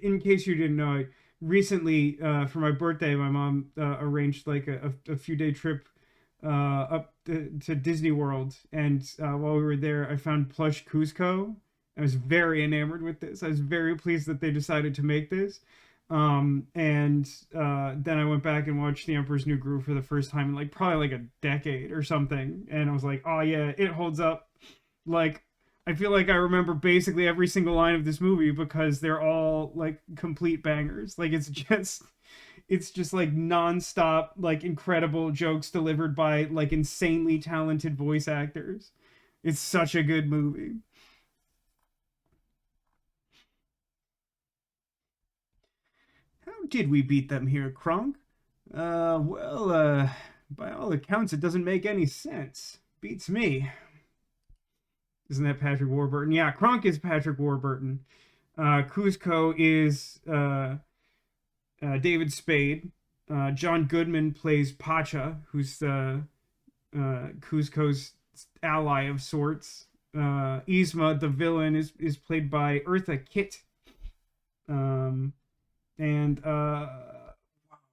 in case you didn't know, I recently, for my birthday, my mom arranged like a few day trip up to Disney World, and while we were there, I found plush Cusco. I was very enamored with this. I was very pleased that they decided to make this. And then I went back and watched The Emperor's New Groove for the first time in like probably like a decade or something, and I was like, oh yeah, it holds up. Like I feel like I remember basically every single line of this movie because they're all like complete bangers. Like it's just like nonstop, like incredible jokes delivered by like insanely talented voice actors. It's such a good movie. How did we beat them here, Kronk? Well, by all accounts, it doesn't make any sense. Beats me. Isn't that Patrick Warburton? Yeah, Kronk is Patrick Warburton. Kuzco is David Spade. John Goodman plays Pacha, who's Kuzco's ally of sorts. Yzma, the villain, is played by Eartha Kitt. Um, and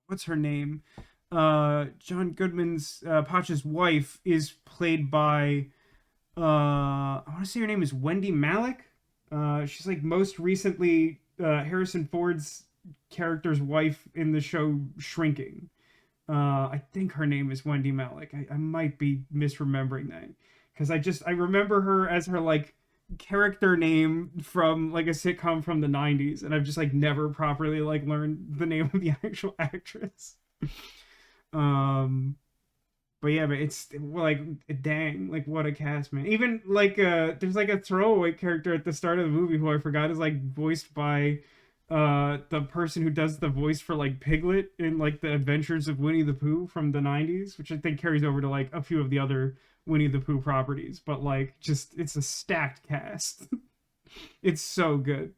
what's her name? John Goodman's Pacha's wife is played by I want to say her name is Wendy Malick. She's like most recently Harrison Ford's character's wife in the show Shrinking. I think her name is Wendy Malick. I might be misremembering that because I remember her as her like character name from like a sitcom from the 90s, and I've just like never properly like learned the name of the actual actress. um but yeah, but it's like dang, like what a cast, man. Even like there's like a throwaway character at the start of the movie who I forgot is like voiced by the person who does the voice for like Piglet in like the Adventures of Winnie the Pooh from the 90s, which I think carries over to like a few of the other Winnie the Pooh properties, but like just it's a stacked cast. It's so good.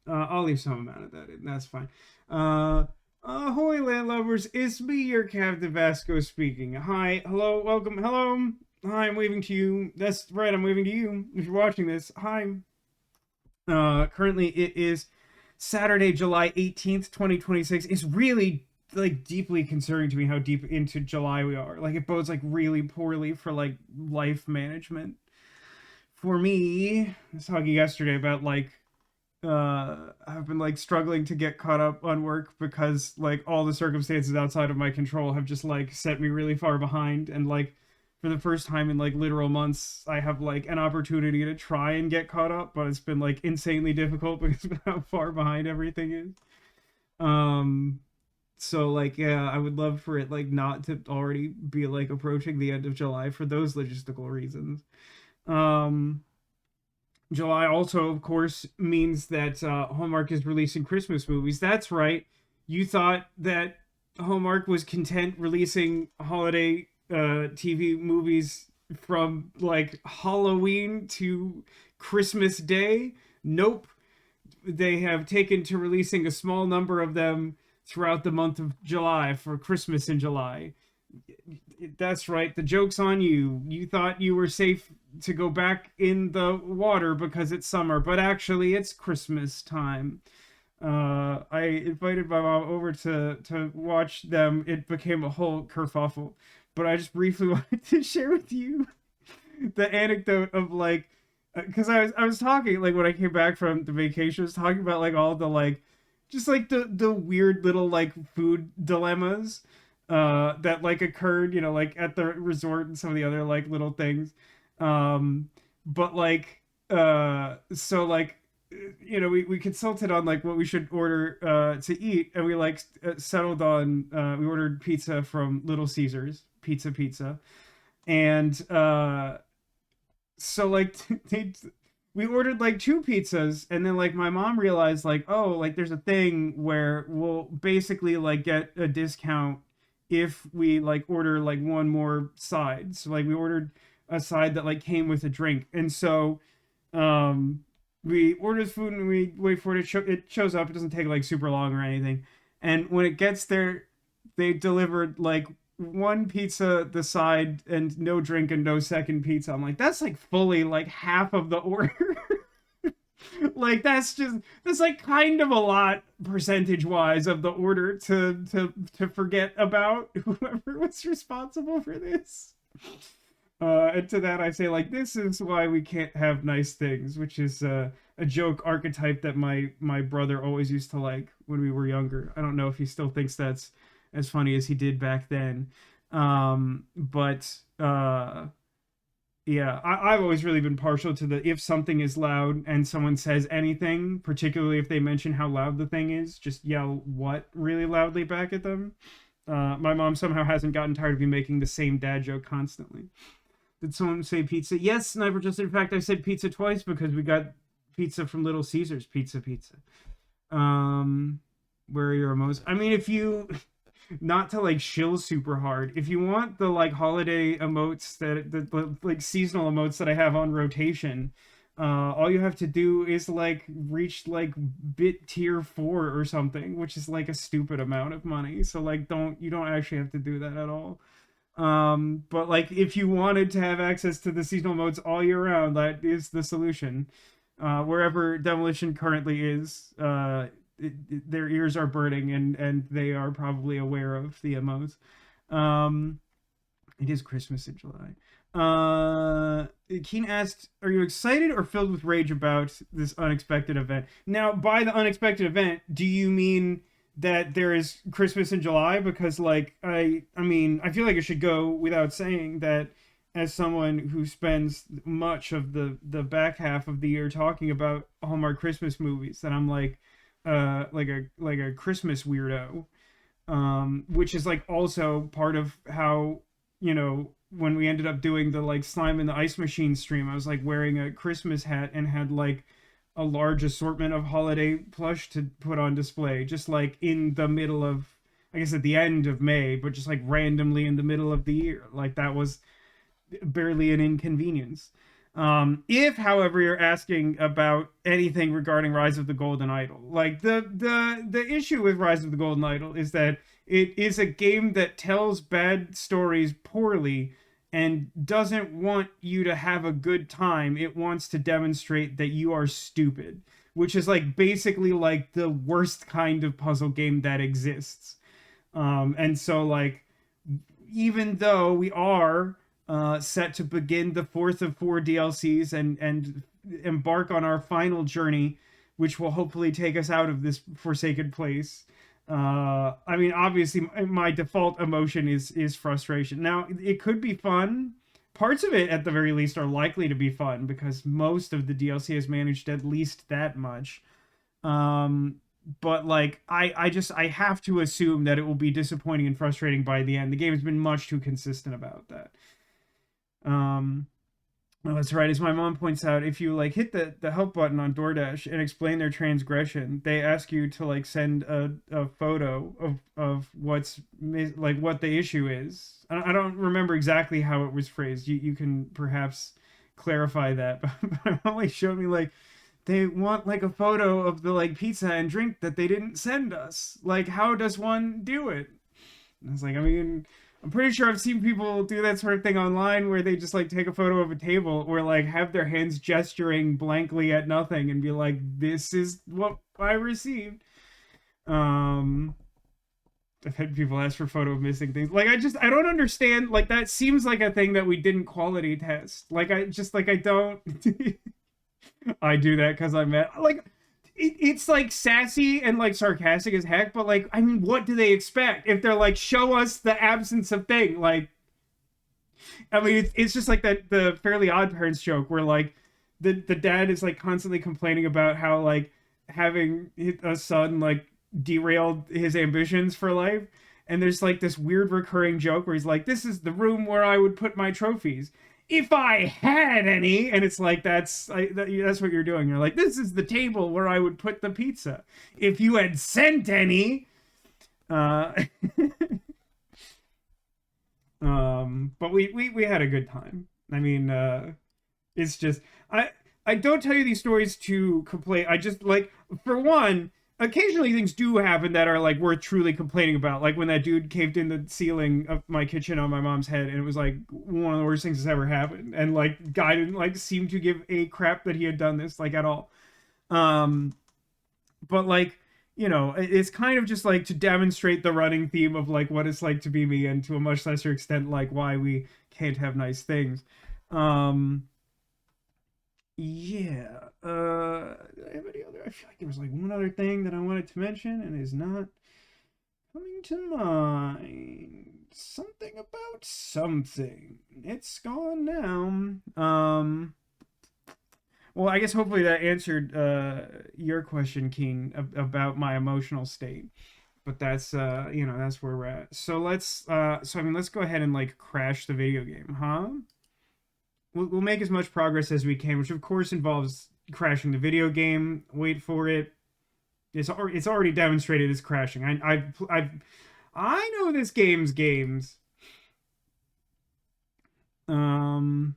I'll leave some amount of that in. That's fine. Uh, Ahoy, landlubbers! It's me, your Captain Vasco speaking. Hi, hello, welcome, hello. Hi, I'm waving to you. That's right, I'm waving to you. If you're watching this, hi. Currently, it is Saturday, July 18th, 2026. It's really like deeply concerning to me how deep into July we are. Like it bodes like really poorly for like life management. For me, I was talking yesterday about like I've been like struggling to get caught up on work because like all the circumstances outside of my control have just like set me really far behind, and like for the first time in like literal months I have like an opportunity to try and get caught up, but it's been like insanely difficult because of how far behind everything is. Um so like yeah, I would love for it like not to already be like approaching the end of July for those logistical reasons. Um July also, of course, means that Hallmark is releasing Christmas movies. That's right. You thought that Hallmark was content releasing holiday TV movies from like Halloween to Christmas Day. Nope. They have taken to releasing a small number of them throughout the month of July for Christmas in July. That's right. The joke's on you. You thought you were safe to go back in the water because it's summer, but actually it's Christmas time. I invited my mom over to watch them. It became a whole kerfuffle, but I just briefly wanted to share with you the anecdote of like, because I was talking like when I came back from the vacation, I was talking about like all the like, just like the weird little like food dilemmas that like occurred, you know, like at the resort and some of the other like little things. Um, but like so like you know, we consulted on like what we should order to eat, and we like settled on we ordered pizza from Little Caesars Pizza, and so like they we ordered like two pizzas, and then like my mom realized like, oh, like there's a thing where we'll basically like get a discount if we like order like one more side. So like we ordered a side that like came with a drink, and so um we order the food and we wait for it. It shows up. It doesn't take like super long or anything, and when it gets there, they delivered like one pizza the side and no drink and no second pizza. I'm like, that's like fully like half of the order. Like that's like kind of a lot percentage wise of the order to forget about whoever was responsible for this. And to that I say, like, this is why we can't have nice things, which is a joke archetype that my brother always used to like when we were younger. I don't know if he still thinks that's as funny as he did back then. But yeah, I've always really been partial to the, if something is loud and someone says anything, particularly if they mention how loud the thing is, just yell what really loudly back at them. My mom somehow hasn't gotten tired of me making the same dad joke constantly. Did someone say pizza? Yes, Sniper just in fact I said pizza twice because we got pizza from Little Caesars. Pizza. Where are your emotes? I mean, if you, not to like shill super hard, if you want the like holiday emotes that the like seasonal emotes that I have on rotation, all you have to do is like reach like bit tier 4 or something, which is like a stupid amount of money. So like you don't actually have to do that at all. But like if you wanted to have access to the seasonal modes all year round, that is the solution. Wherever Demolition currently is, their ears are burning and they are probably aware of the MOs. It is Christmas in July. Keen asked, are you excited or filled with rage about this unexpected event? Now, by the unexpected event, do you mean that there is Christmas in July? Because like I mean, I feel like it should go without saying that as someone who spends much of the back half of the year talking about Hallmark Christmas movies, that I'm like a Christmas weirdo, which is like also part of how, you know, when we ended up doing the like Slime in the Ice Machine stream, I was like wearing a Christmas hat and had like a large assortment of holiday plush to put on display, just like in the middle of, I guess at the end of May, but just like randomly in the middle of the year. Like that was barely an inconvenience. If, however, you're asking about anything regarding Rise of the Golden Idol, like the issue with Rise of the Golden Idol is that it is a game that tells bad stories poorly and doesn't want you to have a good time. It wants to demonstrate that you are stupid, which is like basically like the worst kind of puzzle game that exists. And so like, even though we are set to begin the fourth of 4 DLCs and embark on our final journey, which will hopefully take us out of this forsaken place. I mean, obviously, my default emotion is frustration. Now, it could be fun. Parts of it, at the very least, are likely to be fun because most of the DLC has managed at least that much. But like, I have to assume that it will be disappointing and frustrating by the end. The game has been much too consistent about that. Oh, that's right. As my mom points out, if you like hit the help button on DoorDash and explain their transgression, they ask you to like send a photo of what's like what the issue is. I don't remember exactly how it was phrased. You can perhaps clarify that. But my mom like showed me like they want like a photo of the like pizza and drink that they didn't send us. Like, how does one do it? And I was like, I mean, I'm pretty sure I've seen people do that sort of thing online where they just like take a photo of a table or like have their hands gesturing blankly at nothing and be like, this is what I received. I've had people ask for a photo of missing things. Like, I don't understand. Like, that seems like a thing that we didn't quality test. Like, I don't. I do that because I'm at, like, it's like sassy and like sarcastic as heck, but like, I mean, what do they expect if they're like, show us the absence of thing? Like, I mean, it's just like that the Fairly Odd Parents joke where like the dad is like constantly complaining about how like having a son like derailed his ambitions for life, and there's like this weird recurring joke where he's like, this is the room where I would put my trophies if I had any. And it's like, that's what you're doing. You're like, this is the table where I would put the pizza if you had sent any. But we had a good time. I mean, it's just, I don't tell you these stories to complain. I just like, for one, occasionally things do happen that are like worth truly complaining about, like when that dude caved in the ceiling of my kitchen on my mom's head, and it was like one of the worst things that's ever happened, and like guy didn't like seem to give a crap that he had done this like at all. But like, it's kind of just like to demonstrate the running theme of like what it's like to be me, and to a much lesser extent like why we can't have nice things. um yeah. Did I have any other? I feel like there was like one other thing that I wanted to mention and is not coming to mind. Something about something. It's gone now. Well, I guess hopefully that answered your question, Keen, about my emotional state. But that's that's where we're at. So let's go ahead and like crash the video game, huh? We'll make as much progress as we can, which of course involves crashing the video game. Wait for it. It's already demonstrated it's crashing. I know this game's games. Y'all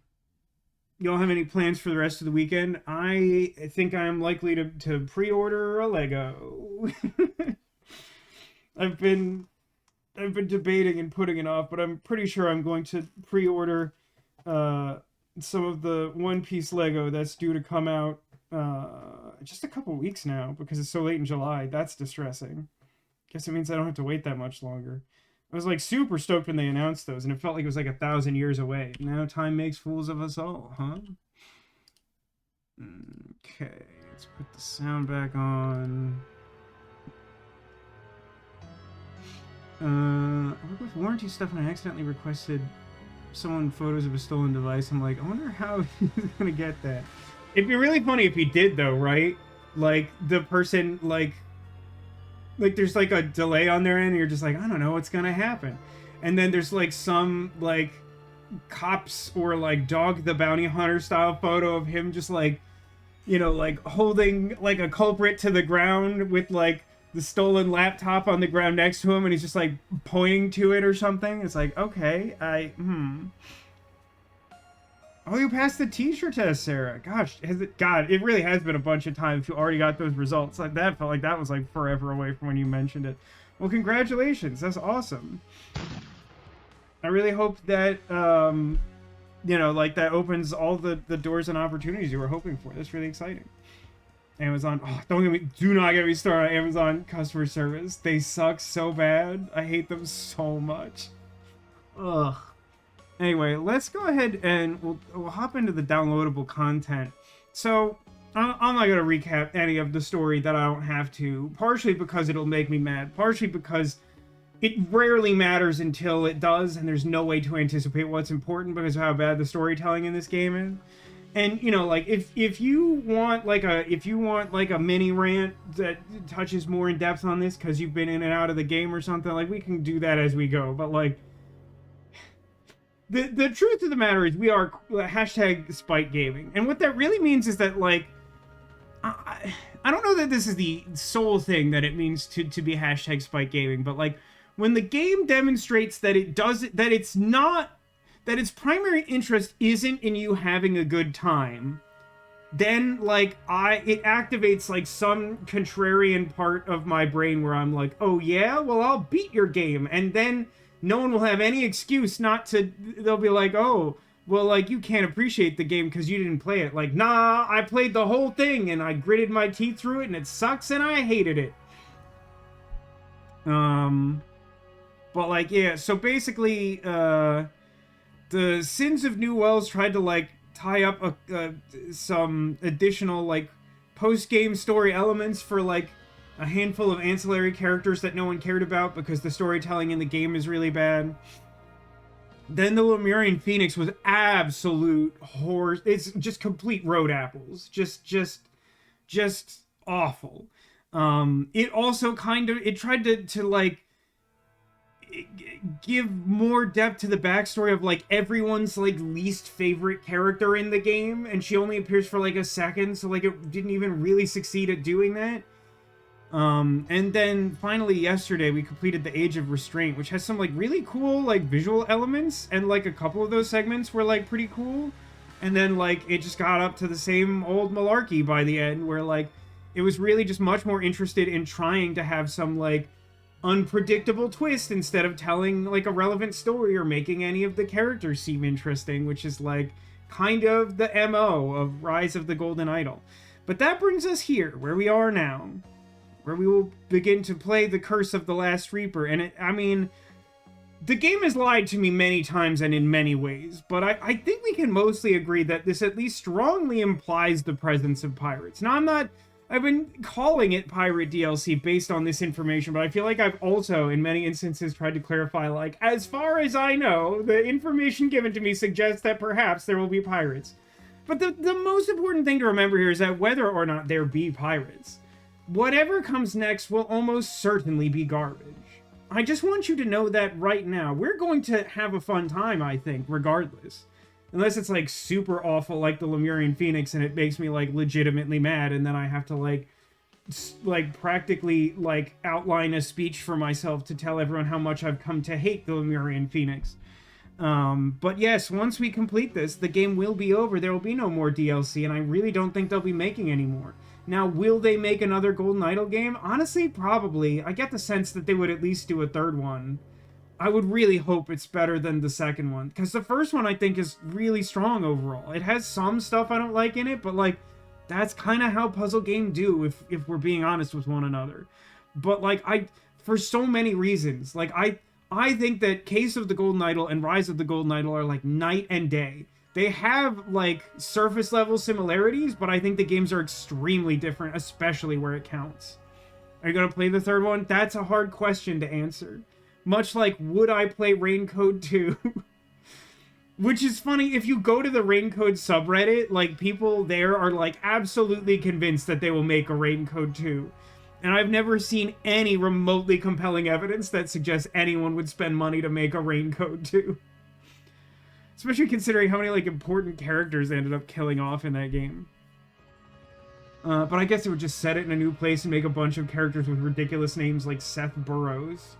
have any plans for the rest of the weekend? I think I'm likely to pre-order a Lego. I've been debating and putting it off, but I'm pretty sure I'm going to pre-order some of the One Piece Lego that's due to come out just a couple weeks now because it's so late in July. That's distressing. Guess it means I don't have to wait that much longer. I was like super stoked when they announced those, and it felt like it was like 1,000 years away. Now time makes fools of us all, huh? Okay, let's put the sound back on. I work with warranty stuff, and I accidentally requested someone photos of a stolen device. I'm like, I wonder how he's gonna get that. It'd be really funny if he did, though, right? Like the person like there's like a delay on their end, and you're just like, I don't know what's gonna happen, and then there's like some like cops or like Dog the Bounty Hunter style photo of him just like like holding like a culprit to the ground with like the stolen laptop on the ground next to him, and he's just like pointing to it or something. It's like, okay, Oh, you passed the t-shirt test, Sarah. Gosh, it really has been a bunch of time if you already got those results. Like that felt like that was like forever away from when you mentioned it. Well, congratulations. That's awesome. I really hope that like that opens all the doors and opportunities you were hoping for. That's really exciting. Amazon, do not get me started on Amazon customer service. They suck so bad. I hate them so much. Ugh. Anyway, let's go ahead and we'll hop into the downloadable content. So, I'm not going to recap any of the story that I don't have to, partially because it'll make me mad, partially because it rarely matters until it does, and there's no way to anticipate what's important because of how bad the storytelling in this game is. And like if you want like a mini rant that touches more in depth on this because you've been in and out of the game or something, like we can do that as we go. But like the truth of the matter is we are hashtag spite gaming, and what that really means is that like I don't know that this is the sole thing that it means to be hashtag spite gaming, but like when the game demonstrates that that its primary interest isn't in you having a good time, then like it activates like some contrarian part of my brain where I'm like, oh yeah, well I'll beat your game, and then no one will have any excuse not to. They'll be like, oh well, like you can't appreciate the game because you didn't play it. Like, nah, I played the whole thing and I gritted my teeth through it and it sucks and I hated it. But like, yeah, so basically the Sins of New Wells tried to like tie up some additional like post-game story elements for like a handful of ancillary characters that no one cared about because the storytelling in the game is really bad. Then the Lemurian Phoenix was absolute horror. It's just complete road apples. Just awful. It also it tried to like give more depth to the backstory of like everyone's like least favorite character in the game, and she only appears for like a second, so like it didn't even really succeed at doing that. And then finally yesterday we completed the Age of Restraint, which has some like really cool like visual elements, and like a couple of those segments were like pretty cool, and then like it just got up to the same old malarkey by the end where like it was really just much more interested in trying to have some like unpredictable twist instead of telling like a relevant story or making any of the characters seem interesting, which is like kind of the MO of Rise of the Golden Idol. But that brings us here, where we are now, where we will begin to play the Curse of the Last Reaper. And I mean, the game has lied to me many times and in many ways, but I think we can mostly agree that this at least strongly implies the presence of pirates. Now, I've been calling it pirate DLC based on this information, but I feel like I've also, in many instances, tried to clarify, like, as far as I know, the information given to me suggests that perhaps there will be pirates. But the most important thing to remember here is that whether or not there be pirates, whatever comes next will almost certainly be garbage. I just want you to know that right now. We're going to have a fun time, I think, regardless. Unless it's, like, super awful, like the Lemurian Phoenix, and it makes me, like, legitimately mad, and then I have to, like, practically, like, outline a speech for myself to tell everyone how much I've come to hate the Lemurian Phoenix. But yes, once we complete this, the game will be over. There will be no more DLC, and I really don't think they'll be making any more. Now, will they make another Golden Idol game? Honestly, probably. I get the sense that they would at least do a third one. I would really hope it's better than the second one, because the first one I think is really strong overall. It has some stuff I don't like in it, but like that's kind of how puzzle games do if we're being honest with one another. But like for so many reasons, like I think that Case of the Golden Idol and Rise of the Golden Idol are like night and day. They have like surface level similarities, but I think the games are extremely different, especially where it counts. Are you gonna play the third one? That's a hard question to answer. Much like, would I play Raincode 2? Which is funny, if you go to the Raincode subreddit, like, people there are, like, absolutely convinced that they will make a Raincode 2. And I've never seen any remotely compelling evidence that suggests anyone would spend money to make a Raincode 2. Especially considering how many, like, important characters they ended up killing off in that game. But I guess it would just set it in a new place and make a bunch of characters with ridiculous names like Seth Burrows.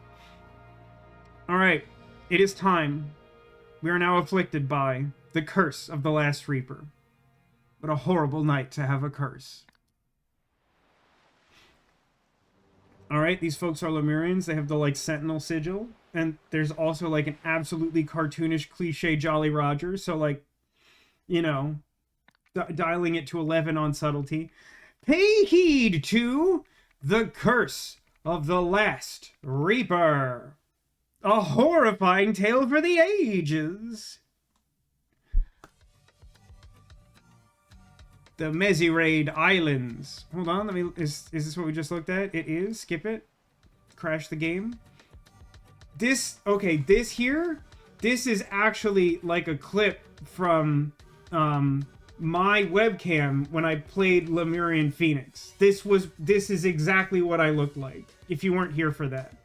Alright, it is time. We are now afflicted by the Curse of the Last Reaper. What a horrible night to have a curse. Alright, these folks are Lemurians. They have the, like, Sentinel sigil. And there's also, like, an absolutely cartoonish cliche Jolly Roger. So, like, you know, dialing it to 11 on subtlety. Pay heed to the Curse of the Last Reaper. A horrifying tale for the ages. The Mesirade Islands. Hold on, let me... Is this what we just looked at? It is. Skip it. Crash the game. This... Okay, this here... This is actually like a clip from my webcam when I played Lemurian Phoenix. This is exactly what I looked like, if you weren't here for that.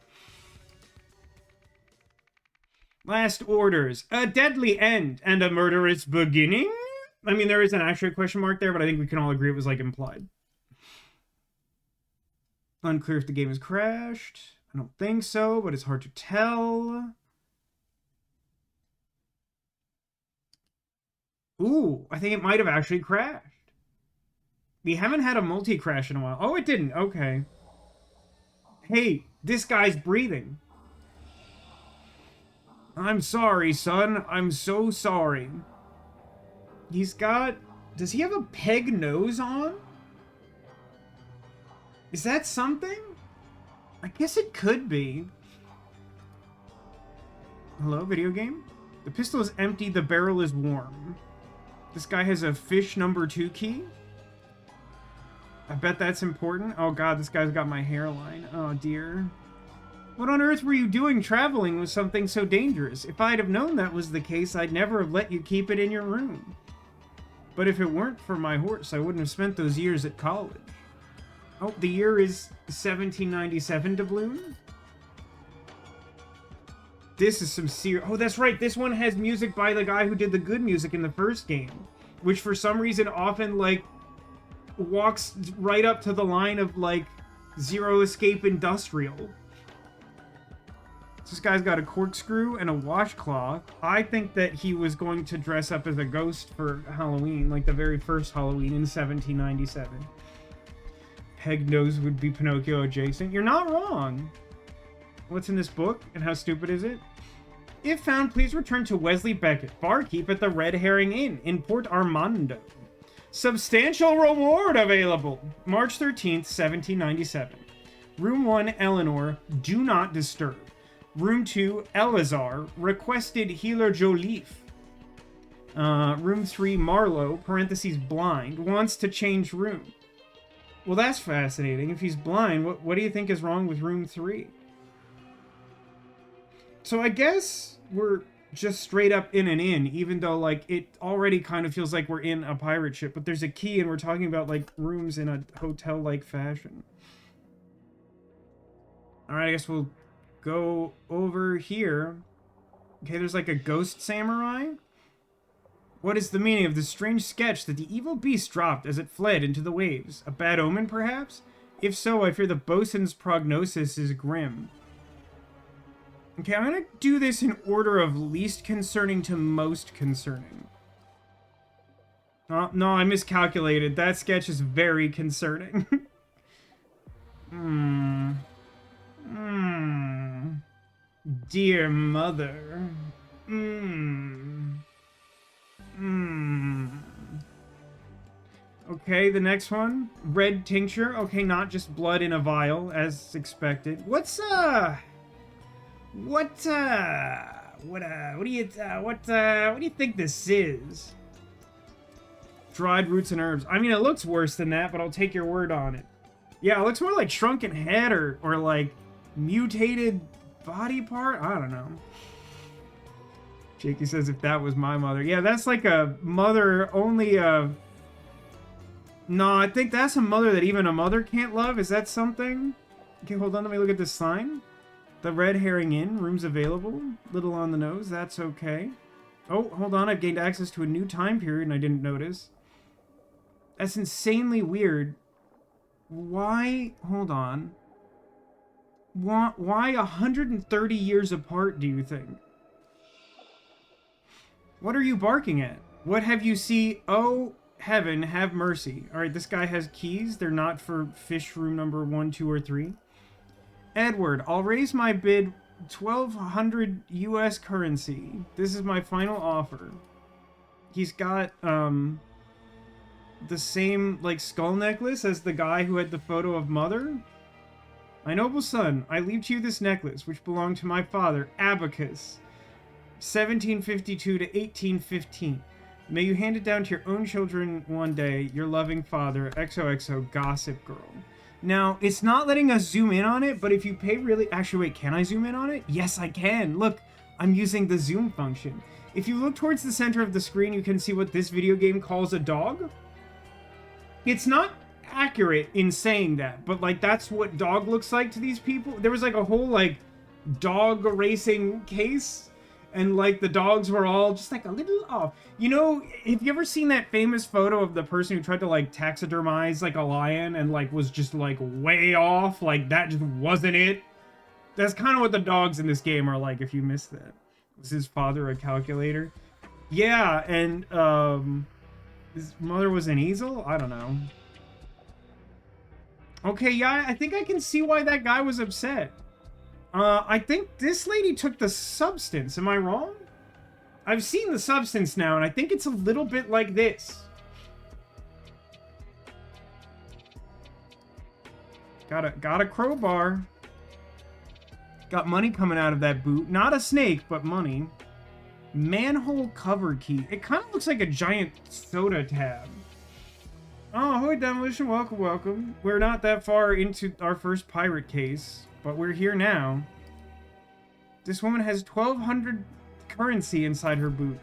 Last orders. A deadly end and a murderous beginning? I mean, there is an actual question mark there, but I think we can all agree it was, like, implied. Unclear if the game has crashed. I don't think so, but it's hard to tell. Ooh, I think it might have actually crashed. We haven't had a multi-crash in a while. Oh, it didn't. Okay. Hey, this guy's breathing. I'm sorry, son. I'm so sorry. He's got... Does he have a peg nose on? Is that something? I guess it could be. Hello, video game? The pistol is empty, the barrel is warm. This guy has a fish #2 key? I bet that's important. Oh god, this guy's got my hairline. Oh dear. What on earth were you doing traveling with something so dangerous? If I'd have known that was the case, I'd never have let you keep it in your room. But if it weren't for my horse, I wouldn't have spent those years at college. Oh, the year is 1797 doubloon? This is some serious... Oh, that's right, this one has music by the guy who did the good music in the first game. Which for some reason often, like, walks right up to the line of, like, Zero Escape Industrial. This guy's got a corkscrew and a washcloth. I think that he was going to dress up as a ghost for Halloween, like the very first Halloween in 1797. Peg nose would be Pinocchio adjacent. You're not wrong. What's in this book, and how stupid is it? If found, please return to Wesley Beckett, barkeep at the Red Herring Inn in Port Armando. Substantial reward available. March 13th, 1797. Room 1, Eleanor, do not disturb. Room 2, Elazar, requested healer Joliffe. Room 3, Marlowe, parentheses blind, wants to change room. Well, that's fascinating. If he's blind, what do you think is wrong with room 3? So I guess we're just straight up in an inn, even though, like, it already kind of feels like we're in a pirate ship, but there's a key and we're talking about, like, rooms in a hotel-like fashion. Alright, I guess we'll go over here. Okay, there's like a ghost samurai. What is the meaning of the strange sketch that the evil beast dropped as it fled into the waves? A bad omen, perhaps? If so, I fear the bosun's prognosis is grim. Okay, I'm gonna do this in order of least concerning to most concerning. Oh, no, I miscalculated. That sketch is very concerning. Dear mother. Okay, the next one. Red tincture. Okay, not just blood in a vial, as expected. What do you think this is? Dried roots and herbs. I mean, it looks worse than that, but I'll take your word on it. Yeah, it looks more like shrunken head or like mutated body part. I don't know. Jakey says if that was my mother. Yeah, that's like a mother only No, I think that's a mother that even a mother can't love. Is that something? Okay, hold on, let me look at this sign. The Red Herring Inn, rooms available. Little on the nose, that's okay. Oh, hold on, I've gained access to a new time period and I didn't notice. That's insanely weird. Why, hold on. Why 130 years apart, do you think? What are you barking at? What have you see? Oh, heaven, have mercy. Alright, this guy has keys. They're not for fish room number 1, 2, or 3. Edward, I'll raise my bid 1,200 US currency. This is my final offer. He's got, the same, like, skull necklace as the guy who had the photo of Mother. My noble son, I leave to you this necklace, which belonged to my father, Abacus, 1752 to 1815. May you hand it down to your own children one day, your loving father, XOXO Gossip Girl. Now, it's not letting us zoom in on it, but if you pay really... Actually, wait, can I zoom in on it? Yes, I can. Look, I'm using the zoom function. If you look towards the center of the screen, you can see what this video game calls a dog. It's not accurate in saying that, but, like, that's what dog looks like to these people. There was, like, a whole, like, dog racing case, and, like, the dogs were all just, like, a little off. You know, have you ever seen that famous photo of the person who tried to, like, taxidermize, like, a lion and, like, was just, like, way off? Like, that just wasn't it. That's kind of what the dogs in this game are like, if you missed that. Was his father a calculator? Yeah, and, his mother was an easel? I don't know. Okay, yeah, I think I can see why that guy was upset. I think this lady took the substance. Am I wrong? I've seen the substance now, and I think it's a little bit like this. Got a crowbar. Got money coming out of that boot. Not a snake, but money. Manhole cover key. It kind of looks like a giant soda tab. Oh, ahoy, Demolition. Welcome, welcome. We're not that far into our first pirate case, but we're here now. This woman has 1,200 currency inside her boot.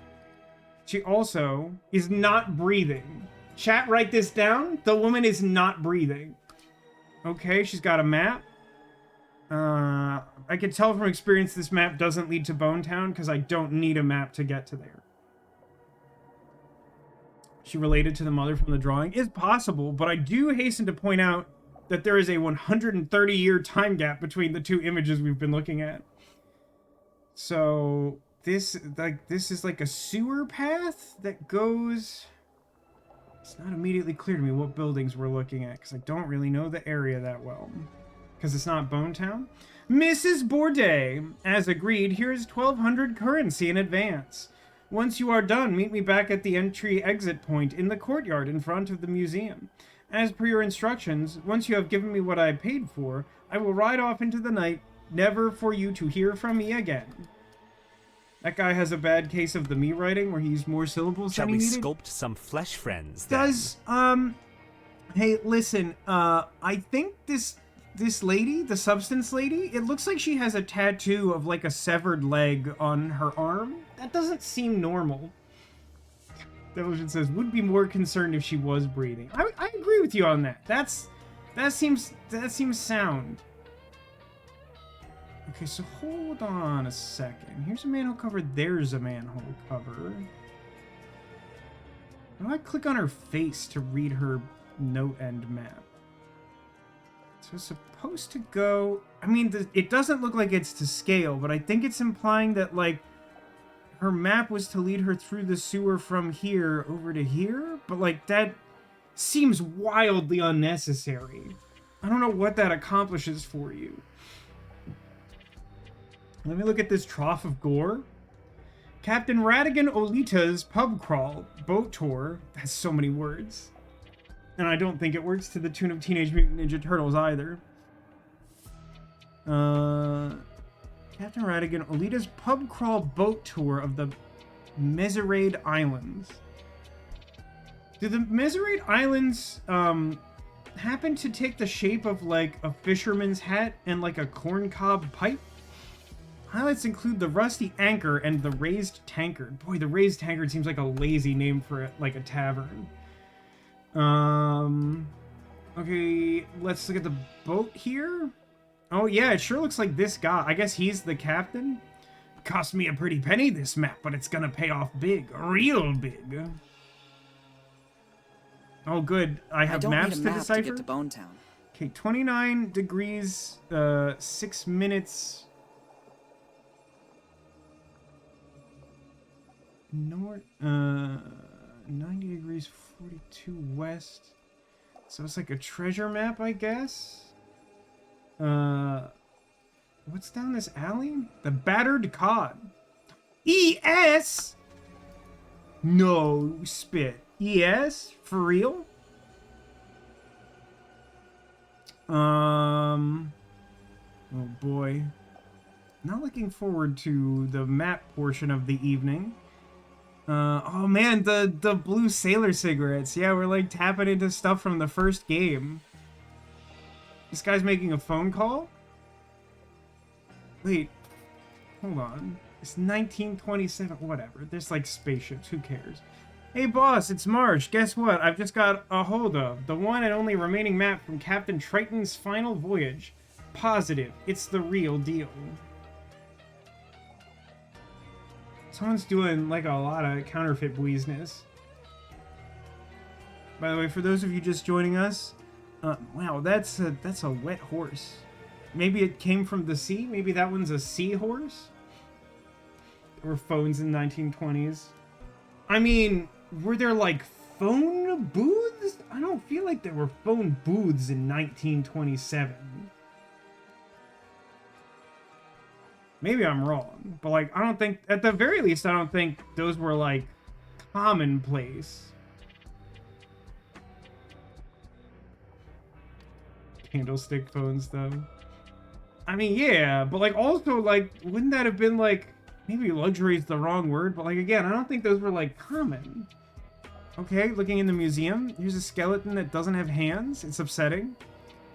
She also is not breathing. Chat, write this down. The woman is not breathing. Okay, she's got a map. I can tell from experience this map doesn't lead to Bone Town because I don't need a map to get to there. She related to the mother from the drawing? It's possible, but I do hasten to point out that there is a 130-year time gap between the two images we've been looking at. So, this is like a sewer path that goes... It's not immediately clear to me what buildings we're looking at, because I don't really know the area that well. Because it's not Bone Town. Mrs. Bourdet, as agreed, here is 1,200 currency in advance. Once you are done, meet me back at the entry-exit point in the courtyard in front of the museum. As per your instructions, once you have given me what I paid for, I will ride off into the night, never for you to hear from me again. That guy has a bad case of the me writing, where he used more syllables than he needed. Shall we sculpt some flesh friends, then? Hey, listen, I think this lady, the substance lady, it looks like she has a tattoo of, like, a severed leg on her arm. That doesn't seem normal. Devolution says, would be more concerned if she was breathing. I agree with you on that. That seems sound. Okay, so hold on a second. Here's a manhole cover, there's a manhole cover. How do I click on her face to read her note end map? So it's supposed to go... I mean, it doesn't look like it's to scale, but I think it's implying that, like, her map was to lead her through the sewer from here over to here? But, like, that seems wildly unnecessary. I don't know what that accomplishes for you. Let me look at this trough of gore. Captain Radigan Olita's pub crawl, boat tour. That's so many words. And I don't think it works to the tune of Teenage Mutant Ninja Turtles either. Captain Radigan Olita's pub crawl boat tour of the Meserade Islands. Do the Meserade Islands happen to take the shape of, like, a fisherman's hat and, like, a corncob pipe? Highlights include the rusty anchor and the raised tankard. Boy, the raised tankard seems like a lazy name for, like, a tavern. Okay, let's look at the boat here. Oh, yeah, it sure looks like this guy. I guess he's the captain. Cost me a pretty penny, this map, but it's gonna pay off big. Real big. Oh, good. I have maps to decipher. To get to Bone Town. Okay, 29 degrees, 6 minutes... North, 90 degrees, 42 west. So it's like a treasure map, I guess? What's down this alley? The Battered Cod. ES? No, spit. ES? For real? Oh boy. Not looking forward to the map portion of the evening. Oh man, the blue sailor cigarettes. Yeah, we're like tapping into stuff from the first game. This guy's making a phone call? Wait, hold on. It's 1927, whatever. There's like spaceships, who cares? Hey boss, it's Marge. Guess what? I've just got a hold of the one and only remaining map from Captain Triton's final voyage. Positive, it's the real deal. Someone's doing, like, a lot of counterfeit business. By the way, for those of you just joining us, wow, that's a wet horse. Maybe it came from the sea? Maybe that one's a seahorse? There were phones in the 1920s. I mean, were there, like, phone booths? I don't feel like there were phone booths in 1927. Maybe I'm wrong, but, like, I don't think, at the very least, I don't think those were, like, commonplace. Candlestick phones, though. I mean, yeah, but, like, also, like, wouldn't that have been, like, maybe luxury is the wrong word, but, like, again, I don't think those were, like, common. Okay, looking in the museum, here's a skeleton that doesn't have hands. It's upsetting.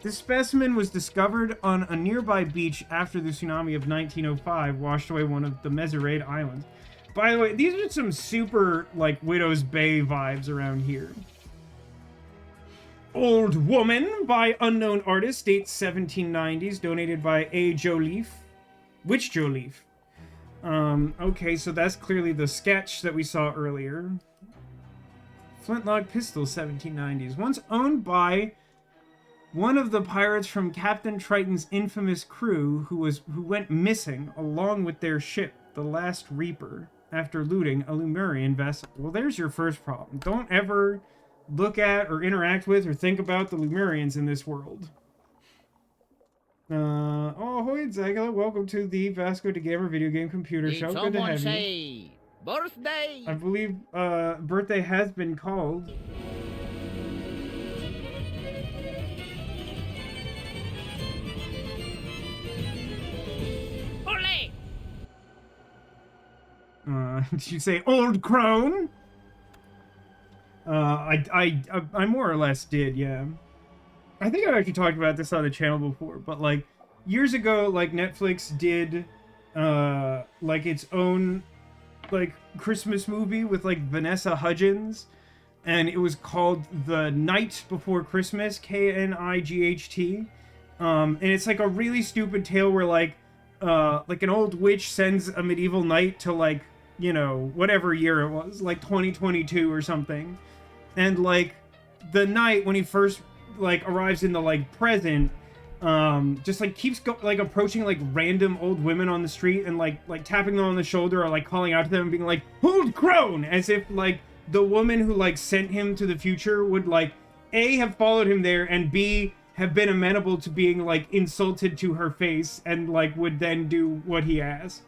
This specimen was discovered on a nearby beach after the tsunami of 1905 washed away one of the Meserade Islands. By the way, these are some super, like, Widow's Bay vibes around here. Old Woman by unknown artist, dates 1790s, donated by A. Joliffe. Which Joliffe? Okay, so that's clearly the sketch that we saw earlier. Flintlock pistol, 1790s. Once owned by one of the pirates from Captain Triton's infamous crew who went missing along with their ship, the Last Reaper, after looting a Lemurian vessel. Well, there's your first problem. Don't ever look at or interact with or think about the Lemurians in this world. Oh, ahoy, Zagala. Welcome to the Vasco da Gama Video Game Computer Show. Good to have you. Birthday! I believe birthday has been called. Ole! Did you say old crone? I more or less did, yeah. I think I've actually talked about this on the channel before, but like years ago, like Netflix did like its own like Christmas movie with like Vanessa Hudgens, and it was called The Night Before Christmas, Knight. And it's like a really stupid tale where like an old witch sends a medieval knight to like, you know, whatever year it was, like 2022 or something. And like the knight, when he first like arrives in the like present, just like keeps like approaching like random old women on the street and like tapping them on the shoulder or like calling out to them and being like, "Hold crone," as if like the woman who like sent him to the future would like A, have followed him there, and B, have been amenable to being like insulted to her face and like would then do what he asked.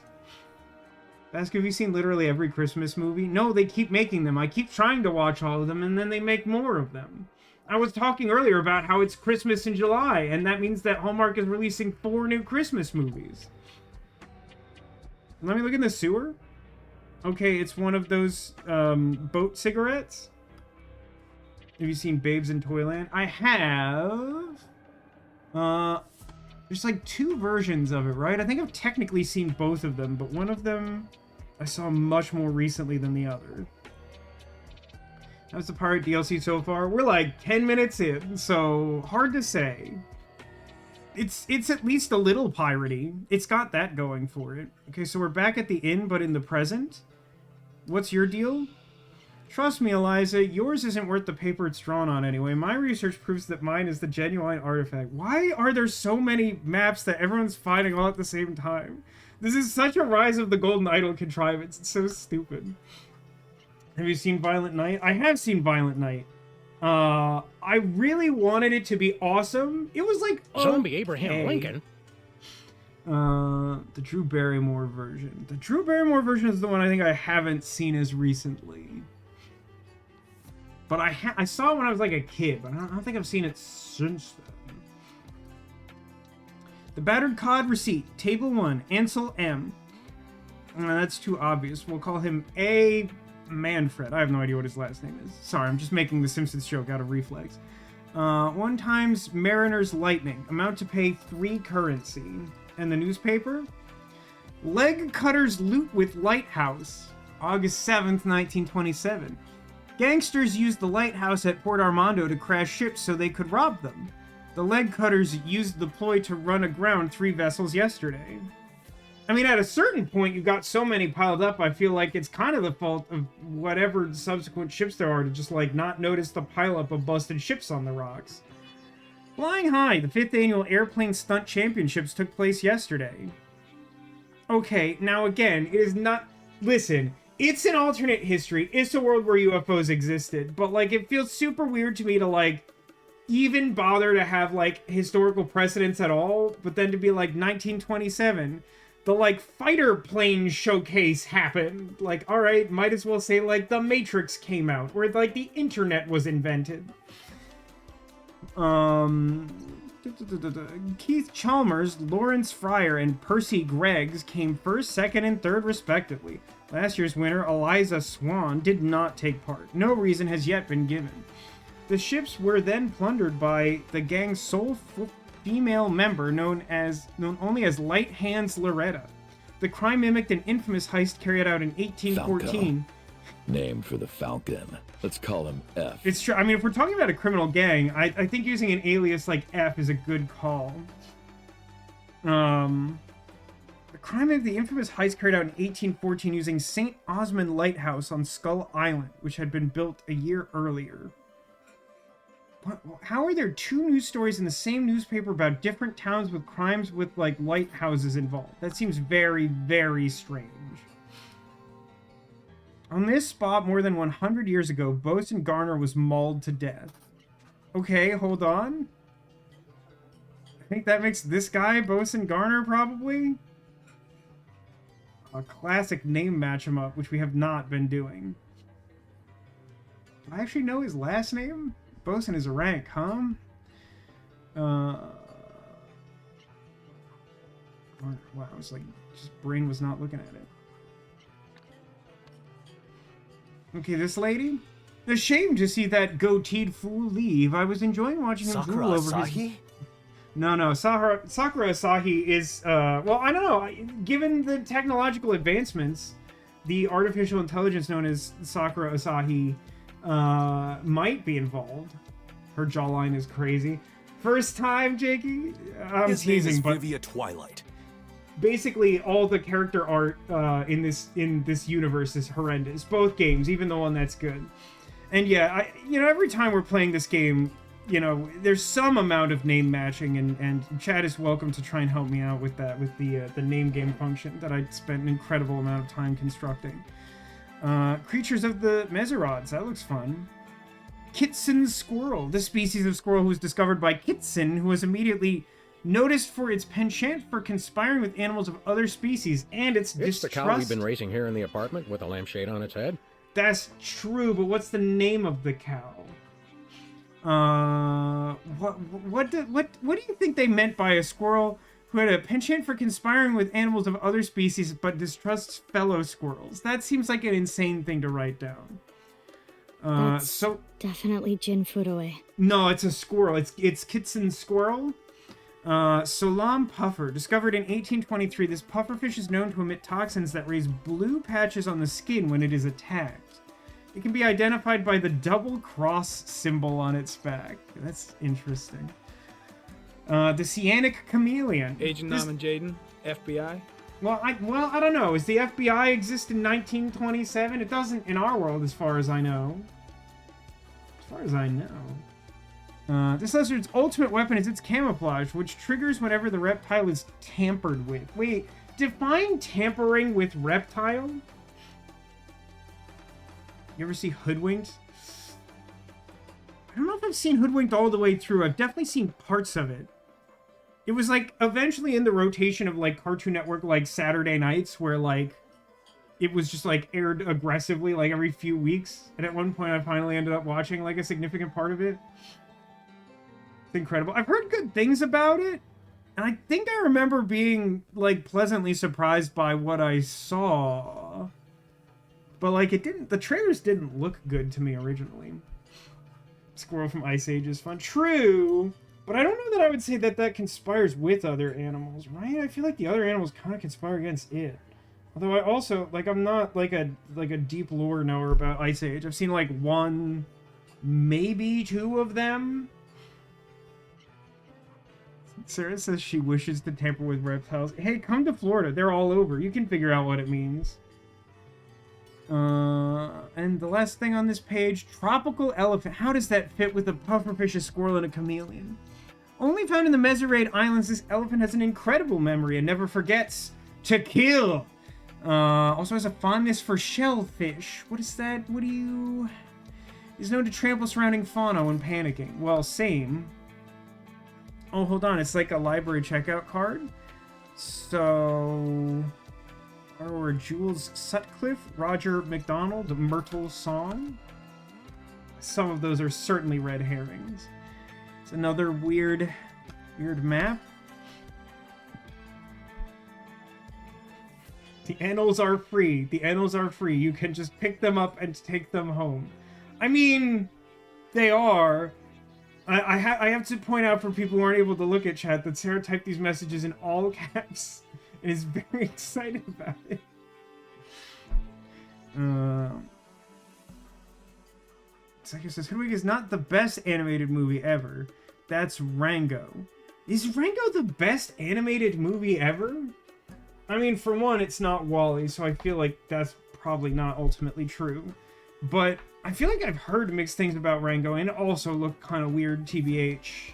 Ask, have you seen literally every Christmas movie? No, they keep making them. I keep trying to watch all of them, and then they make more of them. I was talking earlier about how it's Christmas in July, and that means that Hallmark is releasing 4 new Christmas movies. Let me look in the sewer. Okay, it's one of those boat cigarettes. Have you seen Babes in Toyland? I have. There's like 2 versions of it, right? I think I've technically seen both of them, but one of them I saw much more recently than the other. How's the pirate DLC so far? We're like 10 minutes in, so hard to say. It's at least a little piratey. It's got that going for it. Okay, so we're back at the inn, but in the present. What's your deal? Trust me, Eliza, yours isn't worth the paper it's drawn on anyway. My research proves that mine is the genuine artifact. Why are there so many maps that everyone's fighting all at the same time? This is such a Rise of the Golden Idol contrivance. It's so stupid. Have you seen Violent Night? I have seen Violent Night. I really wanted it to be awesome. It was like Zombie Abraham Lincoln. The Drew Barrymore version. The Drew Barrymore version is the one I think I haven't seen as recently. But I saw it when I was like a kid, but I don't think I've seen it since then. The Battered Cod Receipt. Table 1. Ansel M. That's too obvious. We'll call him A. Manfred. I have no idea what his last name is. Sorry, I'm just making the Simpsons joke out of reflex. 1 times Mariner's Lightning. Amount to pay 3 currency. And the newspaper? Leg Cutters Loot with Lighthouse. August 7th, 1927. Gangsters used the lighthouse at Port Armando to crash ships so they could rob them. The leg cutters used the ploy to run aground 3 vessels yesterday. I mean, at a certain point, you got so many piled up, I feel like it's kind of the fault of whatever subsequent ships there are to just, like, not notice the pileup of busted ships on the rocks. Flying High, the 5th annual Airplane Stunt Championships took place yesterday. Okay, now again, it is not... Listen, it's an alternate history. It's a world where UFOs existed, but, like, it feels super weird to me to, like, even bother to have, like, historical precedents at all, but then to be, like, 1927... The, like, fighter plane showcase happened. Like, alright, might as well say, like, The Matrix came out, where, like, the internet was invented. Keith Chalmers, Lawrence Fryer, and Percy Greggs came first, second, and third, respectively. Last year's winner, Eliza Swan, did not take part. No reason has yet been given. The ships were then plundered by the gang's sole female member known only as Light Hands Loretta. The crime mimicked an infamous heist carried out in 1814. Named for the Falcon. Let's call him F. It's true. I mean, if we're talking about a criminal gang, I think using an alias like F is a good call. The crime mimicked the infamous heist carried out in 1814 using St. Osmond Lighthouse on Skull Island, which had been built a year earlier. How are there 2 news stories in the same newspaper about different towns with crimes with, like, lighthouses involved? That seems very, very strange. On this spot more than 100 years ago, Bosun Garner was mauled to death. Okay, hold on. I think that makes this guy Bosun Garner, probably? a classic name match 'em up, which we have not been doing. Do I actually know his last name? Bosun is a rank, huh? Wow, I was like, just brain was not looking at it. Okay, this lady? A shame to see that goateed fool leave. I was enjoying watching him Sakura drool over Asahi? his... No, Sakura Asahi is, well, I don't know. Given the technological advancements, the artificial intelligence known as Sakura Asahi might be involved. Her jawline is crazy. First time, Jakey? I'm His name teasing, is but Vivia Twilight. basically all the character art in this universe is horrendous. Both games, even the one that's good. And yeah, every time we're playing this game, there's some amount of name matching, and Chad is welcome to try and help me out with that, with the name game function that I spent an incredible amount of time constructing. Creatures of the Meserods, that looks fun. Kitson Squirtle, the species of squirrel who was discovered by Kitson, who was immediately noticed for its penchant for conspiring with animals of other species and its It's distrust. the cow we've been raising here in the apartment with a lampshade on its head. That's true, but what's the name of the cow? What do you think they meant by a squirrel who had a penchant for conspiring with animals of other species but distrusts fellow squirrels? That seems like an insane thing to write down. That's definitely Jin Fudoe. No, it's a squirrel. It's Kitson Squirrel. Solam puffer. Discovered in 1823, this pufferfish is known to emit toxins that raise blue patches on the skin when it is attacked. It can be identified by the double cross symbol on its back. That's interesting. The cyanic chameleon. Agent Norman Jaden, FBI. Well, I don't know. Does the FBI exist in 1927? It doesn't in our world, as far as I know. As far as I know. This lizard's ultimate weapon is its camouflage, which triggers whenever the reptile is tampered with. Wait, define tampering with reptile? You ever see Hoodwinked? I don't know if I've seen Hoodwinked all the way through. I've definitely seen parts of it. It was like eventually in the rotation of like Cartoon Network, like Saturday nights, where like it was just like aired aggressively like every few weeks. And at one point I finally ended up watching like a significant part of it. It's incredible. I've heard good things about it. And I think I remember being like pleasantly surprised by what I saw. But like the trailers didn't look good to me originally. Squirrel from Ice Age is fun. True. But I don't know that I would say that conspires with other animals, right? I feel like the other animals kind of conspire against it. Although I also, like, I'm not like a deep lore knower about Ice Age. I've seen like one, maybe two of them. Sarah says she wishes to tamper with reptiles. Hey, come to Florida. They're all over. You can figure out what it means. And the last thing on this page, tropical elephant. How does that fit with a pufferfish, a squirrel, and a chameleon? Only found in the Meserade Islands, this elephant has an incredible memory and never forgets to kill. Also has a fondness for shellfish. What is that? Is known to trample surrounding fauna when panicking. Well, same. Oh, hold on. It's like a library checkout card. So... Or Jules Sutcliffe, Roger McDonald, Myrtle Song. Some of those are certainly red herrings. It's another weird map. The annals are free. The annals are free. You can just pick them up and take them home. I mean, they are. I have to point out for people who aren't able to look at chat that Sarah typed these messages in all caps. And is very excited about it. Saki says, Hoodwink is not the best animated movie ever. That's Rango. Is Rango the best animated movie ever? I mean, for one, it's not WALL-E, so I feel like that's probably not ultimately true. But I feel like I've heard mixed things about Rango, and it also looked kind of weird, TBH.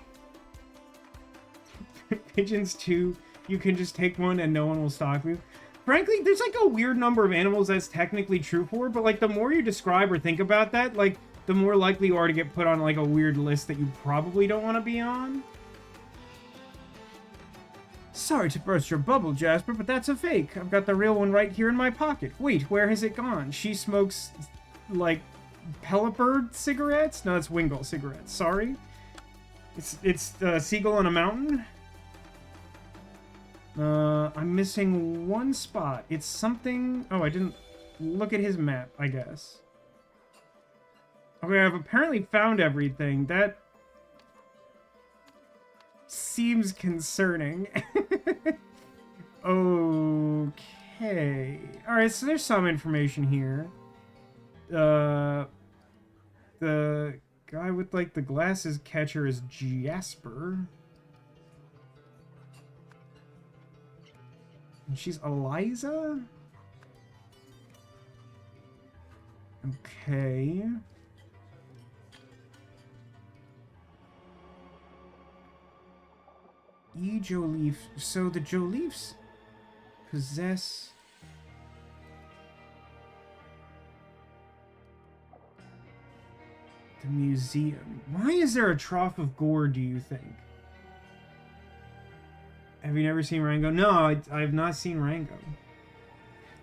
Pigeons 2. You can just take one and no one will stop you. Frankly, there's like a weird number of animals that's technically true for, but like the more you describe or think about that, like the more likely you are to get put on like a weird list that you probably don't want to be on. Sorry to burst your bubble, Jasper, but that's a fake. I've got the real one right here in my pocket. Wait, where has it gone? She smokes, like, Pellibird cigarettes? No, it's Wingle cigarettes. Sorry. It's Seagull on a Mountain. I'm missing one spot. It's something... Oh, I didn't look at his map, I guess. Okay, I've apparently found everything. That seems concerning. Okay. Alright, so there's some information here. The guy with, like, the glasses catcher is Jasper. And she's Eliza? Okay. Joleaf. So the Joleafs possess... the museum. Why is there a trough of gore, do you think? Have you never seen Rango? No, I have not seen Rango.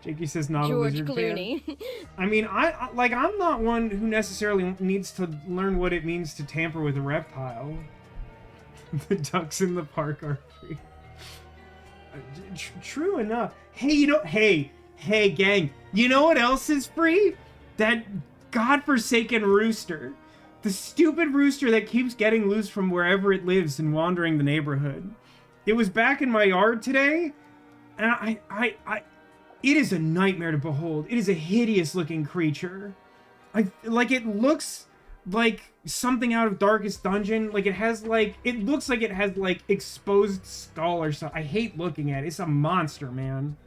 Jakey says not a lizard Clooney. fan. I mean, I'm not one who necessarily needs to learn what it means to tamper with a reptile. The ducks in the park are free. True enough. Hey, hey, gang. You know what else is free? That godforsaken rooster. The stupid rooster that keeps getting loose from wherever it lives and wandering the neighborhood. It was back in my yard today, and it is a nightmare to behold. It is a hideous looking creature. It looks like something out of Darkest Dungeon. It looks like it has like exposed skull or something. I hate looking at it. It's a monster, man.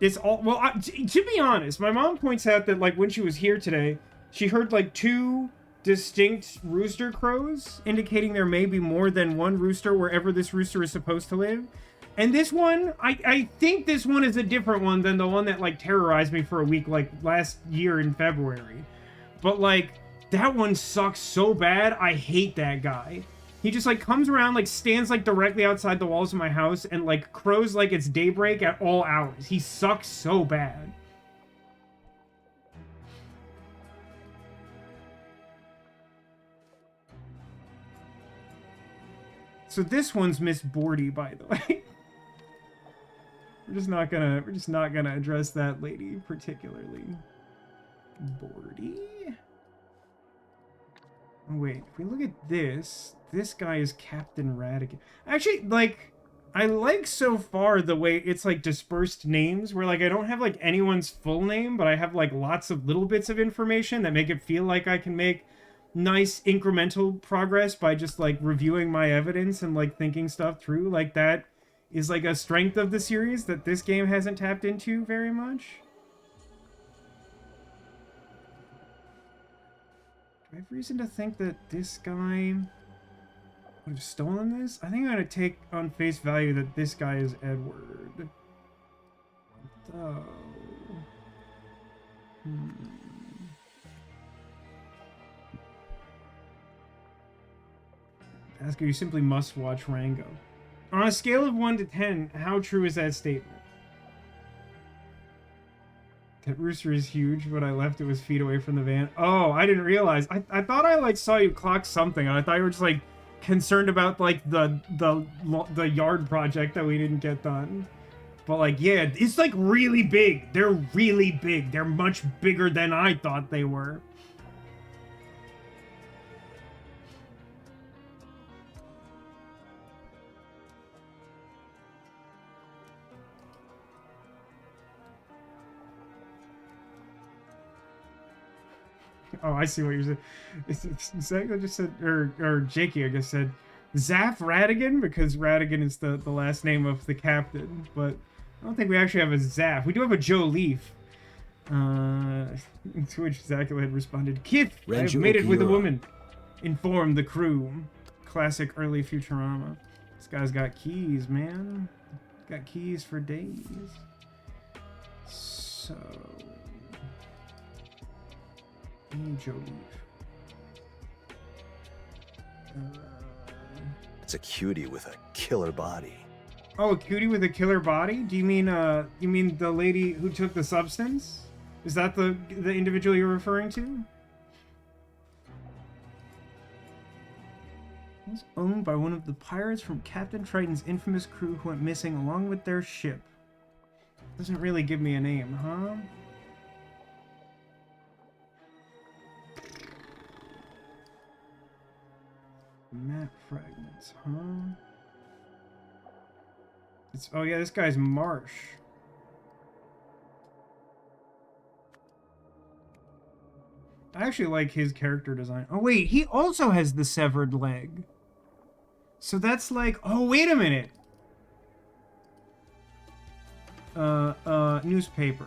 It's all, well, to be honest, my mom points out that, like, when she was here today, she heard, like, 2 distinct rooster crows, indicating there may be more than one rooster wherever this rooster is supposed to live. And this one, I think this one is a different one than the one that, like, terrorized me for a week, like, last year in February. But, like, that one sucks so bad, I hate that guy. He just, like, comes around, like, stands, like, directly outside the walls of my house and, like, crows like it's daybreak at all hours. He sucks so bad. So this one's Miss Bordy, by the way. We're just not gonna address that lady particularly. Bordy? Oh, wait, if we look at this guy is Captain Radigan. Actually, like, I like so far the way it's, like, dispersed names, where, like, I don't have, like, anyone's full name, but I have, like, lots of little bits of information that make it feel like I can make nice incremental progress by just, like, reviewing my evidence and, like, thinking stuff through. Like, that is, like, a strength of the series that this game hasn't tapped into very much. Do I have reason to think that this guy would have stolen this? I think I'm going to take on face value that this guy is Edward. Though... Ask you simply must watch Rango. On a scale of 1 to 10, how true is that statement? That rooster is huge, but I left it with feet away from the van. Oh, I didn't realize. I thought I, like, saw you clock something, and I thought you were just, like, concerned about, like, the yard project that we didn't get done. But, like, yeah, it's, like, really big. They're really big. They're much bigger than I thought they were. Oh, I see what you're saying. Zach just said, or Jakey, I guess, said Zaff Radigan, because Radigan is the last name of the captain. But I don't think we actually have a Zaff. We do have a Joe Leaf. To which Zach had responded, "Kid, I have mated with a woman. Inform the crew." Classic early Futurama. This guy's got keys, man. Got keys for days. So... Joe Leaf. It's a cutie with a killer body. Oh, a cutie with a killer body? Do you mean the lady who took the substance? Is that the individual you're referring to? It was owned by one of the pirates from Captain Triton's infamous crew who went missing along with their ship. Doesn't really give me a name, huh? Map fragments, huh? Oh yeah, this guy's Marsh. I actually like his character design. Oh wait, he also has the severed leg. So that's like, oh wait a minute. Newspaper.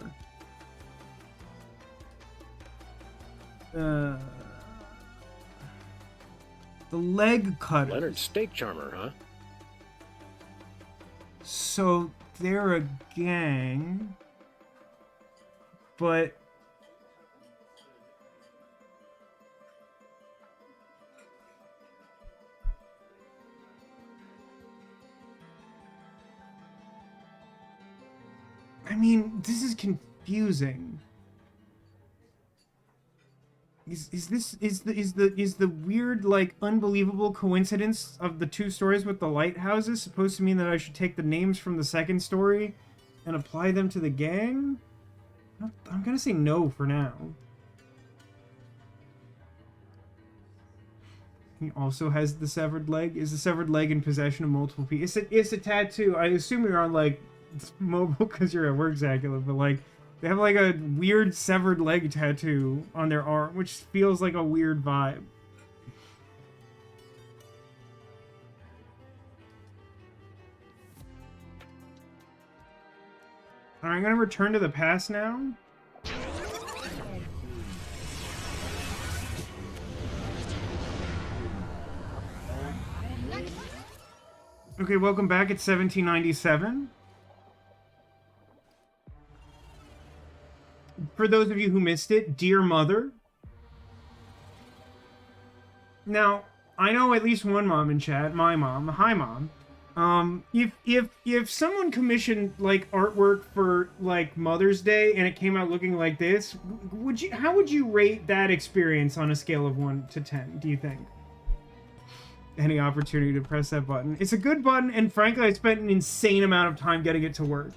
The leg cutter. Leonard Steak Charmer, huh? So they're a gang, but I mean, this is confusing. Is the weird, like, unbelievable coincidence of the two stories with the lighthouses supposed to mean that I should take the names from the second story and apply them to the gang? I'm gonna say no for now. He also has the severed leg. Is the severed leg in possession of multiple people? It's a tattoo. I assume you're on, like, mobile because you're at work, Zacula, but, like, they have, like, a weird severed leg tattoo on their arm, which feels like a weird vibe. Alright, I'm gonna return to the past now. Okay, welcome back. It's 1797. For those of you who missed it, Dear Mother. Now, I know at least one mom in chat, my mom. Hi, Mom. If someone commissioned, like, artwork for, like, Mother's Day and it came out looking like this, how would you rate that experience on a scale of 1 to 10, do you think? Any opportunity to press that button. It's a good button, and frankly, I spent an insane amount of time getting it to work.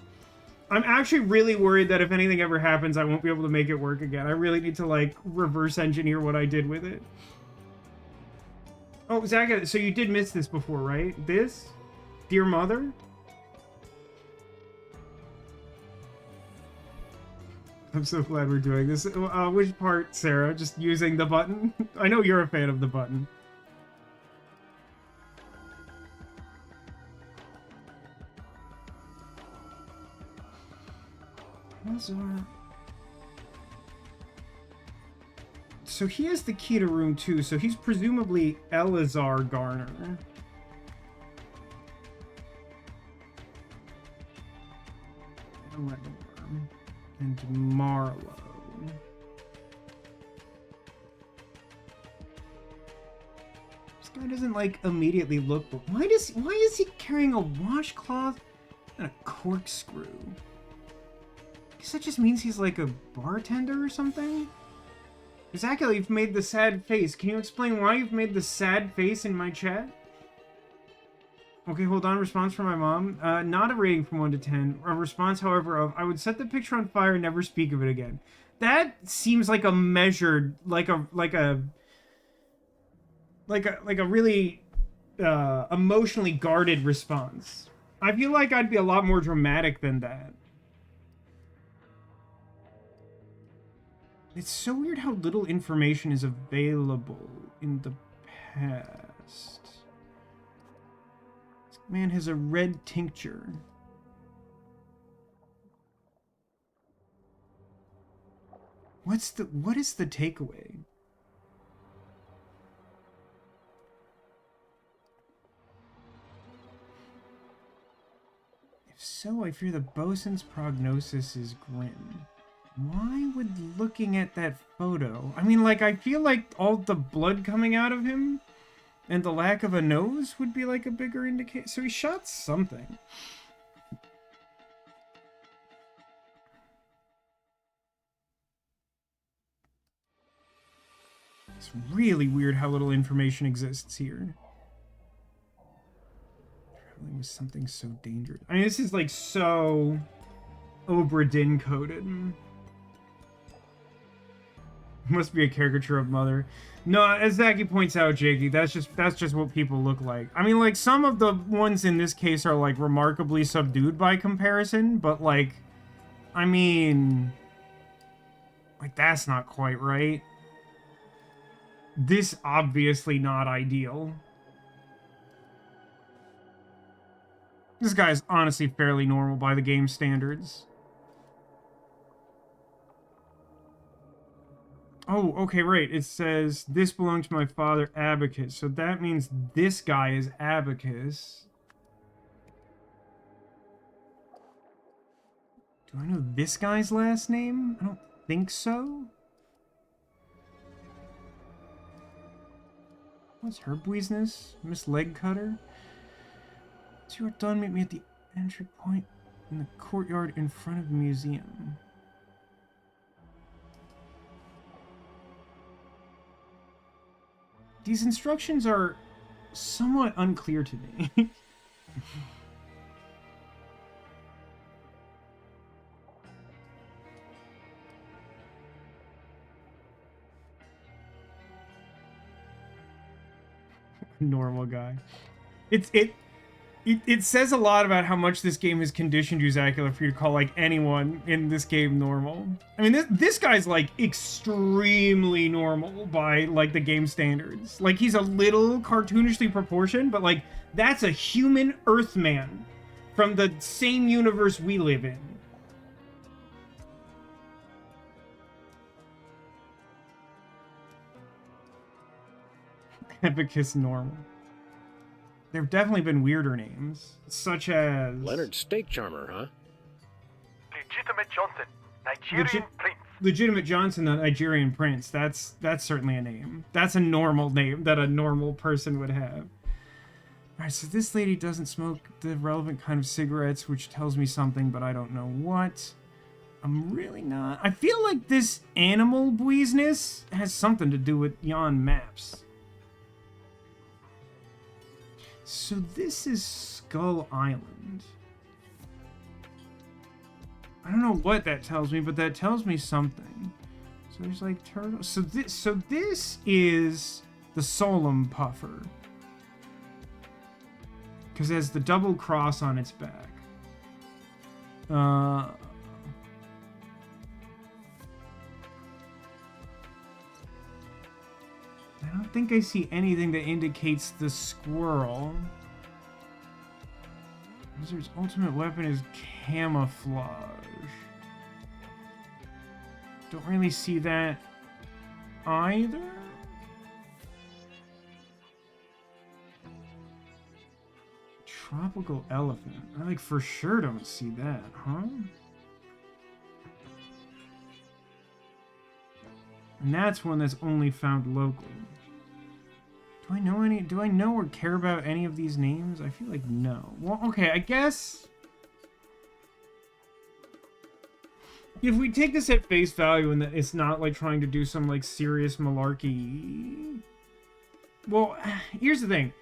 I'm actually really worried that if anything ever happens, I won't be able to make it work again. I really need to, like, reverse engineer what I did with it. Oh, Zach, so you did miss this before, right? This? Dear Mother? I'm so glad we're doing this. Which part, Sarah? Just using the button? I know you're a fan of the button. So he has the key to room 2, so he's presumably Eleazar Garner. And Marlowe. This guy doesn't, like, immediately look... Why is he carrying a washcloth and a corkscrew? Guess that just means he's like a bartender or something? Exactly, you've made the sad face. Can you explain why you've made the sad face in my chat? Okay, hold on. Response from my mom. Not a rating from 1 to 10. A response, however, of I would set the picture on fire and never speak of it again. That seems like a measured, like a really emotionally guarded response. I feel like I'd be a lot more dramatic than that. It's so weird how little information is available in the past. This man has a red tincture. What is the takeaway? If so, I fear the bosun's prognosis is grim. Why would looking at that photo... I mean, like, I feel like all the blood coming out of him And the lack of a nose would be like a bigger indicator. So he shot something. It's really weird how little information exists here. Traveling with something so dangerous. I mean, this is like so Obra Dinn coded. Must be a caricature of Mother. No, as Zachy points out, Jakey, that's just what people look like. I mean, like, some of the ones in this case are, like, remarkably subdued by comparison, but, like, I mean, like, that's not quite right. This obviously not ideal. This guy's honestly fairly normal by the game standards. Oh, okay, right. It says, this belongs to my father, Abacus. So that means this guy is Abacus. Do I know this guy's last name? I don't think so. What's her business? Miss Legcutter? Once you are done, meet me at the entry point in the courtyard in front of the museum. These instructions are somewhat unclear to me. Normal guy. It says a lot about how much this game has conditioned you, Zacula, for you to call, like, anyone in this game normal. I mean, this guy's, like, extremely normal by, like, the game standards. Like, he's a little cartoonishly proportioned, but, like, that's a human Earthman from the same universe we live in. Abacus normal. There have definitely been weirder names, such as... Leonard Steak Charmer, huh? Legitimate Johnson, Nigerian prince. Legitimate Johnson, the Nigerian prince. That's certainly a name. That's a normal name that a normal person would have. Alright, so this lady doesn't smoke the relevant kind of cigarettes, which tells me something, but I don't know what. I'm really not... I feel like this animal business has something to do with Yon Maps. So this is Skull Island. I don't know what that tells me, but that tells me something. So there's like turtles. So this is the Solum Puffer. Because it has the double cross on its back. I don't think I see anything that indicates the squirrel. Wizard's ultimate weapon is camouflage. Don't really see that either. Tropical elephant. I like for sure don't see that, huh? And that's one that's only found locally. Do I know or care about any of these names? I feel like no. Well, okay, I guess if we take this at face value and that it's not like trying to do some like serious malarkey. Well, here's the thing.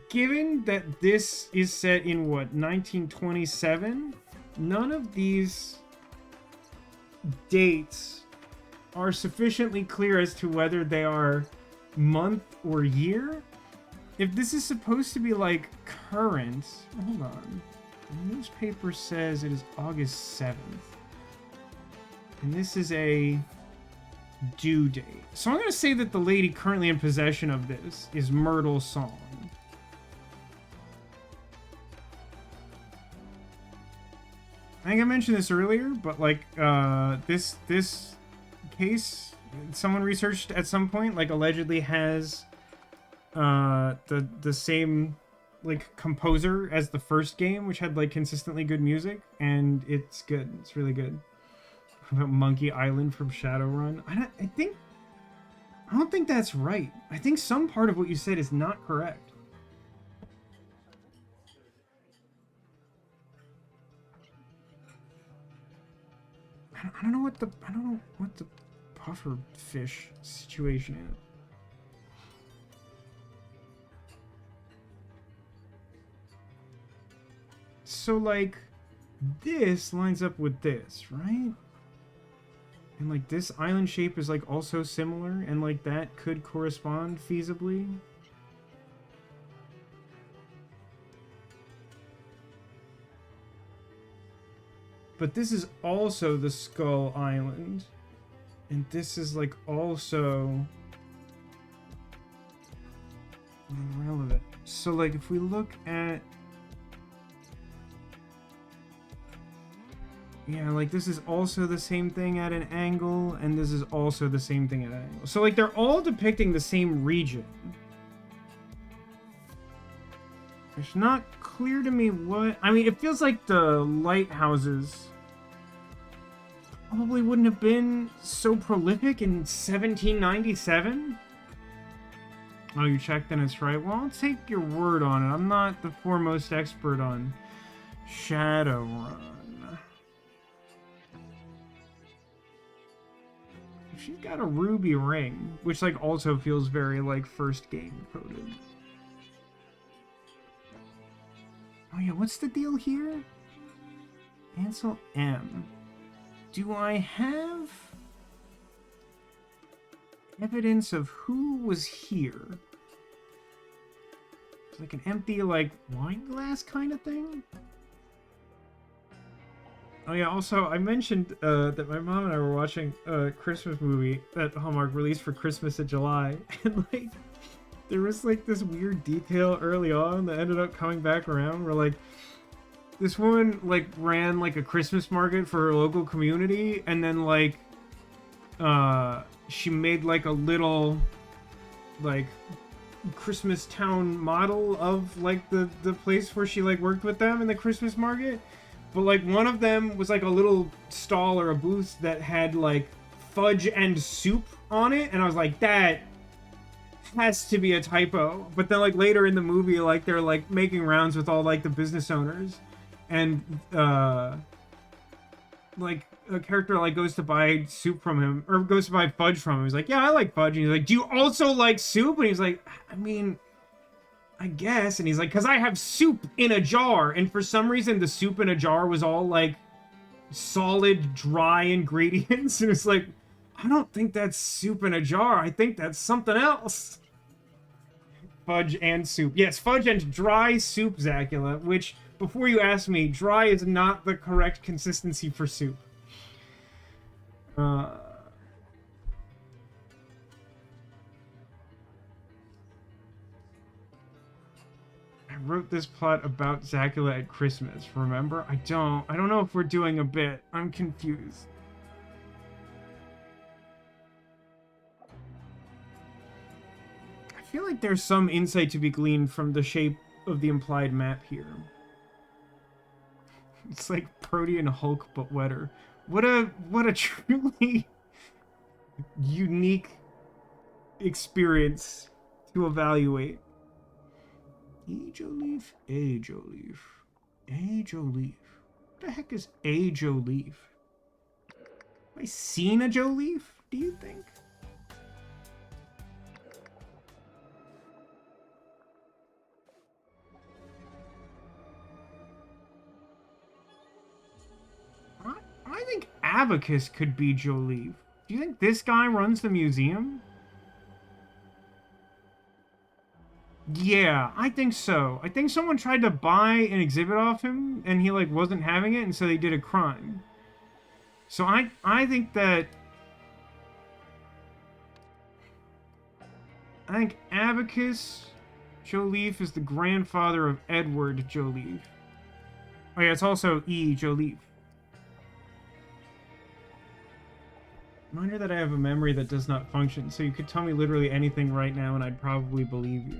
Given that this is set in what, 1927, none of these dates are sufficiently clear as to whether they are month or year. If this is supposed to be like current, hold on, the newspaper says it is August 7th, and this is a due date. So I'm going to say that the lady currently in possession of this is Myrtle Song. I think I mentioned this earlier, but like this case, someone researched at some point, like allegedly has the same like composer as the first game, which had like consistently good music, and it's good. It's really good. About Monkey Island from Shadowrun. I think I don't think that's right. I think some part of what you said is not correct. I don't know what the puffer fish situation is. So like this lines up with this, right? And like this island shape is like also similar, and like that could correspond feasibly. But this is also the Skull Island. And this is like also relevant. So like if we look at, yeah, like this is also the same thing at an angle, and this is also the same thing at an angle. So like they're all depicting the same region. It's not clear to me what... I mean, it feels like the lighthouses probably wouldn't have been so prolific in 1797. Oh, you checked and it's right. Well, I'll take your word on it. I'm not the foremost expert on Shadowrun. She's got a ruby ring, which like also feels very like first game coded. Oh yeah, what's the deal here? Ansel M. Do I have evidence of who was here? It's like an empty, like, wine glass kind of thing? Oh yeah, also, I mentioned that my mom and I were watching a Christmas movie that Hallmark released for Christmas in July, and like, there was like this weird detail early on that ended up coming back around where like this woman like ran like a Christmas market for her local community, and then like she made like a little like Christmas town model of like the place where she like worked with them in the Christmas market. But like one of them was like a little stall or a booth that had like fudge and soup on it, and I was like, that has to be a typo. But then like later in the movie, like they're like making rounds with all like the business owners, and like a character like goes to buy soup from him, or goes to buy fudge from him. He's like, yeah, I like fudge. And he's like, do you also like soup? And he's like, I mean, I guess. And he's like, because I have soup in a jar. And for some reason the soup in a jar was all like solid dry ingredients. And it's like, I don't think that's soup in a jar. I think that's something else. Fudge and soup. Yes, fudge and dry soup, Zacula, which, before you ask me, dry is not the correct consistency for soup. I wrote this plot about Zacula at Christmas, remember? I don't know if we're doing a bit. I'm confused. I feel like there's some insight to be gleaned from the shape of the implied map here. It's like Protean Hulk, but wetter. What a truly unique experience to evaluate. Age-O-Leaf, Age-O-Leaf, Age-O-Leaf. What the heck is Age-O-Leaf? Have I seen a Joe-Leaf, do you think? I think Abacus could be Joe-Leaf. Do you think this guy runs the museum? Yeah, I think so. I think someone tried to buy an exhibit off him, and he, like, wasn't having it, and so they did a crime. So I think that... I think Abacus Joe-Leaf is the grandfather of Edward Joe-Leaf. Oh yeah, it's also E. Joe-Leaf. Reminder that I have a memory that does not function, so you could tell me literally anything right now and I'd probably believe you.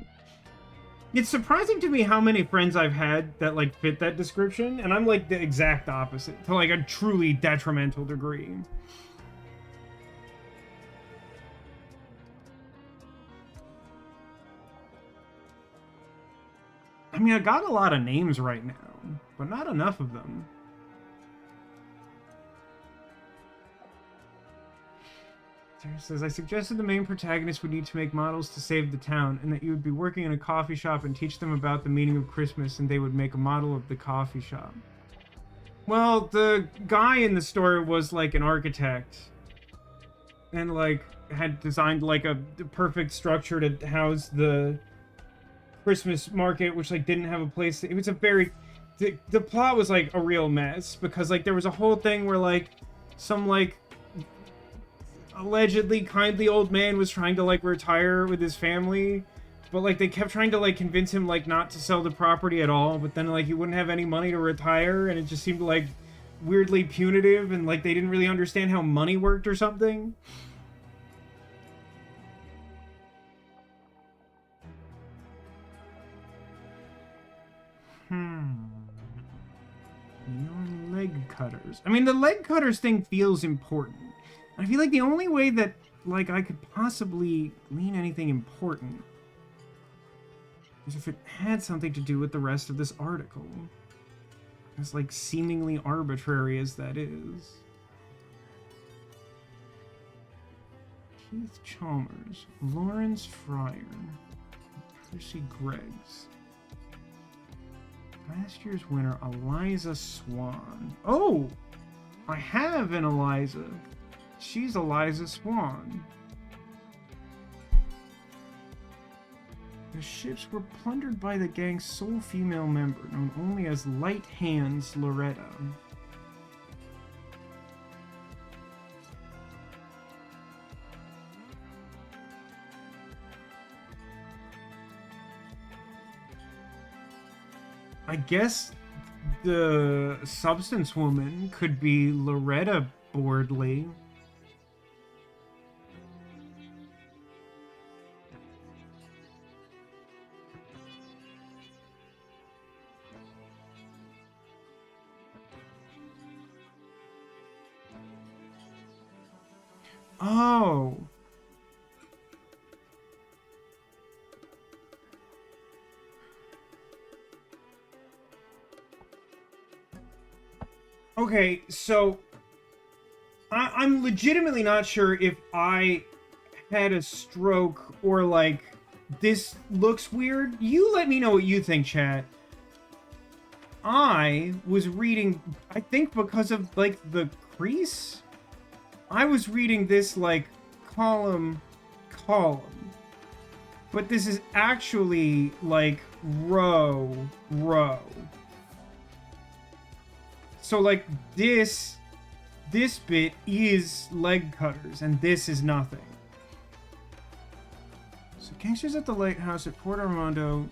It's surprising to me how many friends I've had that, like, fit that description, and I'm, like, the exact opposite, to, like, a truly detrimental degree. I mean, I got a lot of names right now, but not enough of them. Sarah says, I suggested the main protagonist would need to make models to save the town, and that you would be working in a coffee shop and teach them about the meaning of Christmas, and they would make a model of the coffee shop. Well, the guy in the story was, like, an architect. And, like, had designed, like, a perfect structure to house the Christmas market, which, like, didn't have a place. It was a very... The plot was, like, a real mess. Because, like, there was a whole thing where, like, some, like, allegedly kindly old man was trying to, like, retire with his family. But, like, they kept trying to, like, convince him, like, not to sell the property at all. But then, like, he wouldn't have any money to retire. And it just seemed, like, weirdly punitive. And, like, they didn't really understand how money worked or something. Your leg cutters. I mean, the leg cutters thing feels important. I feel like the only way that, like, I could possibly glean anything important is if it had something to do with the rest of this article. As, like, seemingly arbitrary as that is. Keith Chalmers, Lawrence Fryer, Percy Greggs. Last year's winner, Eliza Swan. Oh! I have an Eliza. She's Eliza Swan. The ships were plundered by the gang's sole female member, known only as Light Hands Loretta. I guess the substance woman could be Loretta Boardley. Oh. Okay, so I'm legitimately not sure if I had a stroke or, like, this looks weird. You let me know what you think, chat. I was reading, I think because of, like, the crease, I was reading this, like, column. But this is actually, like, row. So, like, this bit is leg cutters, and this is nothing. So, gangsters at the lighthouse at Port Armando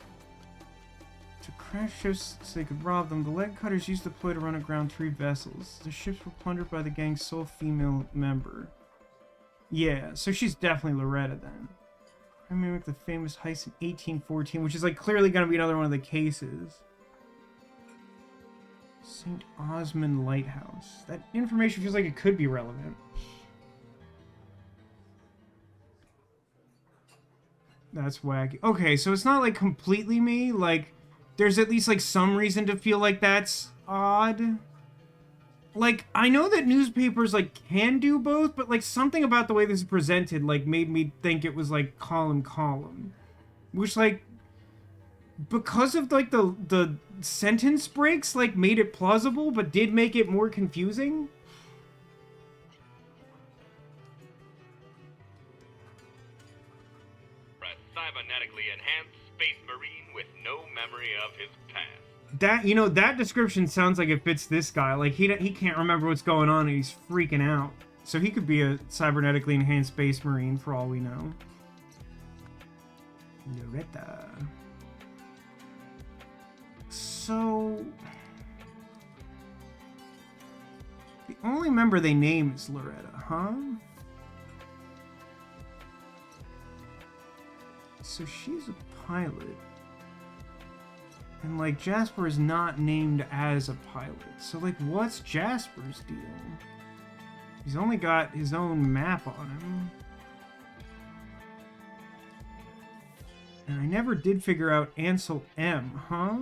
to crash ships so they could rob them. The leg cutters used the ploy to run aground 3 vessels. The ships were plundered by the gang's sole female member. Yeah, so she's definitely Loretta, then. I mimic the famous heist in 1814, which is, like, clearly going to be another one of the cases. St. Osmond Lighthouse. That information feels like it could be relevant. That's wacky. Okay, so it's not, like, completely me. Like, there's at least, like, some reason to feel like that's odd. Like, I know that newspapers, like, can do both, but, like, something about the way this is presented, like, made me think it was, like, column. Which, like, because of, like, the sentence breaks, like, made it plausible, but did make it more confusing. A cybernetically enhanced space marine with no memory of his past. That, you know, that description sounds like it fits this guy. Like, he can't remember what's going on, and he's freaking out. So he could be a cybernetically enhanced space marine, for all we know. Loretta. So... the only member they name is Loretta, huh? So she's a pilot. And, like, Jasper is not named as a pilot. So, like, what's Jasper's deal? He's only got his own map on him. And I never did figure out Ansel M, huh?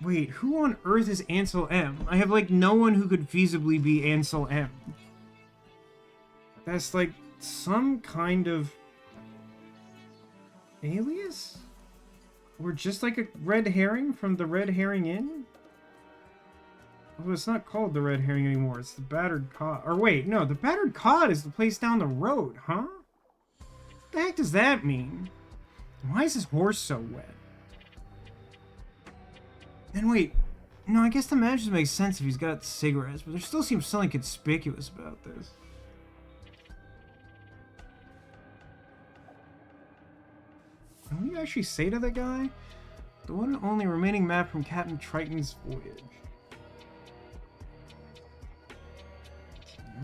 Wait, who on earth is Ansel M? I have, like, no one who could feasibly be Ansel M. That's, like, some kind of alias? Or just, like, a red herring from the Red Herring Inn? Oh, it's not called the Red Herring anymore. It's the Battered Cod. Or wait, no, the Battered Cod is the place down the road, huh? What the heck does that mean? Why is this horse so wet? And wait, no, I guess the matches make sense if he's got cigarettes, but there still seems something conspicuous about this. And what do you actually say to the guy? The one and only remaining map from Captain Triton's voyage.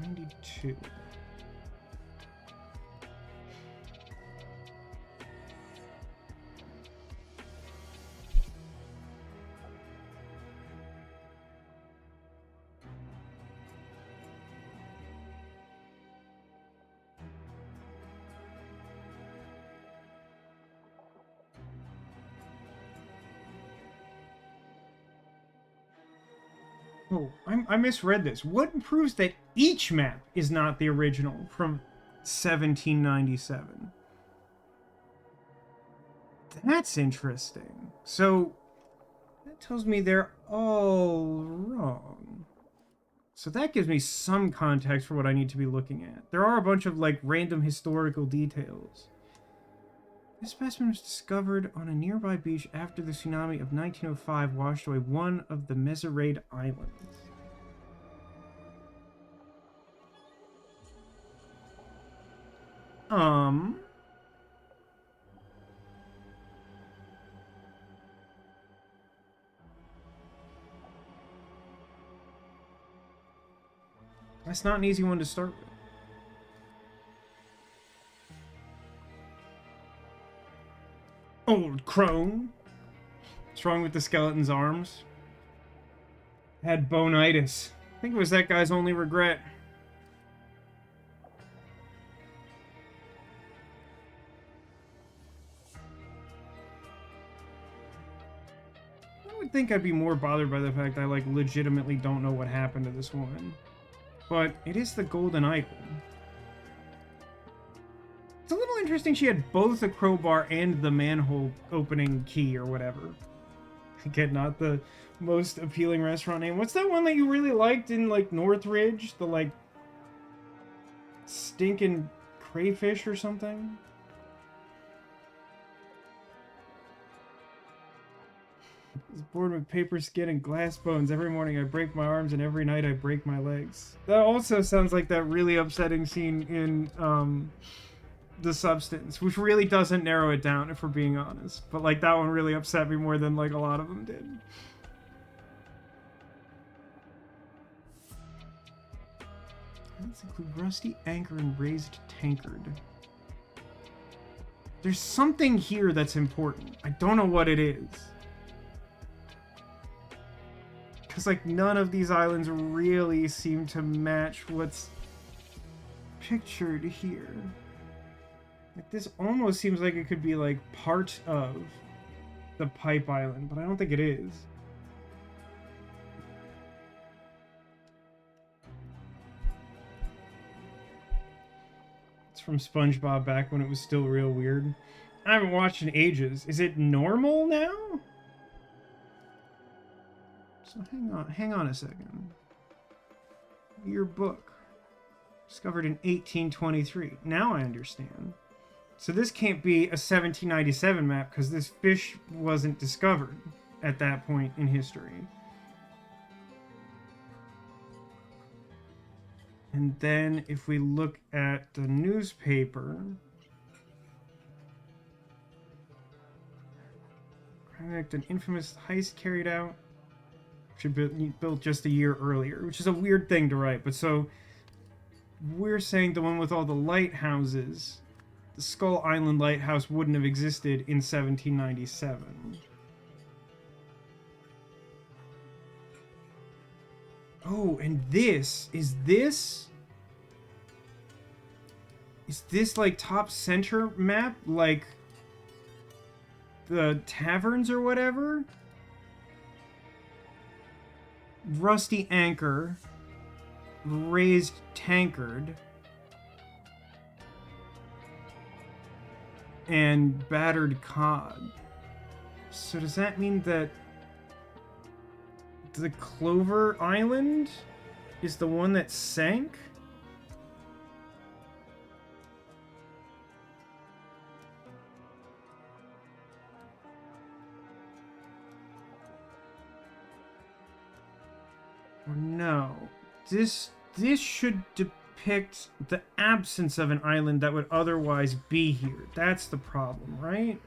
92. Oh, I misread this. What proves that each map is not the original from 1797? That's interesting. So, that tells me they're all wrong. So that gives me some context for what I need to be looking at. There are a bunch of, like, random historical details. This specimen was discovered on a nearby beach after the tsunami of 1905 washed away one of the Meserade Islands. That's not an easy one to start with. Old crone. What's wrong with the skeleton's arms? Had bonitis. I think it was that guy's only regret. I would think I'd be more bothered by the fact I, like, legitimately don't know what happened to this woman. But it is the golden idol. It's a little interesting she had both the crowbar and the manhole opening key or whatever. Again, not the most appealing restaurant name. What's that one that you really liked in, like, Northridge? The, like, stinking crayfish or something? I was born with paper skin and glass bones. Every morning I break my arms and every night I break my legs. That also sounds like that really upsetting scene in, The Substance, which really doesn't narrow it down, if we're being honest. But, like, that one really upset me more than, like, a lot of them did. Let's include rusty anchor and raised tankard. There's something here that's important. I don't know what it is. Because, like, none of these islands really seem to match what's pictured here. Like, this almost seems like it could be, like, part of the Pipe Island, but I don't think it is. It's from SpongeBob back when it was still real weird. I haven't watched in ages. Is it normal now? So hang on a second. Your book. Discovered in 1823. Now I understand. So this can't be a 1797 map because this fish wasn't discovered at that point in history. And then if we look at the newspaper, an infamous heist carried out, should be built just a year earlier, which is a weird thing to write. But so we're saying the one with all the lighthouses, the Skull Island Lighthouse, wouldn't have existed in 1797. Oh, and this Is this like top center map, like the taverns or whatever? Rusty anchor, raised tankard, and battered cod. So does that mean that the Clover Island is the one that sank? Or no. This should depict the absence of an island that would otherwise be here. That's the problem, right?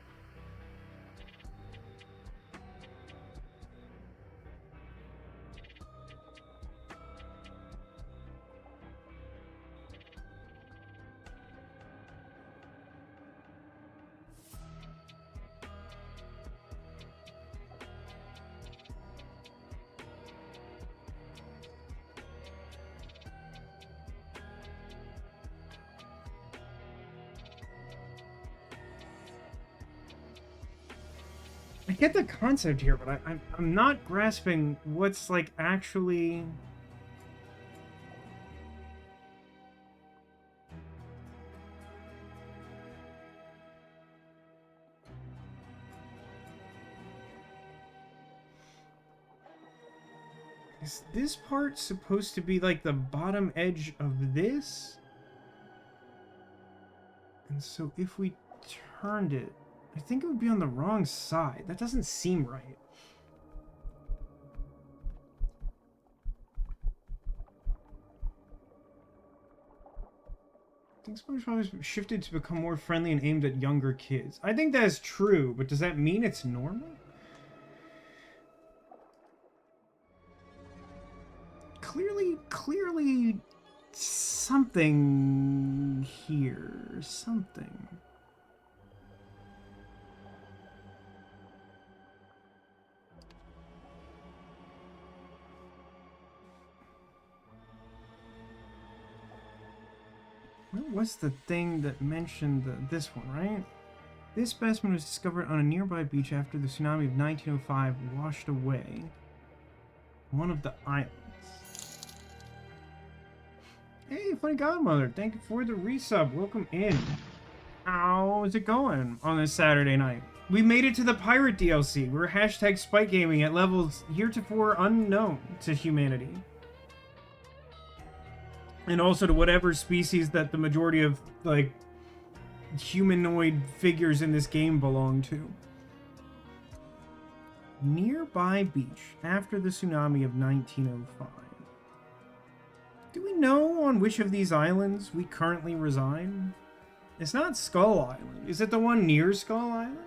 I get the concept here, but I'm not grasping what's like actually. Is this part supposed to be like the bottom edge of this? And so if we turned it, I think it would be on the wrong side. That doesn't seem right. I think SpongeBob has shifted to become more friendly and aimed at younger kids. I think that's true, but does that mean it's normal? Clearly something here. Something. What was the thing that mentioned this one, right? This specimen was discovered on a nearby beach after the tsunami of 1905 washed away one of the islands. Hey, Funny Godmother, thank you for the resub. Welcome in. How's it going on this Saturday night? We made it to the Pirate DLC. We're hashtag Spike Gaming at levels heretofore unknown to humanity. And also to whatever species that the majority of, like, humanoid figures in this game belong to. Nearby beach after the tsunami of 1905. Do we know on which of these islands we currently reside? It's not Skull Island. Is it the one near Skull Island?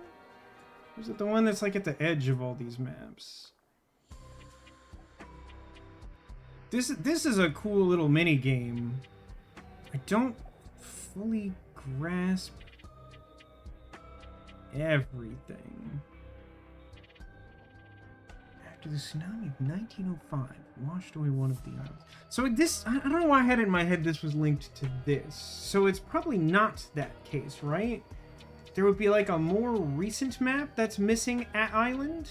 Or is it the one that's like at the edge of all these maps? This is a cool little mini game. I don't fully grasp everything. After the tsunami of 1905 washed away one of the islands. So this, I don't know why I had it in my head this was linked to this. So it's probably not that case, right? There would be like a more recent map that's missing at island.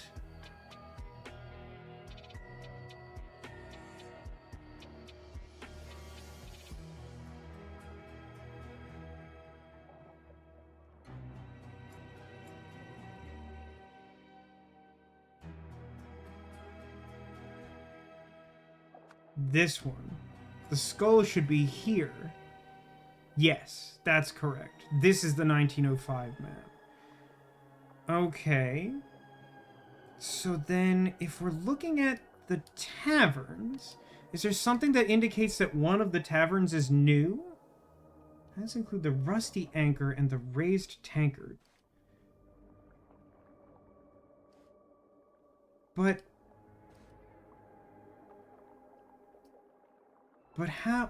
This one. The skull should be here. Yes, that's correct. This is the 1905 map. Okay. So then, if we're looking at the taverns, is there something that indicates that one of the taverns is new? Let's include the rusty anchor and the raised tankard. But how...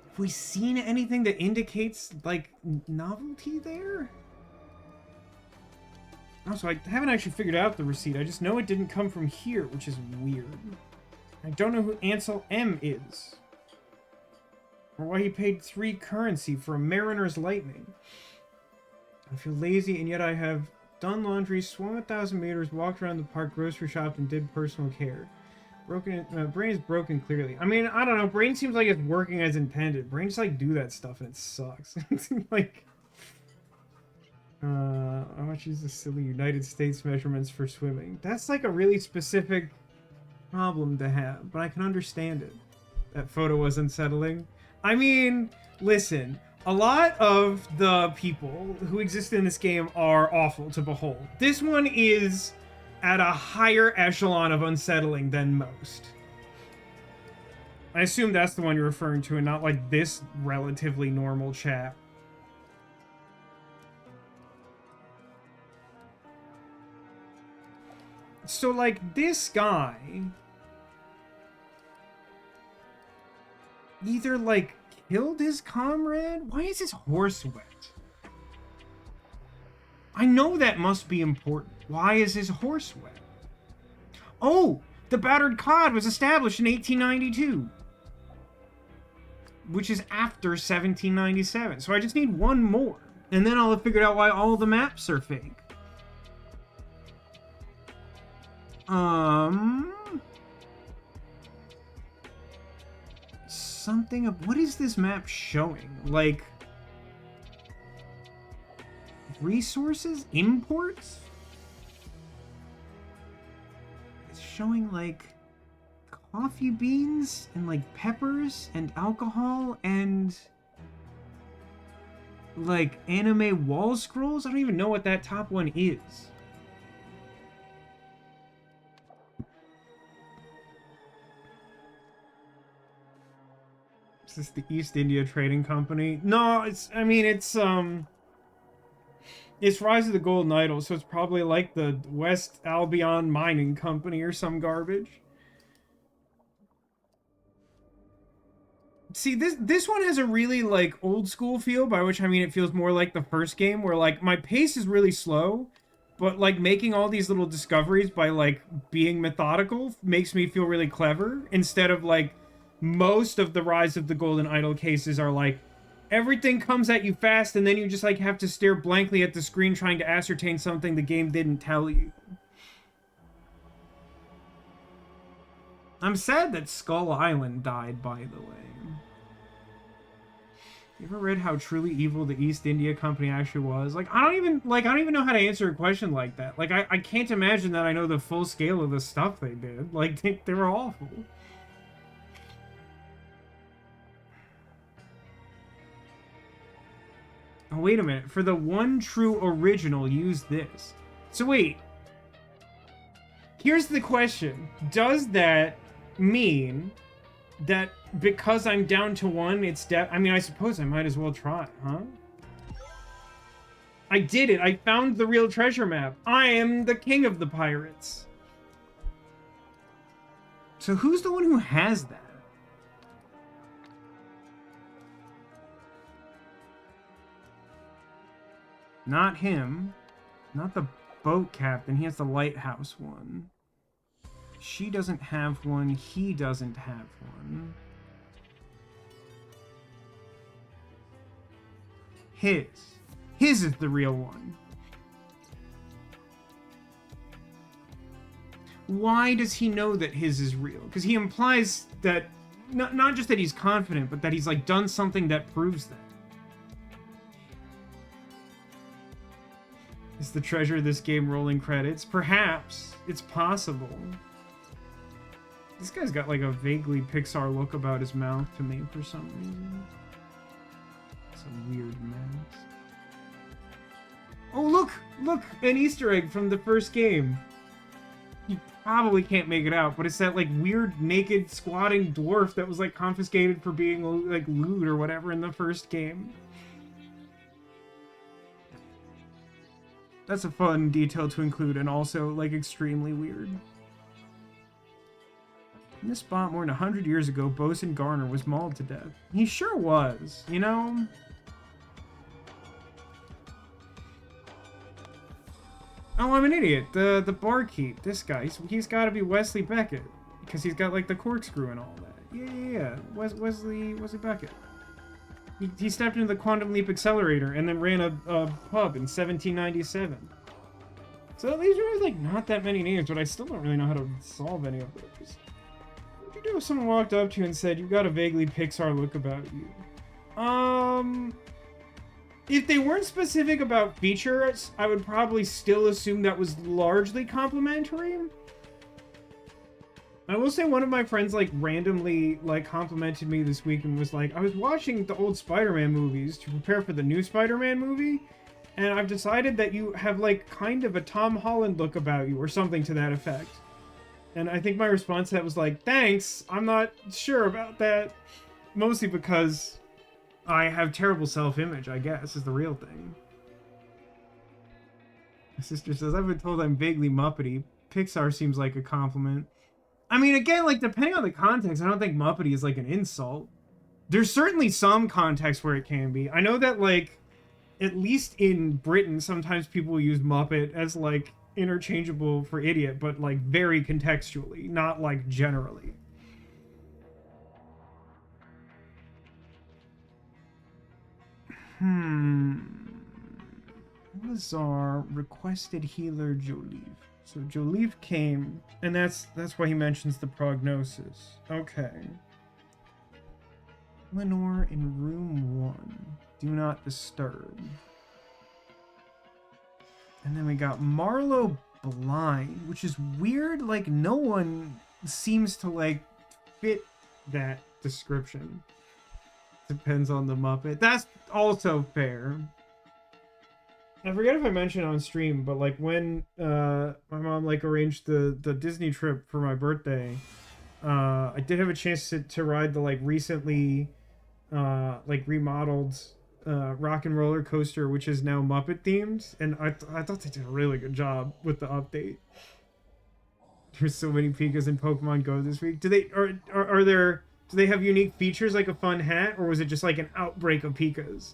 Have we seen anything that indicates, like, novelty there? Also, I haven't actually figured out the receipt. I just know it didn't come from here, which is weird. I don't know who Ansel M is. Or why he paid 3 currency for a Mariner's Lightning. I feel lazy, and yet I have done laundry, swum 1,000 meters, walked around the park, grocery shopped, and did personal care. Brain is broken, clearly. I mean, I don't know. Brain seems like it's working as intended. Brain just, like, do that stuff, and it sucks. Like... how much is the silly United States measurements for swimming? That's, like, a really specific problem to have, but I can understand it. That photo was unsettling. I mean, listen, a lot of the people who exist in this game are awful to behold. This one is at a higher echelon of unsettling than most. I assume that's the one you're referring to and not like this relatively normal chap. So like this guy either like killed his comrade? Why is his horse wet? I know that must be important. Why is his horse wet? Oh, the battered cod was established in 1892. Which is after 1797. So I just need one more. And then I'll have figured out why all the maps are fake. Something of... What is this map showing? Like... resources? Imports? It's showing, like... coffee beans? And, like, peppers? And alcohol? And... like, anime wall scrolls? I don't even know what that top one is. Is this the East India Trading Company? No, it's Rise of the Golden Idol, so it's probably like the West Albion Mining Company or some garbage. See, this one has a really, like, old school feel, by which I mean it feels more like the first game, where, like, my pace is really slow, but, like, making all these little discoveries by, like, being methodical makes me feel really clever, instead of, like, most of the Rise of the Golden Idol cases are like, everything comes at you fast and then you just like have to stare blankly at the screen trying to ascertain something the game didn't tell you. I'm sad that Skull Island died, by the way. You ever read how truly evil the East India Company actually was? Like, I don't even know how to answer a question like that. Like, I can't imagine that I know the full scale of the stuff they did. Like, they were awful. Oh, wait a minute. For the one true original, use this. So wait. Here's the question. Does that mean that because I'm down to 1, it's I mean, I suppose I might as well try, huh? I did it. I found the real treasure map. I am the king of the pirates. So who's the one who has that? Not him. Not the boat captain. He has the lighthouse one. She doesn't have one. He doesn't have one. His. His is the real one. Why does he know that his is real? Because he implies that, not just that he's confident, but that he's like done something that proves that. Is the treasure of this game rolling credits? Perhaps. It's possible. This guy's got like a vaguely Pixar look about his mouth to me for some reason. Some weird mask. Oh, look! Look! An Easter egg from the first game. You probably can't make it out, but it's that like weird naked squatting dwarf that was like confiscated for being like lewd or whatever in the first game. That's a fun detail to include, and also, like, extremely weird. In this spot more than 100 years ago, Bosun Garner was mauled to death. He sure was, you know? Oh, I'm an idiot. The barkeep, this guy, he's got to be Wesley Beckett, because he's got, like, the corkscrew and all that. Yeah. Wesley Beckett. He stepped into the Quantum Leap Accelerator and then ran a pub in 1797. So these are like not that many names, but I still don't really know how to solve any of those. What would you do if someone walked up to you and said, "You've got a vaguely Pixar look about you"? If they weren't specific about features, I would probably still assume that was largely complimentary. I will say one of my friends like randomly like complimented me this week and was like, I was watching the old Spider-Man movies to prepare for the new Spider-Man movie, and I've decided that you have like kind of a Tom Holland look about you or something to that effect. And I think my response to that was like, thanks, I'm not sure about that. Mostly because I have terrible self-image, I guess, is the real thing. My sister says, I've been told I'm vaguely Muppety. Pixar seems like a compliment. I mean, again, like, depending on the context, I don't think Muppety is, like, an insult. There's certainly some context where it can be. I know that, like, at least in Britain, sometimes people use Muppet as, like, interchangeable for idiot, but, like, very contextually, not, like, generally. Lazar requested healer Joliffe. So Joliffe came, and that's why he mentions the prognosis. Okay. Lenore in room 1. Do not disturb. And then we got Marlowe blind, which is weird. Like, no one seems to, like, fit that description. Depends on the Muppet. That's also fair. I forget if I mentioned on stream, but like when my mom like arranged the Disney trip for my birthday, I did have a chance to ride the like recently like remodeled Rock and Roller Coaster, which is now Muppet themed, and I thought they did a really good job with the update. There's so many Pikas in Pokemon Go this week. Do they are there? Do they have unique features like a fun hat, or was it just like an outbreak of Pikas?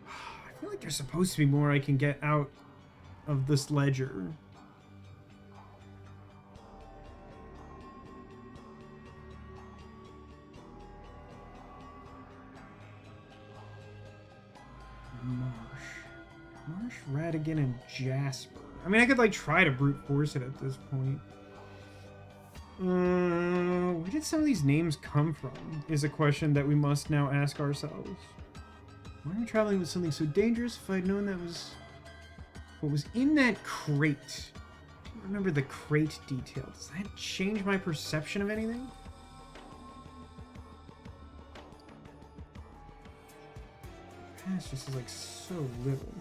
I feel like there's supposed to be more I can get out of this ledger. Marsh, Radigan, and Jasper. I mean, I could, like, try to brute force it at this point. Where did some of these names come from? Is a question that we must now ask ourselves. Why are we traveling with something so dangerous? If I'd known that was what was in that crate. I don't remember the crate detail. Does that change my perception of anything? Past just is like so little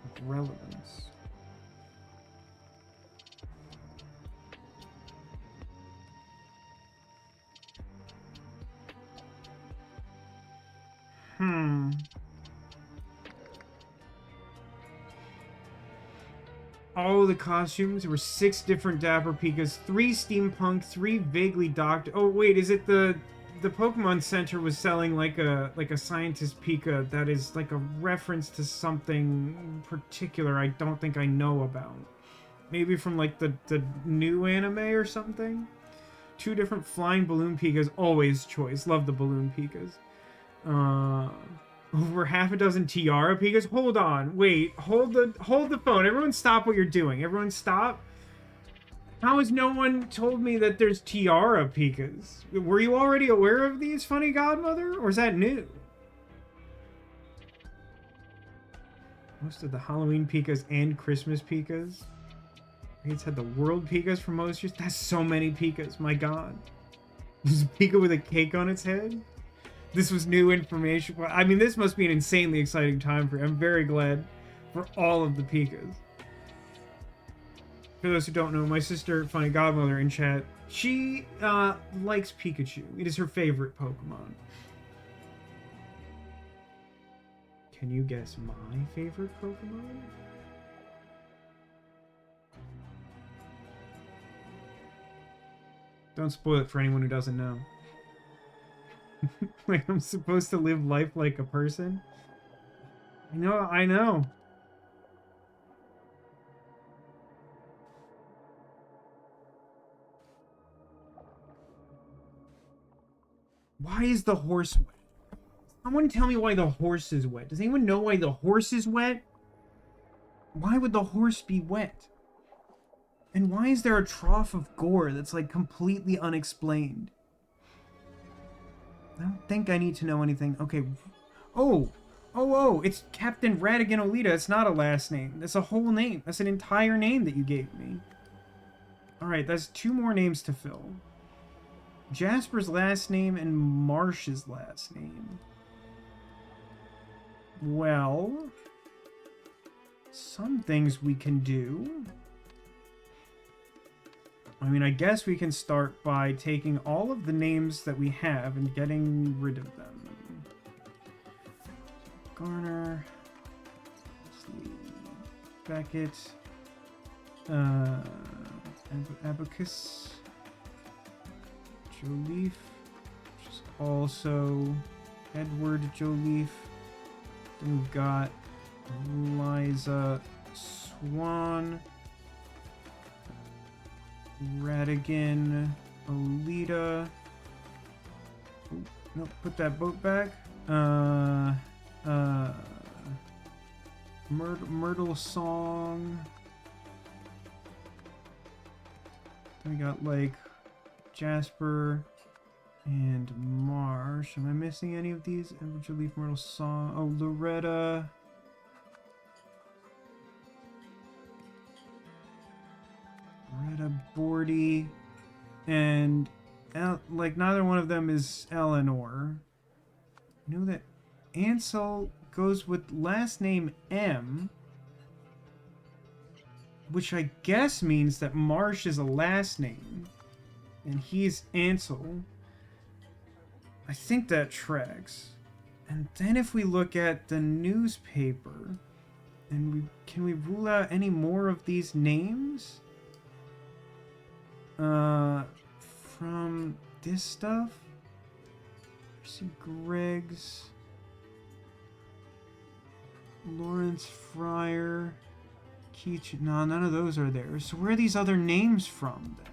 of relevance. Oh, the costumes. There were 6 different Dapper Pikas, 3 steampunk, 3 vaguely docked. Oh wait, is it the Pokemon Center was selling like a scientist Pika that is like a reference to something particular I don't think I know about. Maybe from like the new anime or something? 2 different flying balloon Pikas, always choice. Love the balloon Pikas. Over half a dozen Tiara Pikas. Hold on, wait, hold the phone. Everyone stop what you're doing. Everyone stop. How has no one told me that there's Tiara Pikas? Were you already aware of these, Funny Godmother? Or is that new? Most of the Halloween Pikas and Christmas Pikas. It's had the World Pikas for most years. That's so many Pikas, my god. There's a Pika with a cake on its head? This was new information. I mean, this must be an insanely exciting time for you. I'm very glad for all of the Pikas. For those who don't know, my sister, Funny Godmother in chat, she likes Pikachu. It is her favorite Pokemon. Can you guess my favorite Pokemon? Don't spoil it for anyone who doesn't know. Like I'm supposed to live life like a person? I know. Why is the horse wet? Someone tell me why the horse is wet. Does anyone know why the horse is wet? Why would the horse be wet? And why is there a trough of gore that's like completely unexplained? I don't think I need to know anything. Okay. Oh, it's Captain Radigan Olita. It's not a last name. That's a whole name. That's an entire name that you gave me. Alright, that's 2 more names to fill. Jasper's last name and Marsh's last name. Well, some things we can do. I mean, I guess we can start by taking all of the names that we have and getting rid of them. Garner, Leslie, Beckett, Abacus, Joliffe, which is also Edward Joliffe. Then we've got Liza Swan, Radigan Olita. Oh, no, put that boat back. Myrtle Song. Then we got like Jasper and Marsh. Am I missing any of these? Joliffe, Myrtle Song. Oh, Loretta. Loretta Bordy. And like neither one of them is Eleanor. I know that Ansel goes with last name M, which I guess means that Marsh is a last name, and he's Ansel. I think that tracks. And then if we look at the newspaper, and can we rule out any more of these names? From this stuff? Percy Greggs, Lawrence Fryer, Keach. No, none of those are there. So where are these other names from then?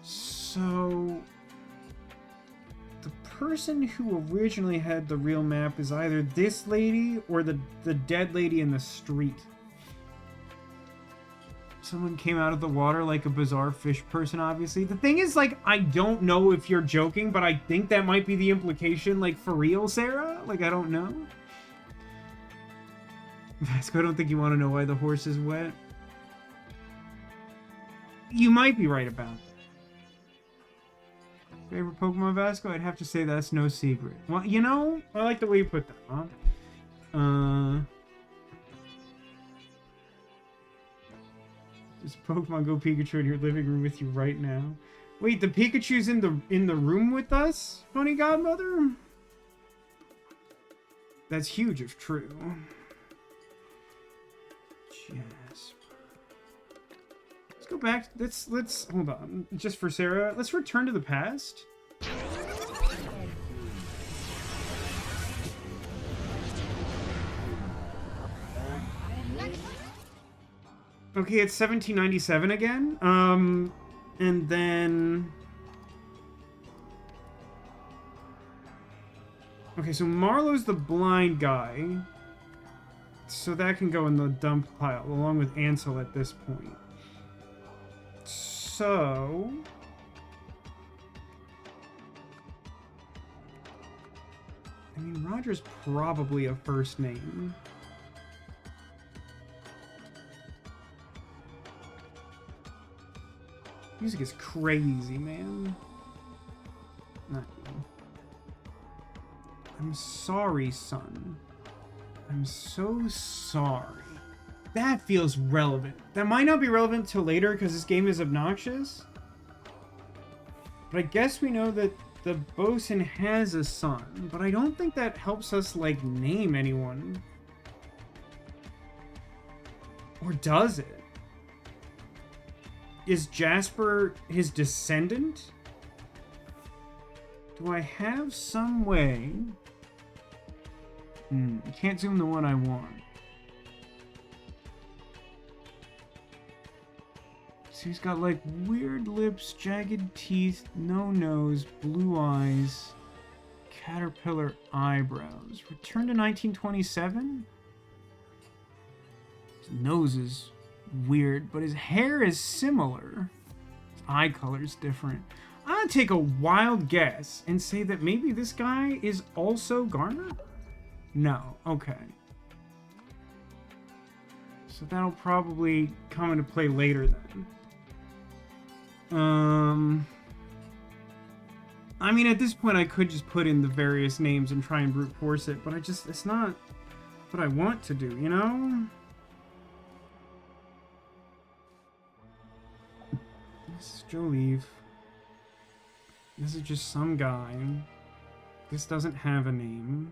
So the person who originally had the real map is either this lady or the dead lady in the street. Someone came out of the water like a bizarre fish person, obviously. The thing is, like, I don't know if you're joking, but I think that might be the implication. Like, for real, Sarah? Like, I don't know. Vasco, I don't think you want to know why the horse is wet. You might be right about it. Favorite Pokemon, Vasco? I'd have to say that's no secret. Well, you know, I like the way you put that, huh? Does Pokemon Go Pikachu in your living room with you right now? Wait, the Pikachu's in the room with us, Honey Godmother? That's huge if true. Jasper. Let's go back. Let's hold on. Just for Sarah, let's return to the past. Okay, it's 1797 again. And then... Okay, so Marlowe's the blind guy. So that can go in the dump pile, along with Ansel at this point. So... I mean, Roger's probably a first name. Music is crazy, man. Not you. I'm sorry, son. I'm so sorry. That feels relevant. That might not be relevant till later because this game is obnoxious. But I guess we know that the bosun has a son. But I don't think that helps us, like, name anyone. Or does it? Is Jasper his descendant? Do I have some way... Can't zoom the one I want. So he's got like weird lips, jagged teeth, no nose, blue eyes, caterpillar eyebrows. Returned to 1927? His nose is weird, but his hair is similar. His eye color's different. I'm gonna take a wild guess and say that maybe this guy is also Garner? No, okay. So that'll probably come into play later then. I mean, at this point I could just put in the various names and try and brute force it, but it's not what I want to do, you know? This is Joe Leave. This is just some guy. This doesn't have a name.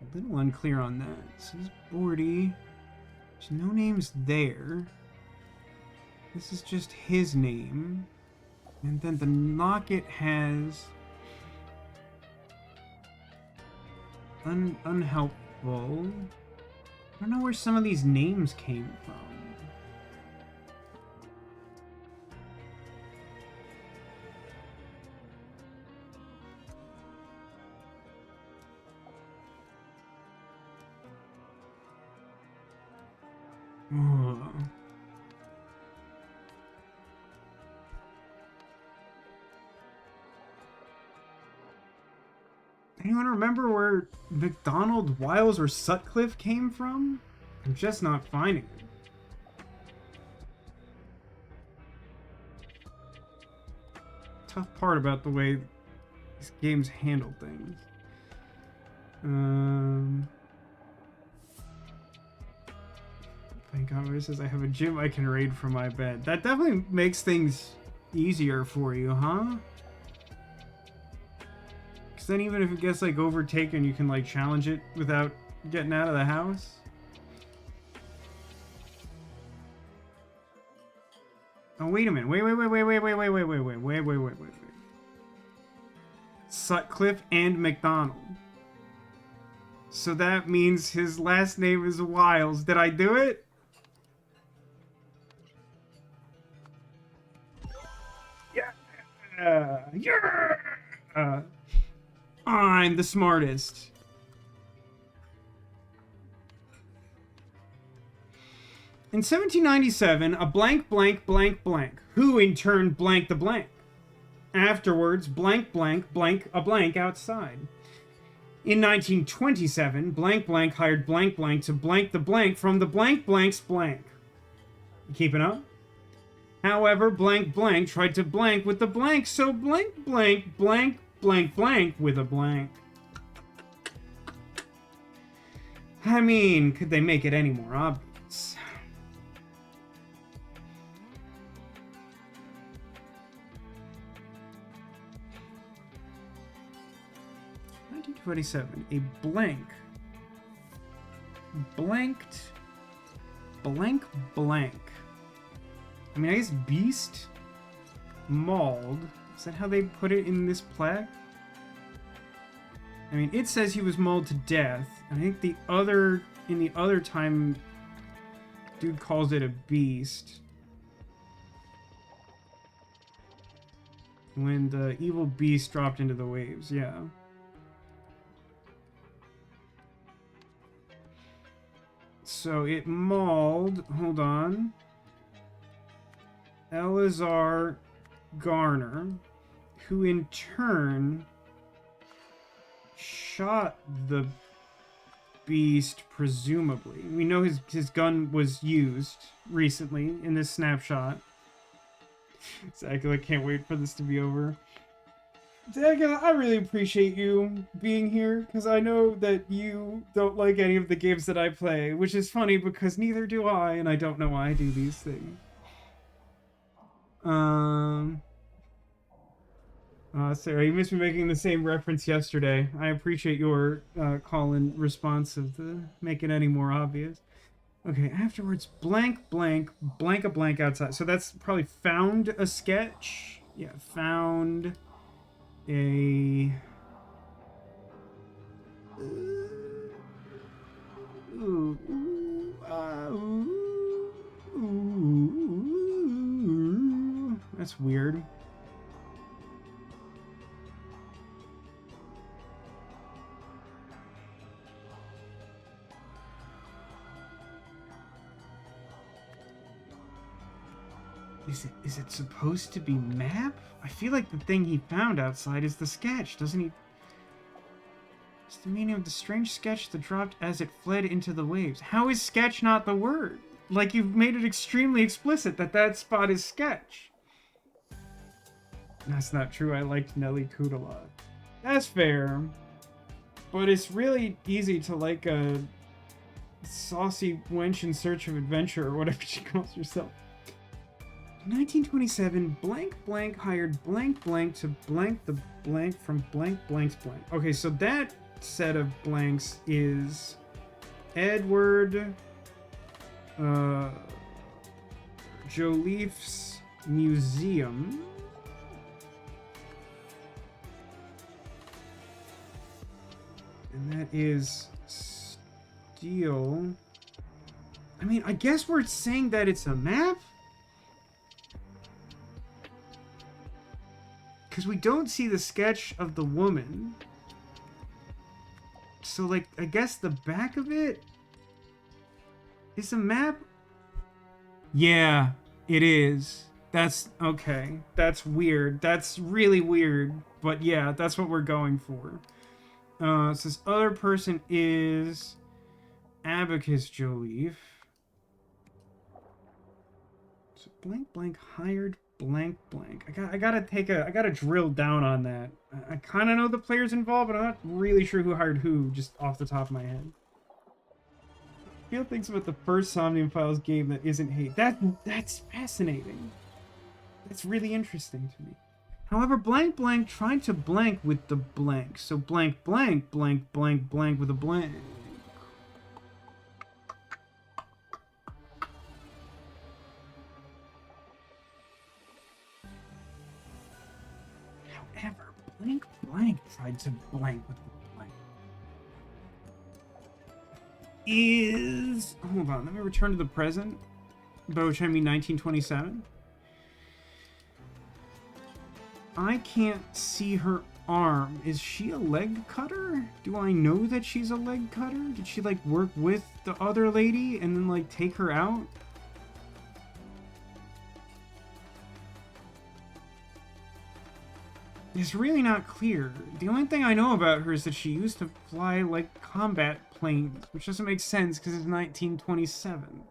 A little unclear on that. This is Bordy. There's no names there. This is just his name. And then the locket has... unhelpful. I don't know where some of these names came from. Ugh. Anyone remember where McDonald, Wiles, or Sutcliffe came from? I'm just not finding it. Tough part about the way these games handle things. Thank God it says I have a gym I can raid from my bed. That definitely makes things easier for you, huh? Because then even if it gets like overtaken, you can like challenge it without getting out of the house. Oh, wait a minute. Wait. Sutcliffe and McDonald. So that means his last name is Wiles. Did I do it? Yeah! I'm the smartest. In 1797, a blank, who in turn blanked the blank. Afterwards, blank, blank a blank outside. In 1927, blank hired blank to blank the blank from the blank's blank. You keeping up? However, blank tried to blank with the blank, so blank with a blank. I mean, could they make it any more obvious? A blank blanked blank. I mean, I guess beast mauled. Is that how they put it in this plaque? I mean, it says he was mauled to death. I think in the other time, dude calls it a beast. When the evil beast dropped into the waves, yeah. So it mauled, hold on, Eleazar Garner, who in turn shot the beast, presumably. We know his gun was used recently in this snapshot. Zagula, I can't wait for this to be over. Zagula, I really appreciate you being here, because I know that you don't like any of the games that I play, which is funny because neither do I, and I don't know why I do these things. Sarah, you missed me making the same reference yesterday. I appreciate your call and response of the make it any more obvious. Okay, afterwards, blank a blank outside. So that's probably found a sketch. Yeah, found a... Is it supposed to be map? I feel like the thing he found outside is the sketch, doesn't he? It's the meaning of the strange sketch that dropped as it fled into the waves. How is sketch not the word? Like, you've made it extremely explicit that that spot is sketch. That's not true. I liked Nelly Coot a lot. That's fair. But it's really easy to like a saucy wench in search of adventure, or whatever she calls herself. In 1927, blank blank hired blank blank to blank the blank from blank blank's blank. Okay, so that set of blanks is Edward Jollife's museum. And that is steel. I mean, I guess we're saying that it's a map? Because we don't see the sketch of the woman. So, like, I guess the back of it is a map? Yeah, it is. That's, okay. That's weird. That's really weird. But yeah, that's what we're going for. So this other person is Abacus Joliffe. So blank blank hired blank blank. I gotta drill down on that. I kind of know the players involved, but I'm not really sure who hired who, just off the top of my head. Feel things about the first Somnium Files game that isn't hate. That's fascinating. That's really interesting to me. However, blank blank tried to blank with the blank. So blank blank blank blank blank with a blank. However, blank blank tried to blank with the blank. Is... Hold on, let me return to the present. By which I mean 1927. I can't see her arm. Is she a leg cutter? Do I know that she's a leg cutter? Did she, like, work with the other lady and then, like, take her out? It's really not clear. The only thing I know about her is that she used to fly, like, combat planes, which doesn't make sense because it's 1927.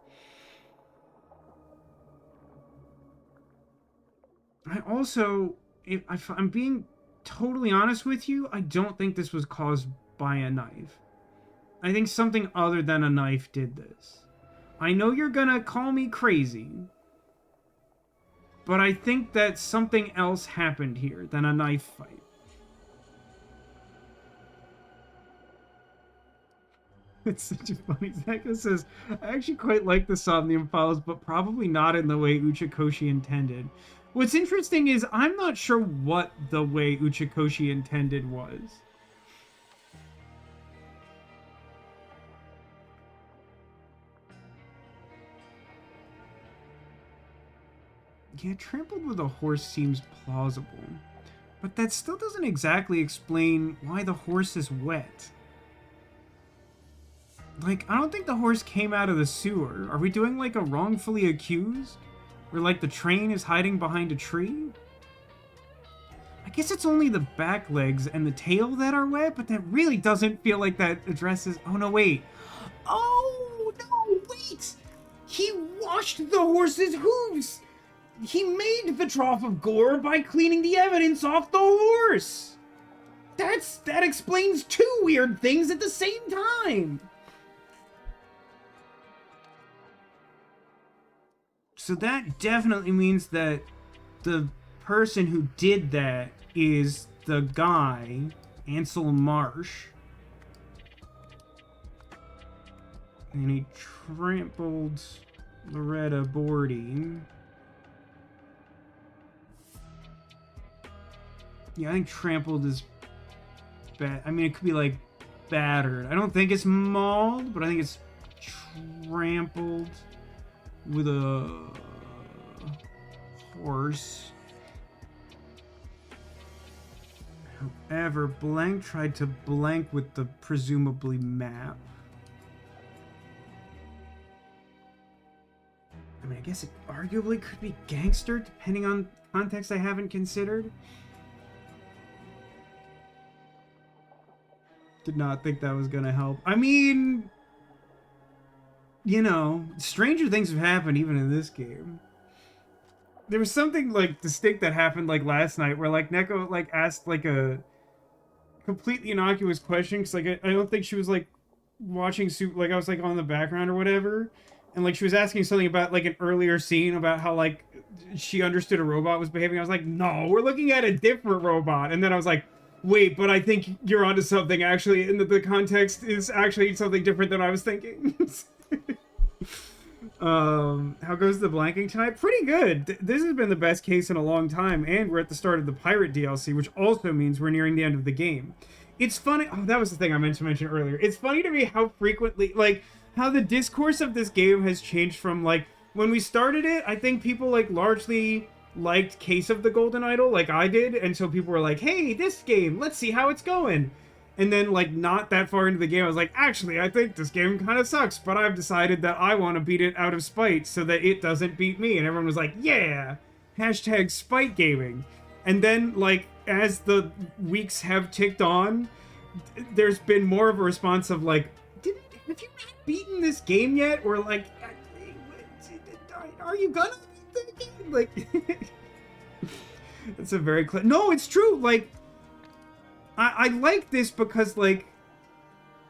I also... If I'm being totally honest with you, I don't think this was caused by a knife. I think something other than a knife did this. I know you're gonna call me crazy, but I think that something else happened here than a knife fight. It's such a funny... Zaka says, I actually quite like the Somnium Files, but probably not in the way Uchikoshi intended. What's interesting is I'm not sure what the way Uchikoshi intended was. Yeah, trampled with a horse seems plausible. But that still doesn't exactly explain why the horse is wet. Like, I don't think the horse came out of the sewer. Are we doing like a wrongfully accused? Where, like, the train is hiding behind a tree? I guess it's only the back legs and the tail that are wet, but that really doesn't feel like that addresses... Oh, no, wait. Oh, no, wait! He washed the horse's hooves! He made the trough of gore by cleaning the evidence off the horse! That explains two weird things at the same time! So that definitely means that the person who did that is the guy, Ansel Marsh. And he trampled Loretta Bordy. Yeah, I think trampled is bad. I mean, it could be like battered. I don't think it's mauled, but I think it's trampled with a horse. However, blank tried to blank with the presumably map. I mean, guess it arguably could be gangster, depending on context I haven't considered. Did not think that was gonna help. I mean, you know, stranger things have happened even in this game. There was something, like, distinct that happened, like, last night, where, like, Neko, like, asked, like, a completely innocuous question, because, like, I don't think she was, like, watching, like, I was, like, on the background or whatever, and, like, she was asking something about, like, an earlier scene about how, like, she understood a robot was behaving. I was like, no, we're looking at a different robot. And then I was like, wait, but I think you're onto something, actually, and the context is actually something different than I was thinking. How goes the blanking tonight? Pretty good. This has been the best case in a long time, and we're at the start of the pirate DLC, which also means we're nearing the end of the game. It's funny. Oh, that was the thing I meant to mention earlier. It's funny to me how frequently, like, how the discourse of this game has changed from, like, when we started it, I think people, like, largely liked Case of the Golden Idol, like I did, and so people were like, hey, this game, let's see how it's going. And then, like, not that far into the game, I was like, actually, I think this game kind of sucks, but I've decided that I want to beat it out of spite so that it doesn't beat me. And everyone was like, yeah, hashtag spite gaming. And then, like, as the weeks have ticked on, there's been more of a response of, like, have you not beaten this game yet? Or, like, are you gonna beat the game? Like, it's a very no, it's true. Like, I like this because, like,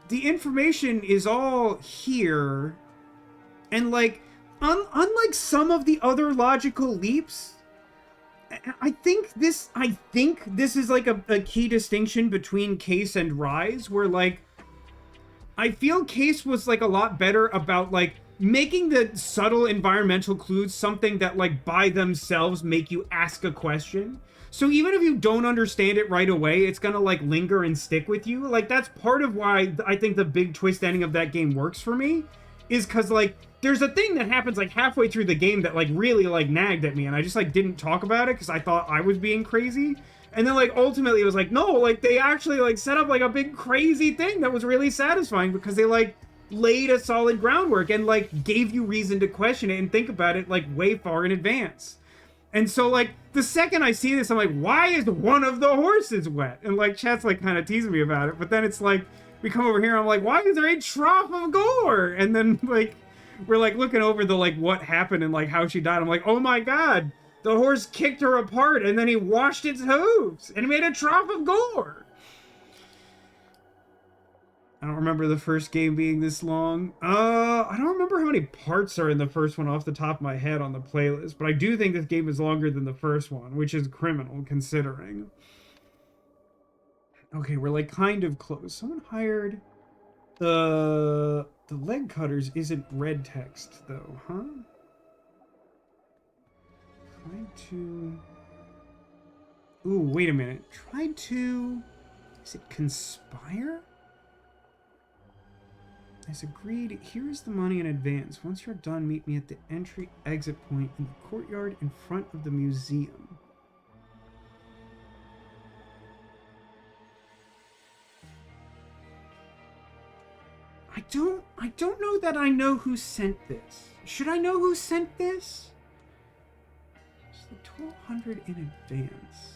the information is all here, and, like, unlike some of the other logical leaps, I think this is, like, a key distinction between Case and Rise, where, like, I feel Case was, like, a lot better about, like, making the subtle environmental clues something that, like, by themselves make you ask a question. So even if you don't understand it right away, it's gonna, like, linger and stick with you. Like, that's part of why I think the big twist ending of that game works for me, is because, like, there's a thing that happens, like, halfway through the game that, like, really, like, nagged at me, and I just, like, didn't talk about it because I thought I was being crazy. And then, like, ultimately it was like, no, like, they actually, like, set up, like, a big crazy thing that was really satisfying because they, like, laid a solid groundwork and, like, gave you reason to question it and think about it, like, way far in advance. And so, like, the second I see this, I'm like, why is one of the horses wet? And, like, chat's, like, kind of teasing me about it. But then it's like, we come over here, and I'm like, why is there a trough of gore? And then, like, we're, like, looking over the, like, what happened and, like, how she died. I'm like, oh my god, the horse kicked her apart, and then he washed its hooves, and he made a trough of gore. I don't remember the first game being this long. I don't remember how many parts are in the first one off the top of my head on the playlist, but I do think this game is longer than the first one, which is criminal considering. Okay, we're, like, kind of close. Someone hired the leg cutters isn't red text though, huh? Tried to... Ooh, wait a minute. Tried to... Is it conspire? As agreed, here is the money in advance. Once you're done, meet me at the entry-exit point in the courtyard in front of the museum. I don't know that I know who sent this. Should I know who sent this? It's the 1200 in advance.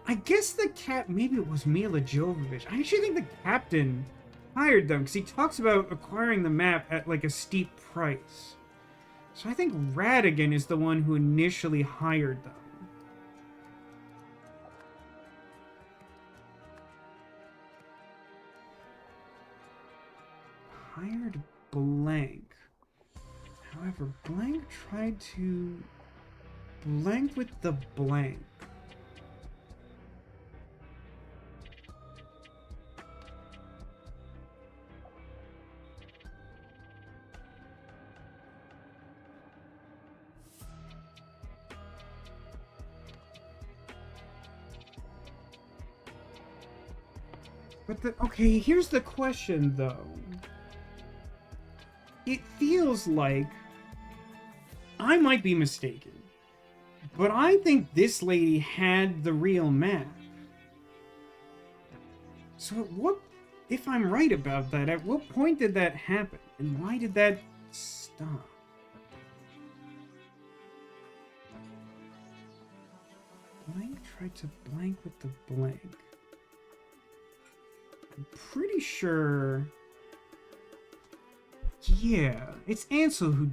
I guess the cat, maybe it was Mila Jovovich. I actually think the captain hired them because he talks about acquiring the map at, like, a steep price. So I think Radigan is the one who initially hired them. Hired Blank. However, Blank tried to blank with the blank. But okay, here's the question though. it feels like, I might be mistaken, but I think this lady had the real map. So what, if I'm right about that, at what point did that happen? And why did that stop? Blank tried to blank with the blank. I'm pretty sure... Yeah, it's Ansel who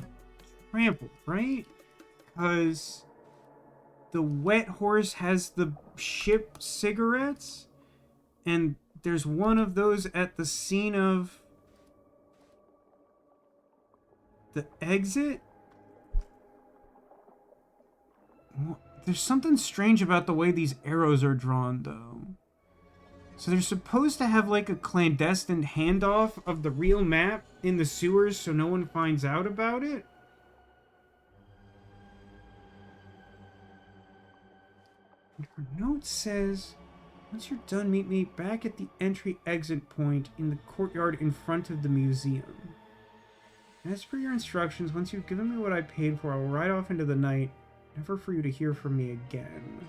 trampled, right? Because the wet horse has the ship cigarettes, and there's one of those at the scene of the exit. There's something strange about the way these arrows are drawn, though. So they're supposed to have like a clandestine handoff of the real map in the sewers so no one finds out about it. And her note says, once you're done, meet me back at the entry-exit point in the courtyard in front of the museum. As per your instructions, once you've given me what I paid for, I will ride off into the night, never for you to hear from me again.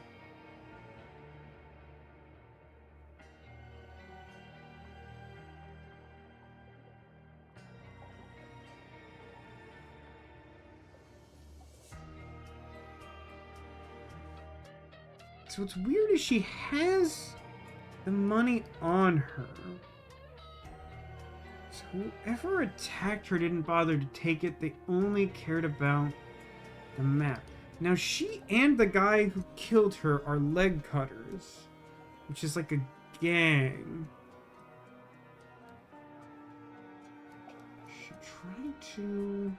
So what's weird is she has the money on her. So whoever attacked her didn't bother to take it. They only cared about the map. Now she and the guy who killed her are leg cutters, which is like a gang. She tried to...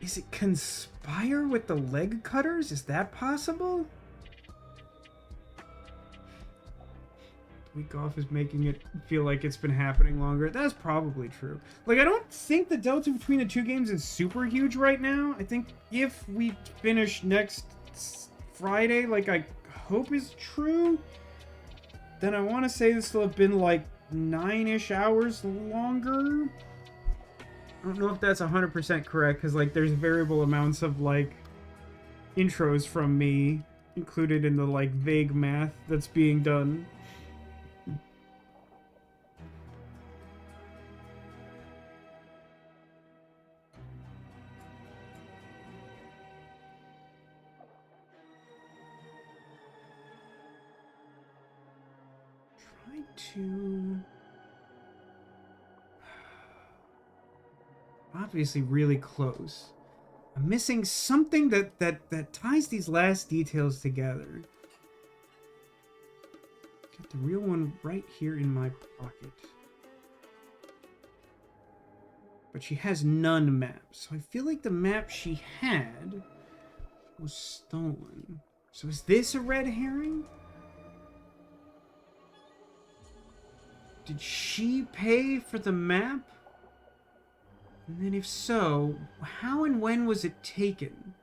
Is it conspire with the leg cutters? Is that possible? The week off is making it feel like it's been happening longer. That's probably true. Like, I don't think the delta between the two games is super huge right now. I think if we finish next Friday, like I hope is true, then I want to say this will have been like 9-ish hours longer. I don't know if that's 100% correct, because, like, there's variable amounts of, like, intros from me included in the, like, vague math that's being done. Try to... Obviously really close. I'm missing something that ties these last details together. Got the real one right here in my pocket. But she has none maps. So I feel like the map she had was stolen. So is this a red herring? Did she pay for the map? And then if so, how and when was it taken?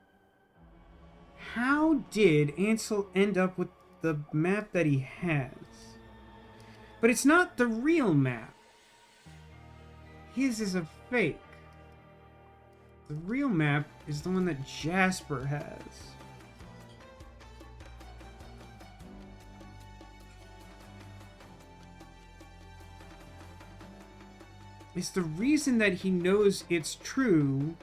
How did Ansel end up with the map that he has? But it's not the real map. His is a fake. The real map is the one that Jasper has. It's the reason that he knows it's true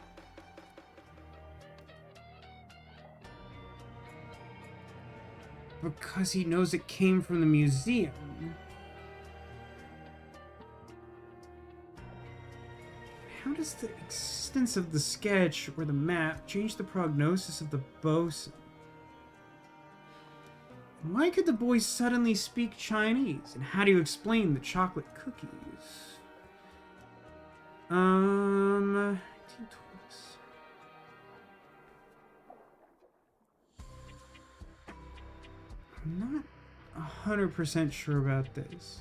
because he knows it came from the museum. How does the existence of the sketch or the map change the prognosis of the bosun? Why could the boy suddenly speak Chinese? And how do you explain the chocolate cookies? 1920s. I'm not 100% sure about this.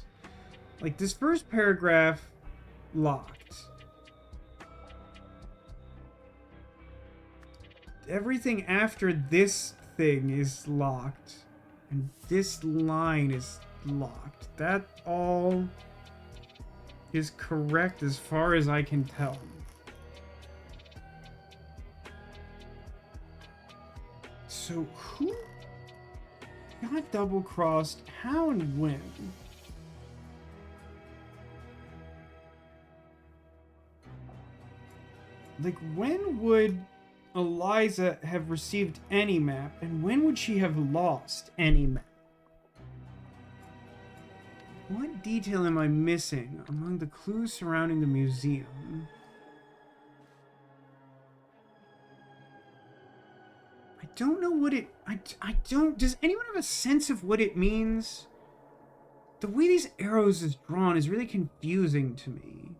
Like, this first paragraph, locked. everything after this thing is locked. And this line is locked. That all is correct as far as I can tell. So who got double-crossed? How and when? Like, when would Eliza have received any map, and when would she have lost any map? What detail am I missing among the clues surrounding the museum? I don't know what it... I don't... Does anyone have a sense of what it means? The way these arrows is drawn is really confusing to me.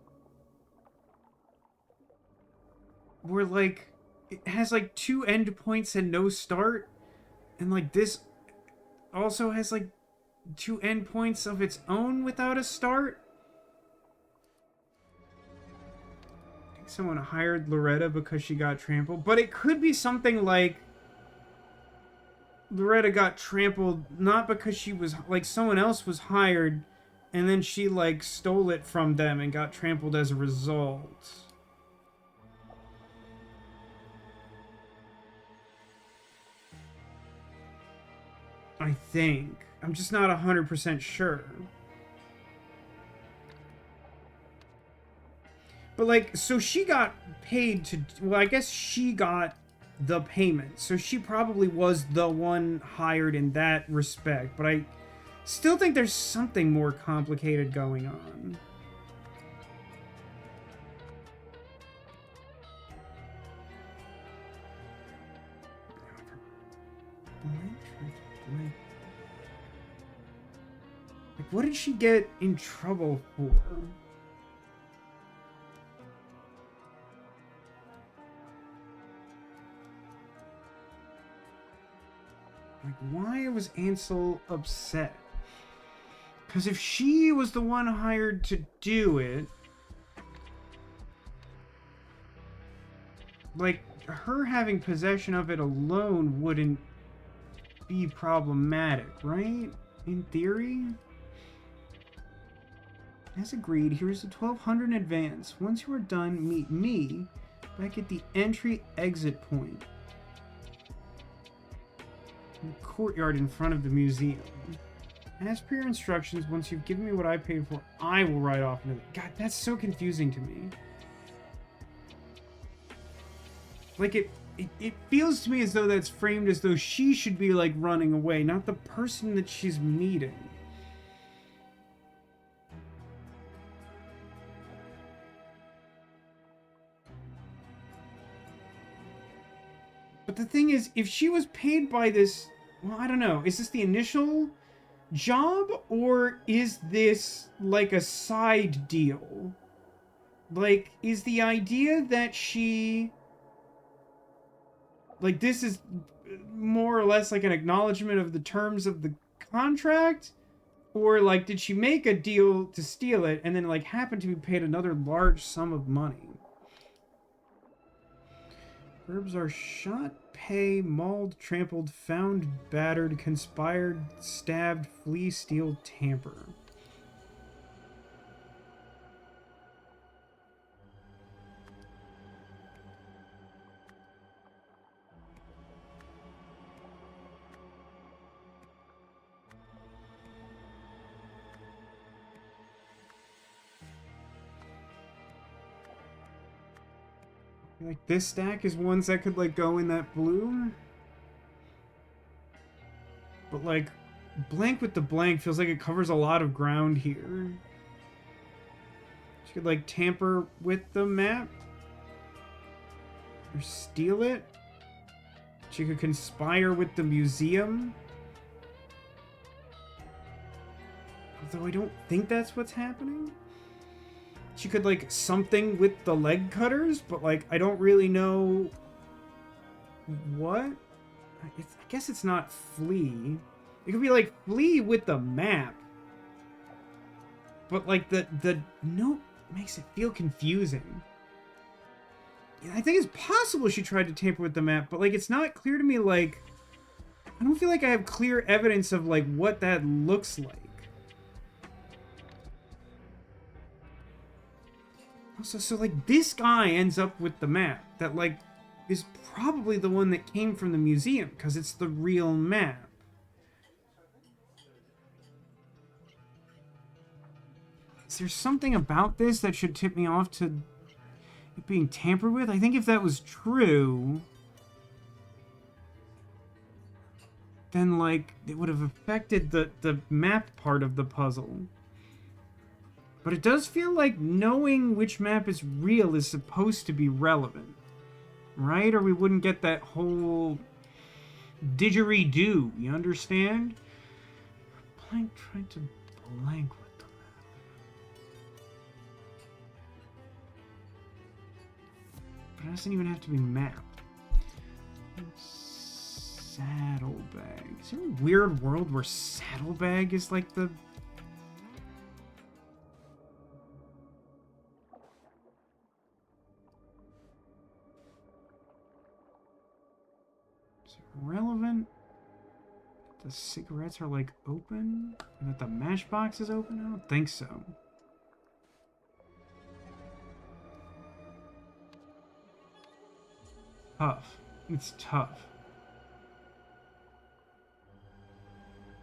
Where, like, it has, like, 2 endpoints and no start. And, like, this also has, like, 2 endpoints of its own without a start. I think someone hired Loretta because she got trampled. But it could be something like Loretta got trampled not because she was, like, someone else was hired and then she, like, stole it from them and got trampled as a result. I think. I'm just not 100% sure. But, like, so she got paid to... Well, I guess she got the payment. So she probably was the one hired in that respect. But I still think there's something more complicated going on. Like, what did she get in trouble for? Like, why was Ansel upset? Because if she was the one hired to do it, like, her having possession of it alone wouldn't be problematic, right? In theory? As agreed, here's the 1200 in advance. Once you are done, meet me back at the entry-exit point in the courtyard in front of the museum. As per your instructions, once you've given me what I paid for, I will ride off into the... God, that's so confusing to me. Like, it feels to me as though that's framed as though she should be, like, running away, not the person that she's meeting. But the thing is, if she was paid by this... Well, I don't know. Is this the initial job? Or is this, like, a side deal? Like, is the idea that she... Like, this is more or less like an acknowledgement of the terms of the contract? Or, like, did she make a deal to steal it and then, like, happen to be paid another large sum of money? Verbs are shot, pay, mauled, trampled, found, battered, conspired, stabbed, flee, steal, tamper. Like, this stack is ones that could, like, go in that blue. But, like, blank with the blank feels like it covers a lot of ground here. She could, like, tamper with the map. Or steal it. She could conspire with the museum. Although I don't think that's what's happening. She could, like, something with the leg cutters, but, like, I don't really know what. I guess it's not flee. It could be, like, flee with the map. But, like, the note makes it feel confusing. I think it's possible she tried to tamper with the map, but, like, it's not clear to me, like... I don't feel like I have clear evidence of, like, what that looks like. Also, so, like, this guy ends up with the map that, like, is probably the one that came from the museum, because it's the real map. Is there something about this that should tip me off to it being tampered with? I think if that was true, then, like, it would have affected the map part of the puzzle. But it does feel like knowing which map is real is supposed to be relevant, right? Or we wouldn't get that whole didgeridoo, you understand? Blank tried to blank with the map. But it doesn't even have to be mapped. Saddlebag. Is there a weird world where saddlebag is like the... relevant? The cigarettes are like open? And that the matchbox is open? I don't think so. Tough. It's tough.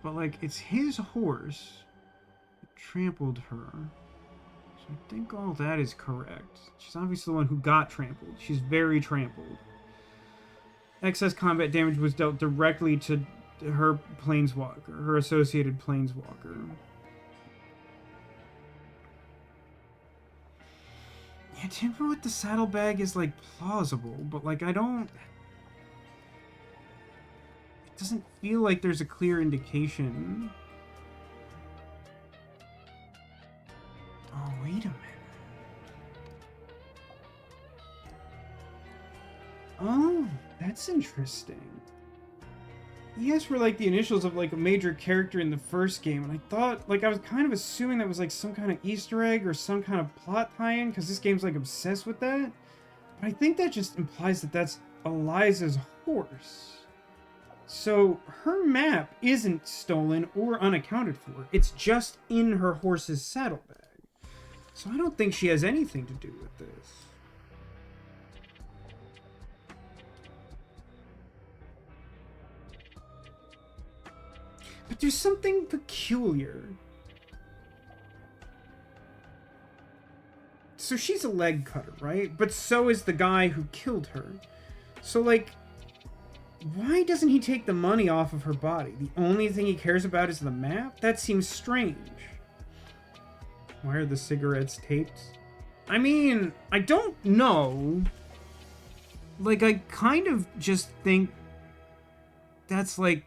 But, like, it's his horse that trampled her. So I think all that is correct. She's obviously the one who got trampled. She's very trampled. Excess combat damage was dealt directly to her planeswalker, her associated planeswalker. Yeah, tamper with the saddlebag is, like, plausible, but, like, I don't... It doesn't feel like there's a clear indication. Oh, wait a minute. Oh, that's interesting. ES were like the initials of like a major character in the first game, and I thought, like, I was kind of assuming that was like some kind of Easter egg or some kind of plot tie-in, because this game's like obsessed with that. But I think that just implies that that's Eliza's horse. So her map isn't stolen or unaccounted for. It's just in her horse's saddlebag. So I don't think she has anything to do with this. But there's something peculiar. So she's a leg cutter, right? But so is the guy who killed her. So, like, why doesn't he take the money off of her body? The only thing he cares about is the map? That seems strange. Why are the cigarettes taped? I mean, I don't know. Like, I kind of just think that's, like,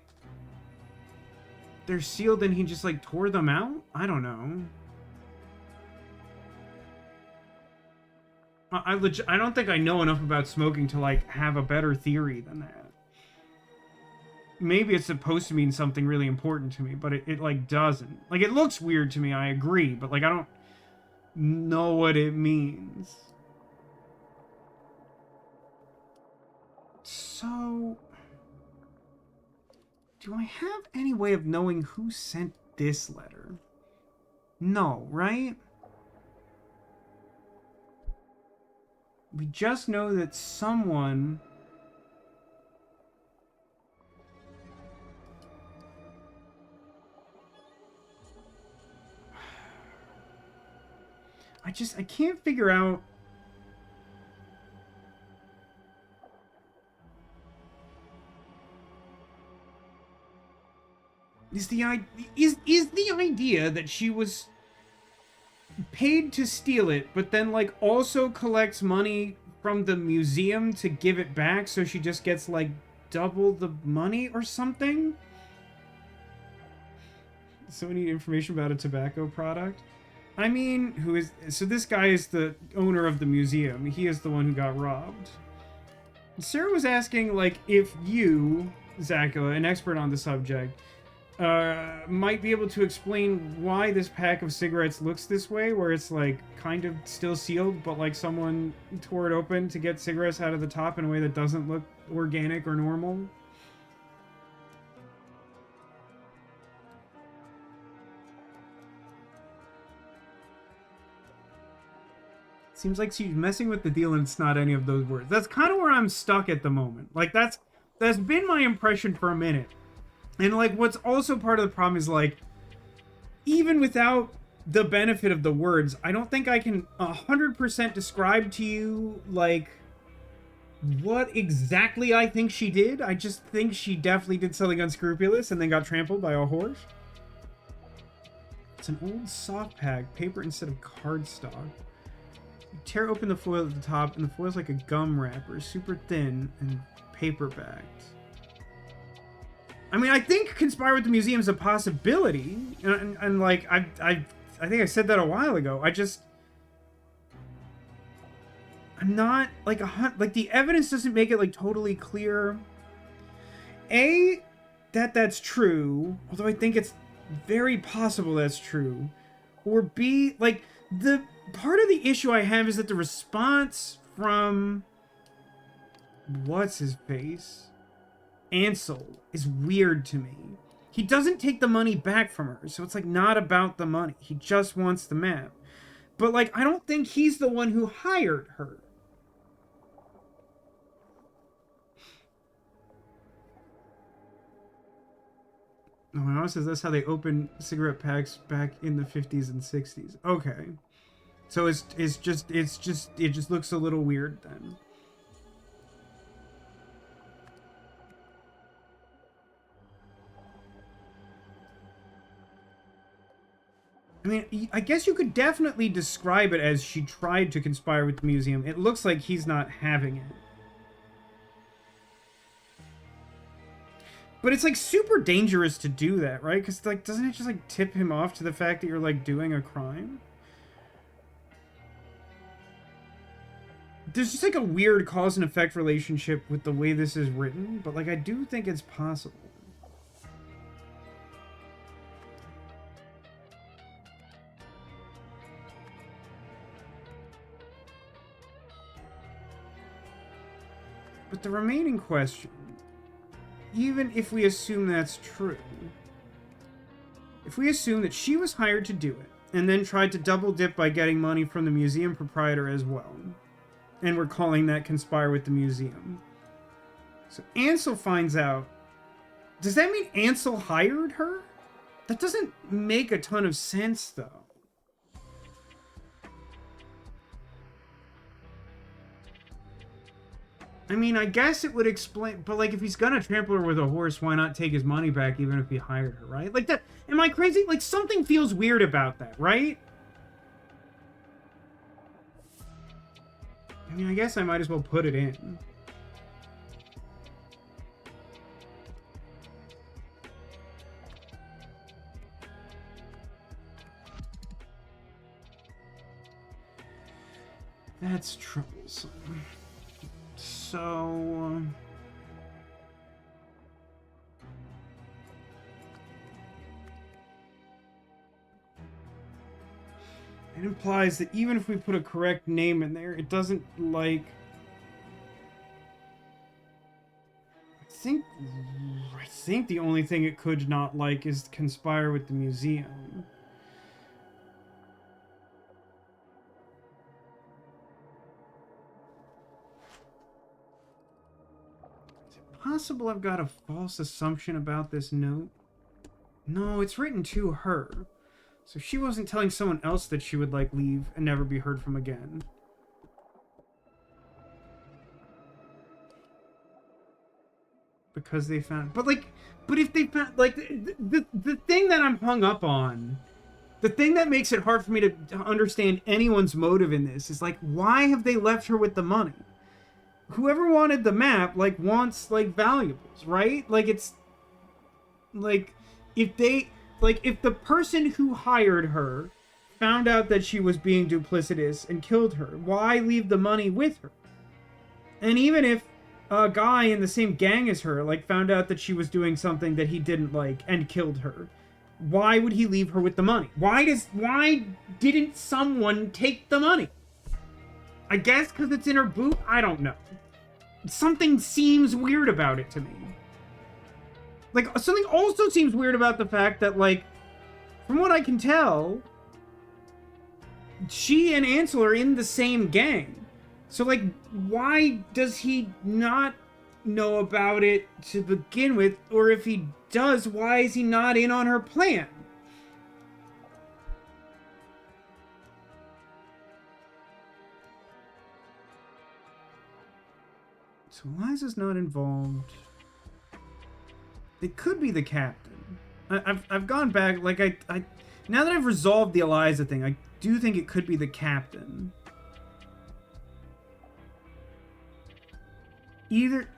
they're sealed and he just, like, tore them out? I don't know. I don't think I know enough about smoking to, like, have a better theory than that. Maybe it's supposed to mean something really important to me, but it like, doesn't. Like, it looks weird to me, I agree, but, like, I don't know what it means. So... do I have any way of knowing who sent this letter? No, right? We just know that someone... I can't figure out... Is the idea that she was paid to steal it, but then, like, also collects money from the museum to give it back, so she just gets, like, double the money or something? So we need information about a tobacco product. I mean, so this guy is the owner of the museum. He is the one who got robbed. Sarah was asking, like, if you, Zakula, an expert on the subject, might be able to explain why this pack of cigarettes looks this way, where it's like kind of still sealed, but like someone tore it open to get cigarettes out of the top in a way that doesn't look organic or normal. Seems like she's messing with the deal and it's not any of those words. That's kind of where I'm stuck at the moment. Like, that's been my impression for a minute. And, like, what's also part of the problem is, like, even without the benefit of the words, I don't think I can 100% describe to you, like, what exactly I think she did. I just think she definitely did something unscrupulous and then got trampled by a horse. It's an old soft pack, paper instead of cardstock. You tear open the foil at the top, and the foil's like a gum wrapper, super thin and paper-backed. I mean, I think conspire with the museum is a possibility, and like I think I said that a while ago. I'm not like like the evidence doesn't make it like totally clear. A, that's true, although I think it's very possible that's true, or B, like the part of the issue I have is that the response from what's his face, Ansel, is weird to me. He doesn't take the money back from her, so it's like not about the money. He just wants the map. But like I don't think he's the one who hired her. Oh, and also says that's how they open cigarette packs back in the 50s and 60s. Okay. So it just looks a little weird then. I mean, I guess you could definitely describe it as she tried to conspire with the museum. It looks like he's not having it. But it's like super dangerous to do that, right? Because like, doesn't it just like tip him off to the fact that you're like doing a crime? There's just like a weird cause and effect relationship with the way this is written, but like I do think it's possible. But the remaining question, even if we assume that's true, if we assume that she was hired to do it, and then tried to double dip by getting money from the museum proprietor as well, and we're calling that conspire with the museum. So Ansel finds out. Does that mean Ansel hired her? That doesn't make a ton of sense, though. I mean, I guess it would explain, but like if he's gonna trample her with a horse, why not take his money back even if he hired her, right? Like that, am I crazy? Like something feels weird about that, right? I mean, I guess I might as well put it in. That's troublesome. So... it implies that even if we put a correct name in there, it doesn't, like... I think the only thing it could not like is conspire with the museum. Possible I've got a false assumption about this note? No, it's written to her. So she wasn't telling someone else that she would, like, leave and never be heard from again. Because they found... But if they found... Like, the thing that I'm hung up on... The thing that makes it hard for me to understand anyone's motive in this is, like, why have they left her with the money? Whoever wanted the map, like, wants, like, valuables, right? Like, it's... Like, if they... Like, if the person who hired her found out that she was being duplicitous and killed her, why leave the money with her? And even if a guy in the same gang as her, like, found out that she was doing something that he didn't like and killed her, why would he leave her with the money? Why didn't someone take the money? I guess because it's in her boot? I don't know. Something seems weird about it to me. Like, something also seems weird about the fact that, like, from what I can tell, she and Ansel are in the same gang. So, like, why does he not know about it to begin with? Or if he does, why is he not in on her plan? So Eliza's not involved. It could be the captain. I've gone back, like, I now that I've resolved the Eliza thing, I do think it could be the captain.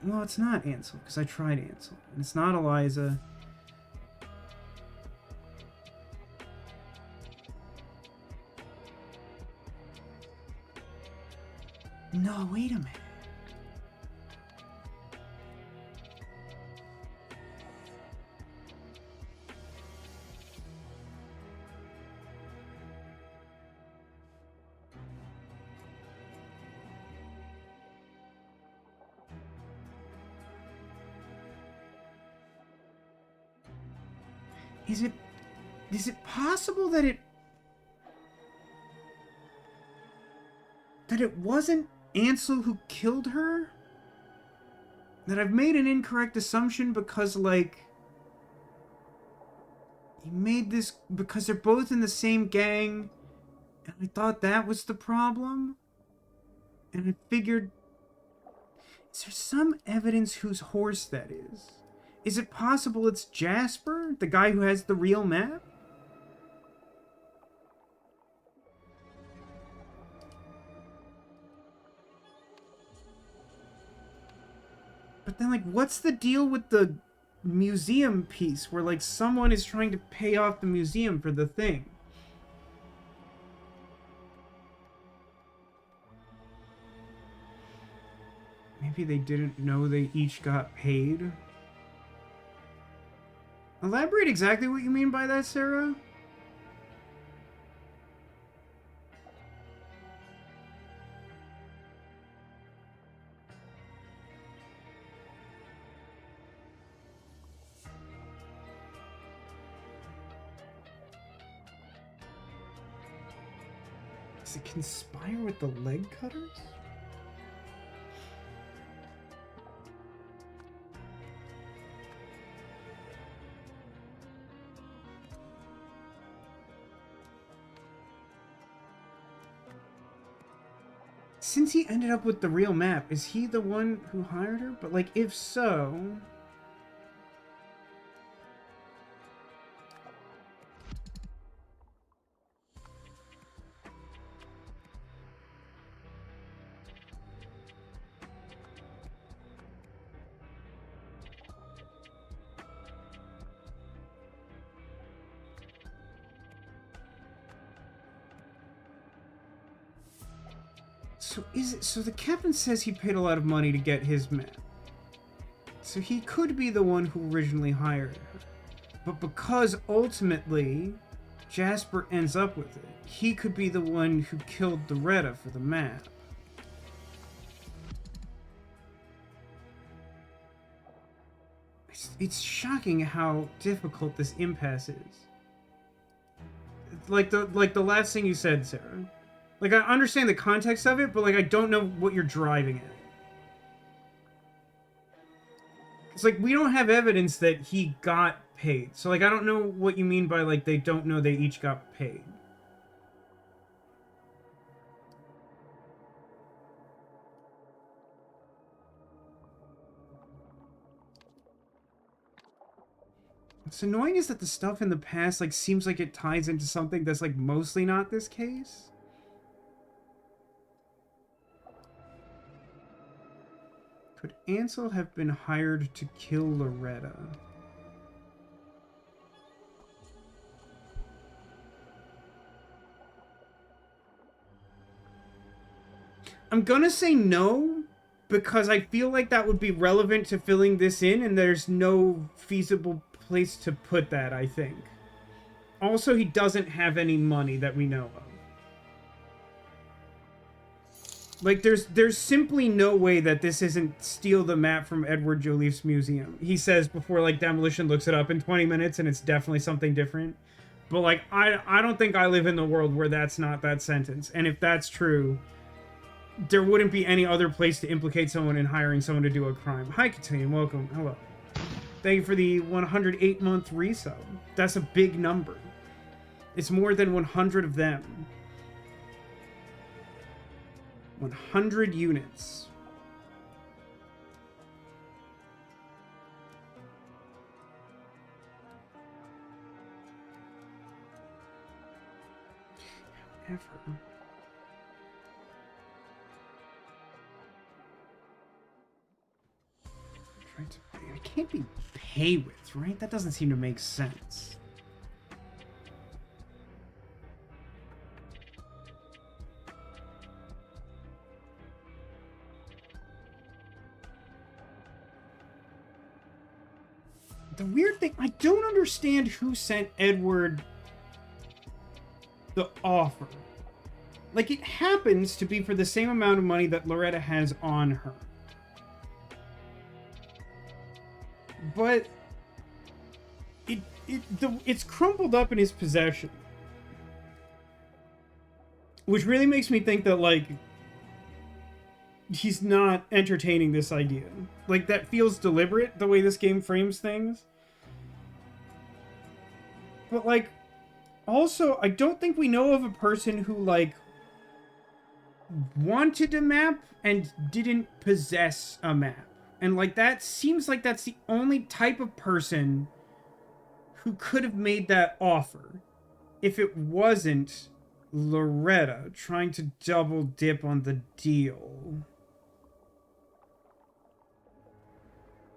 Well, it's not Ansel, because I tried Ansel. And it's not Eliza. No, wait a minute. Is it possible that it wasn't Ansel who killed her? That I've made an incorrect assumption because, like, he made this because they're both in the same gang, and I thought that was the problem? And I figured, is there some evidence whose horse that is? Is it possible it's Jasper, the guy who has the real map? But then, like, what's the deal with the museum piece where, like, someone is trying to pay off the museum for the thing? Maybe they didn't know they each got paid? Elaborate exactly what you mean by that, Sarah? Does it conspire with the leg cutters? Since he ended up with the real map, is he the one who hired her? But, like, if so... So the captain says he paid a lot of money to get his map. So he could be the one who originally hired her. But because ultimately Jasper ends up with it, he could be the one who killed Loretta for the map. It's shocking how difficult this impasse is. Like the last thing you said, Sarah. Like, I understand the context of it, but, like, I don't know what you're driving at. It's like, we don't have evidence that he got paid. So, like, I don't know what you mean by, like, they don't know they each got paid. What's annoying is that the stuff in the past, like, seems like it ties into something that's, like, mostly not this case. Could Ansel have been hired to kill Loretta? I'm gonna say no, because I feel like that would be relevant to filling this in, and there's no feasible place to put that, I think. Also, he doesn't have any money that we know of. Like, there's simply no way that this isn't steal the map from Edward Joliffe's museum. He says before, like, Demolition looks it up in 20 minutes, and it's definitely something different. But, like, I don't think I live in the world where that's not that sentence. And if that's true, there wouldn't be any other place to implicate someone in hiring someone to do a crime. Hi, Katine. Welcome. Hello. Thank you for the 108-month resub. That's a big number. It's more than 100 of them. 100 units. However, trying to pay. I can't be pay with, right? That doesn't seem to make sense. The weird thing, I don't understand who sent Edward the offer. Like, it happens to be for the same amount of money that Loretta has on her. But it's crumpled up in his possession. Which really makes me think that, like, he's not entertaining this idea. Like, that feels deliberate, the way this game frames things. But, like, also, I don't think we know of a person who, like, wanted a map and didn't possess a map. And, like, that seems like that's the only type of person who could have made that offer if it wasn't Loretta trying to double dip on the deal.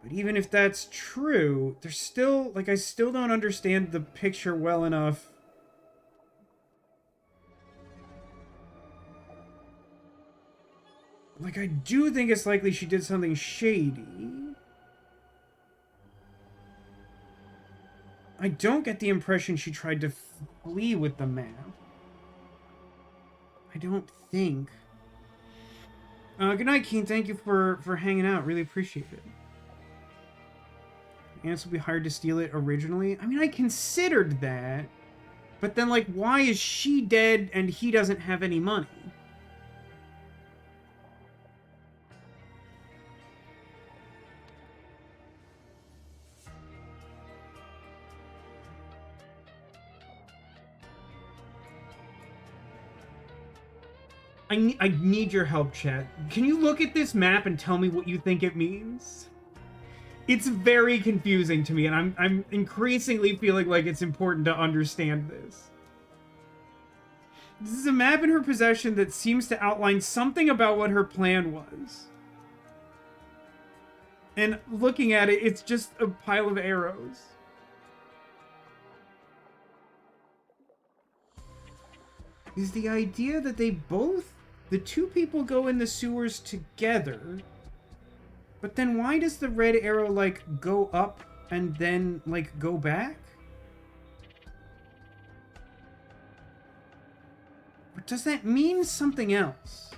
But even if that's true, there's still, like, I still don't understand the picture well enough. Like, I do think it's likely she did something shady. I don't get the impression she tried to flee with the map. I don't think. Good night, Keen. Thank you for hanging out. Really appreciate it. Ants will be hired to steal it originally. I mean, I considered that. But then, like, why is she dead and he doesn't have any money? I need your help, chat. Can you look at this map and tell me what you think it means? It's very confusing to me, and I'm increasingly feeling like it's important to understand this. This is a map in her possession that seems to outline something about what her plan was. And looking at it, it's just a pile of arrows. Is the idea that the two people go in the sewers together, but then why does the red arrow, like, go up and then, like, go back? Or does that mean something else?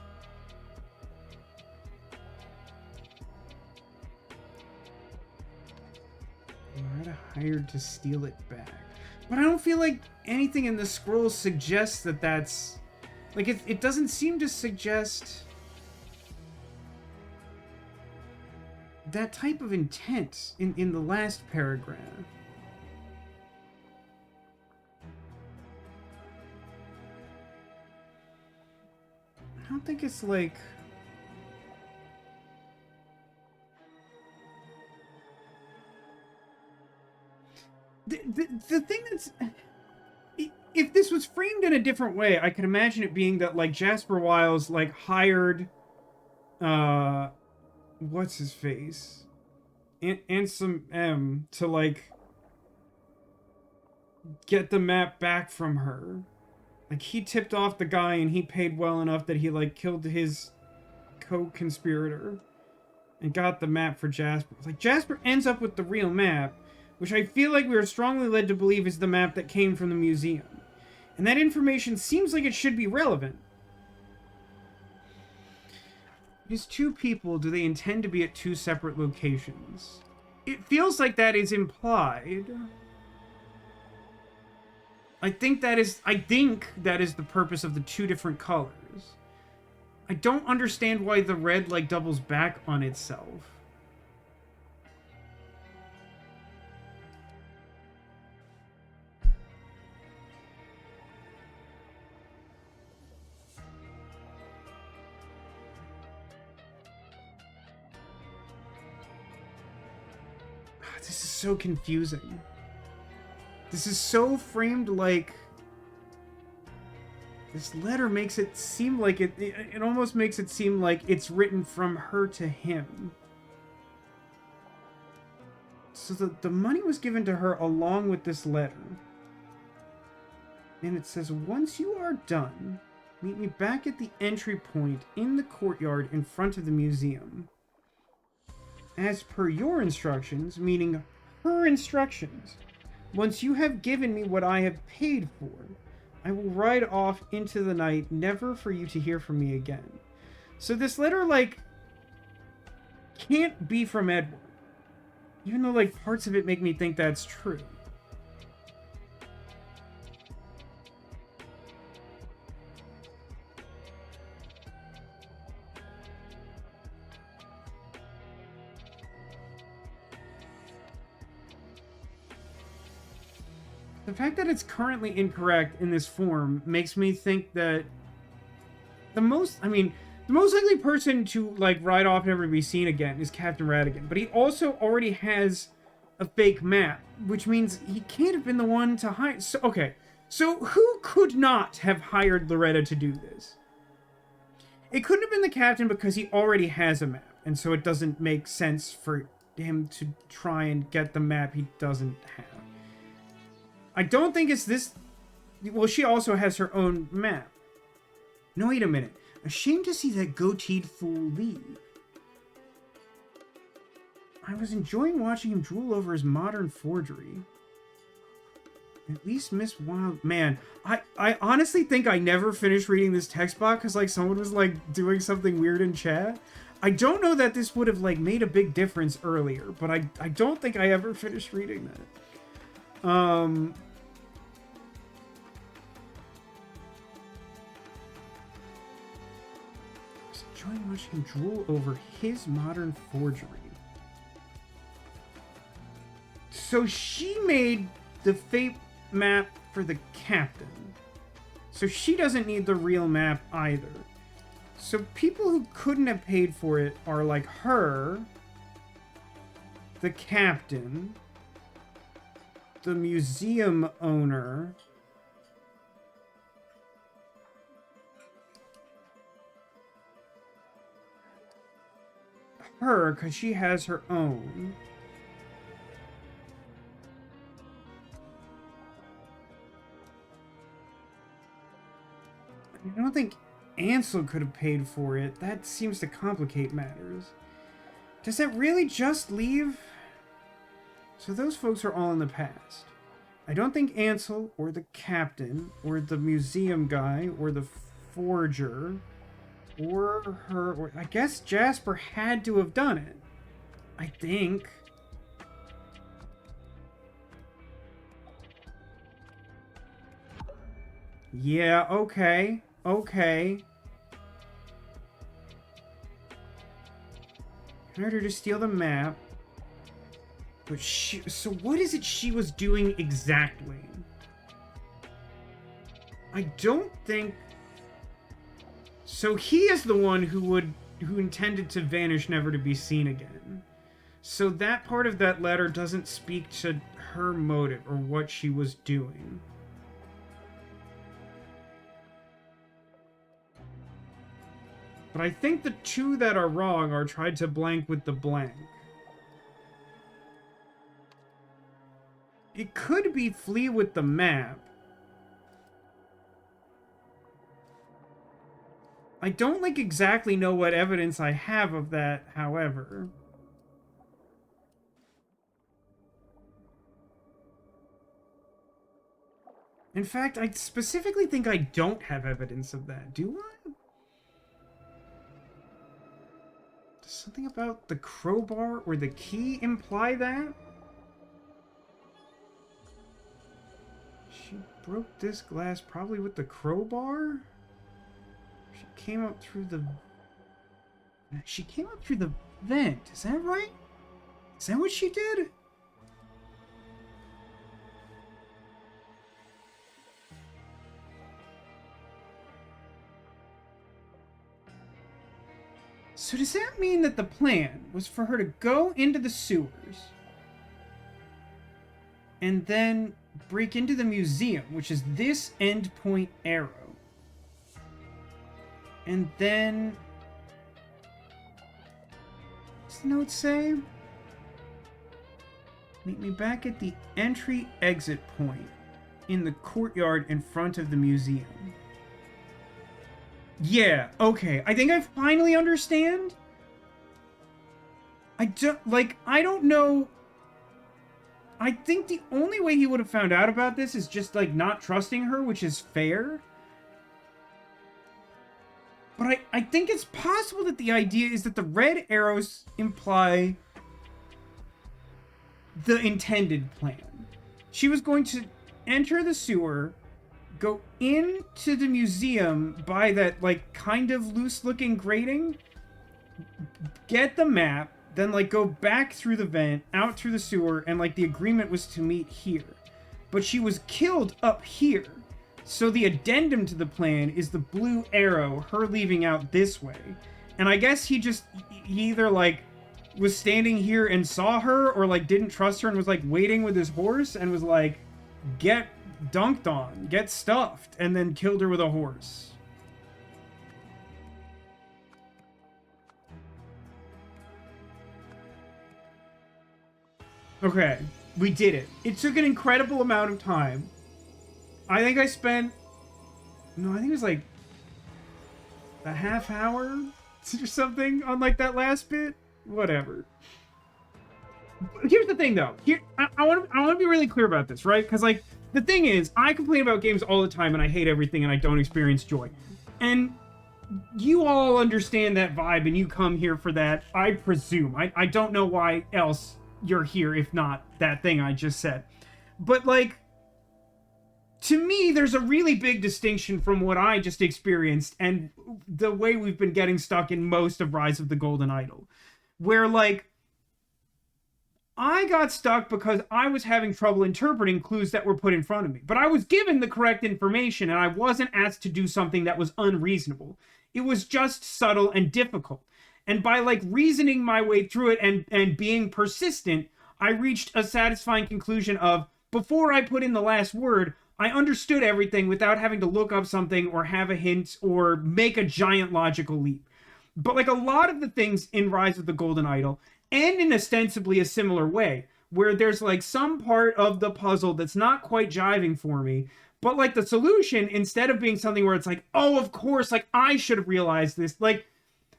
Loretta hired to steal it back. But I don't feel like anything in the scroll suggests that that's... Like, it doesn't seem to suggest that type of intent in the last paragraph. I don't think it's like... The thing that's... If this was framed in a different way, I could imagine it being that, like, Jasper Wiles, like, hired, what's his face? Ansem M to, like, get the map back from her. Like, he tipped off the guy and he paid well enough that he, like, killed his co-conspirator. and got the map for Jasper. It's like, Jasper ends up with the real map, which I feel like we are strongly led to believe is the map that came from the museum. And that information seems like it should be relevant. These two people, do they intend to be at two separate locations? It feels like that is implied. I think that is the purpose of the two different colors. I don't understand why the red, like, doubles back on itself. This is so confusing. This is so framed like... This letter makes it seem like it almost makes it seem like it's written from her to him. So the money was given to her along with this letter. And it says, once you are done, meet me back at the entry point in the courtyard in front of the museum. As per your instructions, meaning her instructions, once you have given me what I have paid for, I will ride off into the night, never for you to hear from me again. So this letter, like, can't be from Edward. Even though, like, parts of it make me think that's true. The fact that it's currently incorrect in this form makes me think that the most likely person to, like, ride off and never be seen again is Captain Ratigan. But he also already has a fake map, which means he can't have been the one to hire... So, okay, so who could not have hired Loretta to do this? It couldn't have been the captain because he already has a map, and so it doesn't make sense for him to try and get the map he doesn't have. I don't think it's this... Well, she also has her own map. No, wait a minute. Ashamed to see that goateed fool leave. I was enjoying watching him drool over his modern forgery. At least Miss Wild... Man, I honestly think I never finished reading this text box because, like, someone was, like, doing something weird in chat. I don't know that this would have, like, made a big difference earlier, but I don't think I ever finished reading that. Enjoying watching him drool over his modern forgery. So she made the fake map for the captain. So she doesn't need the real map either. So people who couldn't have paid for it are like her, the captain, the museum owner, her, because she has her own. I don't think Ansel could have paid for it. That seems to complicate matters. Does that really just leave? So those folks are all in the past. I don't think Ansel, or the captain, or the museum guy, or the forger, or her, or I guess Jasper had to have done it. I think. Yeah, okay. Okay. In order to steal the map. But so what is it she was doing exactly? I don't think... So he is the one who intended to vanish, never to be seen again. So that part of that letter doesn't speak to her motive or what she was doing. But I think the two that are wrong are tried to blank with the blank. It could be flee with the map. I don't, like, exactly know what evidence I have of that, however. In fact, I specifically think I don't have evidence of that. Do I? Does something about the crowbar or the key imply that? She broke this glass probably with the crowbar? She came up through the... She came up through the vent. Is that right? Is that what she did? So does that mean that the plan was for her to go into the sewers and then break into the museum, which is this endpoint arrow, and then... What's the note say? Meet me back at the entry-exit point in the courtyard in front of the museum. Yeah, okay. I think I finally understand. I don't know. I think the only way he would have found out about this is just, like, not trusting her, which is fair. But I think it's possible that the idea is that the red arrows imply the intended plan. She was going to enter the sewer, go into the museum by that, like, kind of loose-looking grating, get the map, then, like, go back through the vent, out through the sewer, and, like, the agreement was to meet here. But she was killed up here. So the addendum to the plan is the blue arrow, her leaving out this way. And I guess he either, like, was standing here and saw her, or, like, didn't trust her and was, like, waiting with his horse and was like, get dunked on, get stuffed, and then killed her with a horse. Okay, we did it. It took an incredible amount of time. I think I spent... No, I think it was like a half hour or something on, like, that last bit. Whatever. Here's the thing, though. I want to be really clear about this, right? Because, like, the thing is, I complain about games all the time and I hate everything and I don't experience joy. And you all understand that vibe and you come here for that, I presume. I don't know why else you're here if not that thing I just said. But, like, to me, there's a really big distinction from what I just experienced and the way we've been getting stuck in most of Rise of the Golden Idol. Where, like, I got stuck because I was having trouble interpreting clues that were put in front of me. But I was given the correct information and I wasn't asked to do something that was unreasonable. It was just subtle and difficult. And by, like, reasoning my way through it and being persistent, I reached a satisfying conclusion of, before I put in the last word, I understood everything without having to look up something or have a hint or make a giant logical leap. But, like, a lot of the things in Rise of the Golden Idol, and in ostensibly a similar way, where there's, like, some part of the puzzle that's not quite jiving for me, but, like, the solution, instead of being something where it's like, oh, of course, like, I should have realized this, like,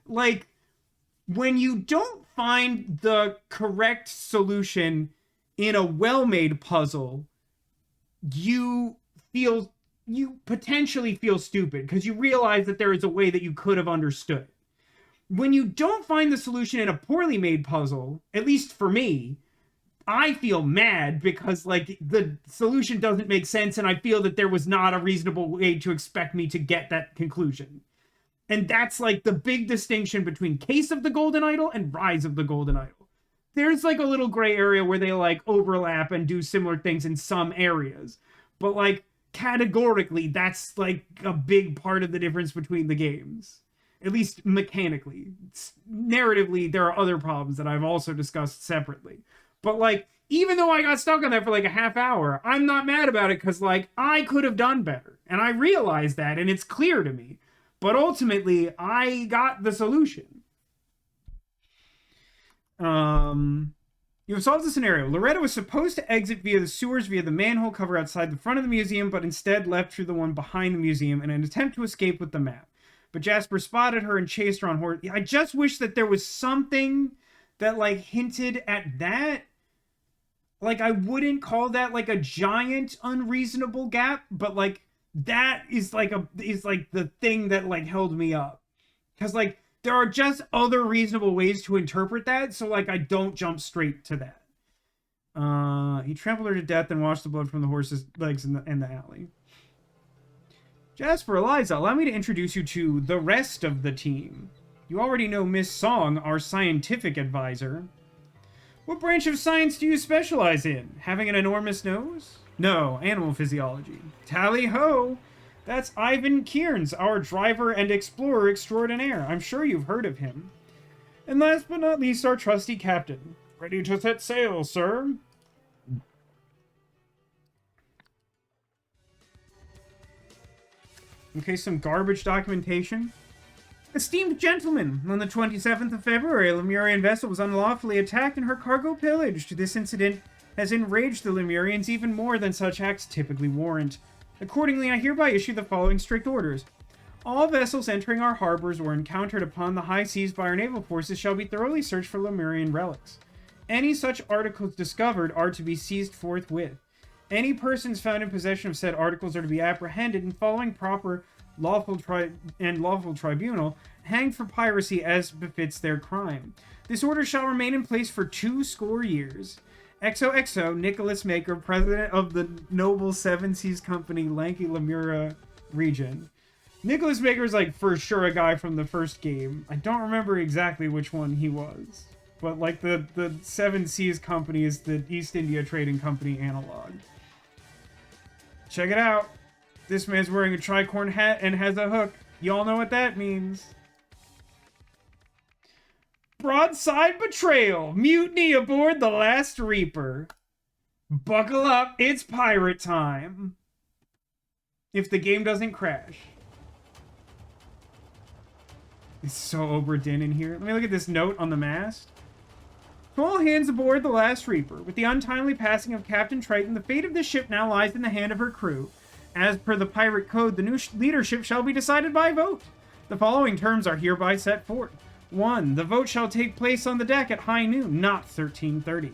when you don't find the correct solution in a well-made puzzle, you potentially feel stupid, because you realize that there is a way that you could have understood it. When you don't find the solution in a poorly made puzzle, at least for me, I feel mad because, like, the solution doesn't make sense and I feel that there was not a reasonable way to expect me to get that conclusion. And that's, like, the big distinction between Case of the Golden Idol and Rise of the Golden Idol. There's, like, a little gray area where they, like, overlap and do similar things in some areas. But, like, categorically, that's, like, a big part of the difference between the games. At least mechanically. Narratively, there are other problems that I've also discussed separately. But, like, even though I got stuck on that for, like, a half hour, I'm not mad about it because, like, I could have done better. And I realize that, and it's clear to me. But ultimately, I got the solution. You have solved the scenario. Loretta was supposed to exit via the sewers via the manhole cover outside the front of the museum, but instead left through the one behind the museum in an attempt to escape with the map. but Jasper spotted her and chased her on horse. I just wish that there was something that, like, hinted at that. Like, I wouldn't call that, like, a giant unreasonable gap, but, like, that is, like, the thing that, like, held me up. Because, like, there are just other reasonable ways to interpret that, so, like, I don't jump straight to that. He trampled her to death and washed the blood from the horse's legs in the alley. Jasper, Eliza, allow me to introduce you to the rest of the team. You already know Miss Song, our scientific advisor. What branch of science do you specialize in? Having an enormous nose? No, animal physiology. Tally-ho! That's Ivan Kearns, our driver and explorer extraordinaire. I'm sure you've heard of him. And last but not least, our trusty captain. Ready to set sail, sir? Okay, some garbage documentation. Esteemed gentlemen, on the 27th of February, a Lemurian vessel was unlawfully attacked and her cargo pillaged. This incident has enraged the Lemurians even more than such acts typically warrant. Accordingly, I hereby issue the following strict orders. All vessels entering our harbors or encountered upon the high seas by our naval forces shall be thoroughly searched for Lemurian relics. Any such articles discovered are to be seized forthwith. Any persons found in possession of said articles are to be apprehended and, following proper lawful tribunal, hanged for piracy as befits their crime. This order shall remain in place for 20 years. XOXO, Nicholas Maker, president of the Noble Seven Seas Company, Lanky Lemura region. Nicholas Maker is, like, for sure a guy from the first game. I don't remember exactly which one he was. But, like, the Seven Seas Company is the East India Trading Company analog. Check it out. This man's wearing a tricorn hat and has a hook. Y'all know what that means. Broadside betrayal. Mutiny aboard the Last Reaper. Buckle up. It's pirate time. If the game doesn't crash. It's so Obra Dinn in here. Let me look at this note on the mast. To all hands aboard the Last Reaper. With the untimely passing of Captain Triton, the fate of this ship now lies in the hand of her crew. As per the pirate code, the new leadership shall be decided by vote. The following terms are hereby set forth. 1. The vote shall take place on the deck at high noon, not 13:30.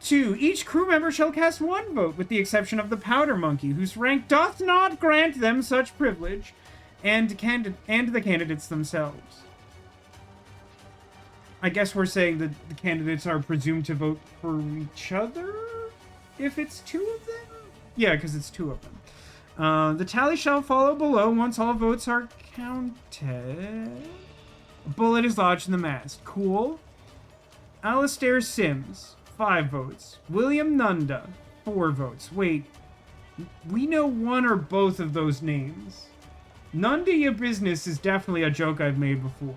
2. Each crew member shall cast one vote, with the exception of the Powder Monkey, whose rank doth not grant them such privilege, and the candidates themselves. I guess we're saying that the candidates are presumed to vote for each other? If it's 2 of them? Yeah, because it's 2 of them. The tally shall follow below once all votes are counted. A bullet is lodged in the mast. Cool. Alastair Sims, 5 votes. William Nunda, 4 votes. Wait, we know one or both of those names. Nunda Your Business is definitely a joke I've made before.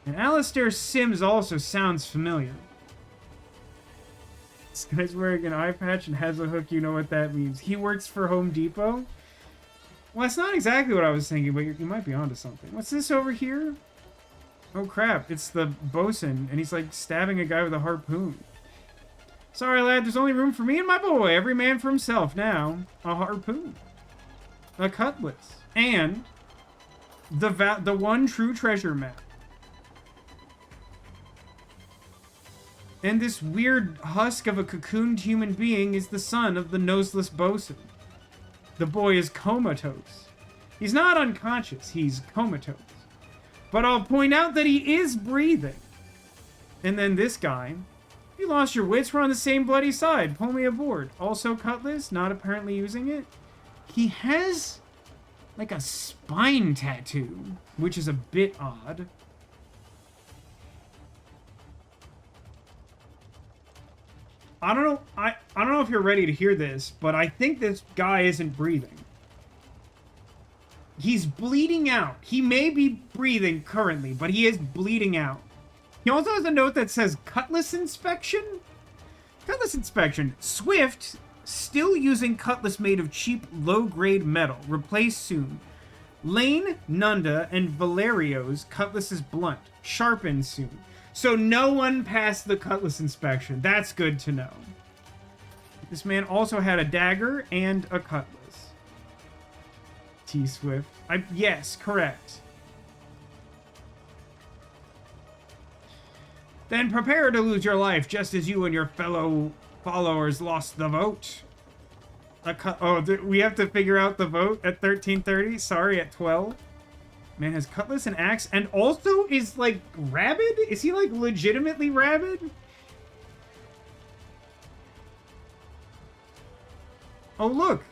And Alastair Sims also sounds familiar. This guy's wearing an eye patch and has a hook, you know what that means. He works for Home Depot? Well, that's not exactly what I was thinking, but you might be onto something. What's this over here? Oh crap, it's the bosun, and he's like stabbing a guy with a harpoon. Sorry lad, there's only room for me and my boy. Every man for himself now. A harpoon. A cutlass. And the one true treasure map. And this weird husk of a cocooned human being is the son of the noseless bosun. The boy is comatose. He's not unconscious, he's comatose. But I'll point out that he is breathing. And then this guy. You lost your wits, we're on the same bloody side. Pull me aboard. Also cutlass, not apparently using it. He has like a spine tattoo, which is a bit odd. I don't know. I don't know if you're ready to hear this, but I think this guy isn't breathing. He's bleeding out. He may be breathing currently, but he is bleeding out. He also has a note that says cutlass inspection. Cutlass inspection. Swift, still using cutlass made of cheap, low-grade metal. Replaced soon. Lane, Nunda, and Valerio's cutlass is blunt. Sharpened soon. So no one passed the cutlass inspection. That's good to know. This man also had a dagger and a cutlass. T-Swift. Yes, correct. Then prepare to lose your life just as you and your fellow followers lost the vote. We have to figure out the vote at 13:30? Sorry, at 12? Man has cutlass and axe and also is, like, rabid? Is he, like, legitimately rabid? Oh, look.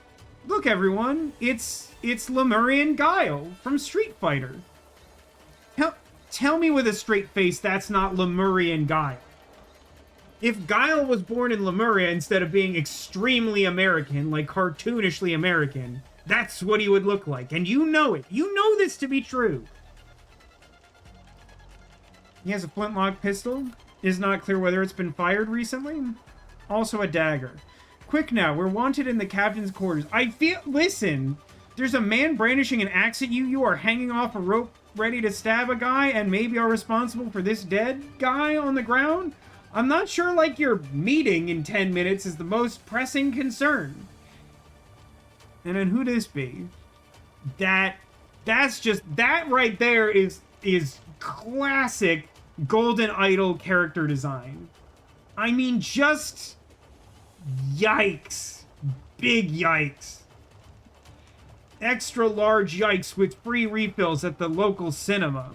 Look, everyone. It's Lemurian Guile from Street Fighter. Tell me with a straight face that's not Lemurian Guile. If Guile was born in Lemuria instead of being extremely American, like cartoonishly American, that's what he would look like. And you know it. You know this to be true. He has a flintlock pistol. It is not clear whether it's been fired recently. Also a dagger. Quick now, we're wanted in the captain's quarters. Listen, there's a man brandishing an axe at you. You are hanging off a rope ready to stab a guy and maybe are responsible for this dead guy on the ground? I'm not sure, like, your meeting in 10 minutes is the most pressing concern. And then who this be? That right there is classic Golden Idol character design. I mean, just yikes. Big yikes. Extra large yikes with free refills at the local cinema.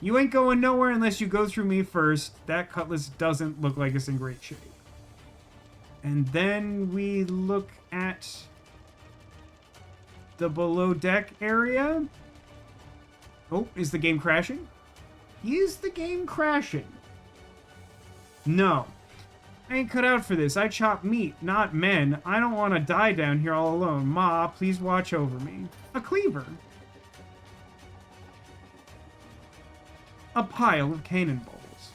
You ain't going nowhere unless you go through me first. That cutlass doesn't look like it's in great shape. And then we look at the below deck area. Oh, is the game crashing? Is the game crashing? No. I ain't cut out for this. I chop meat, not men. I don't want to die down here all alone. Ma, please watch over me. A cleaver. A pile of cannonballs.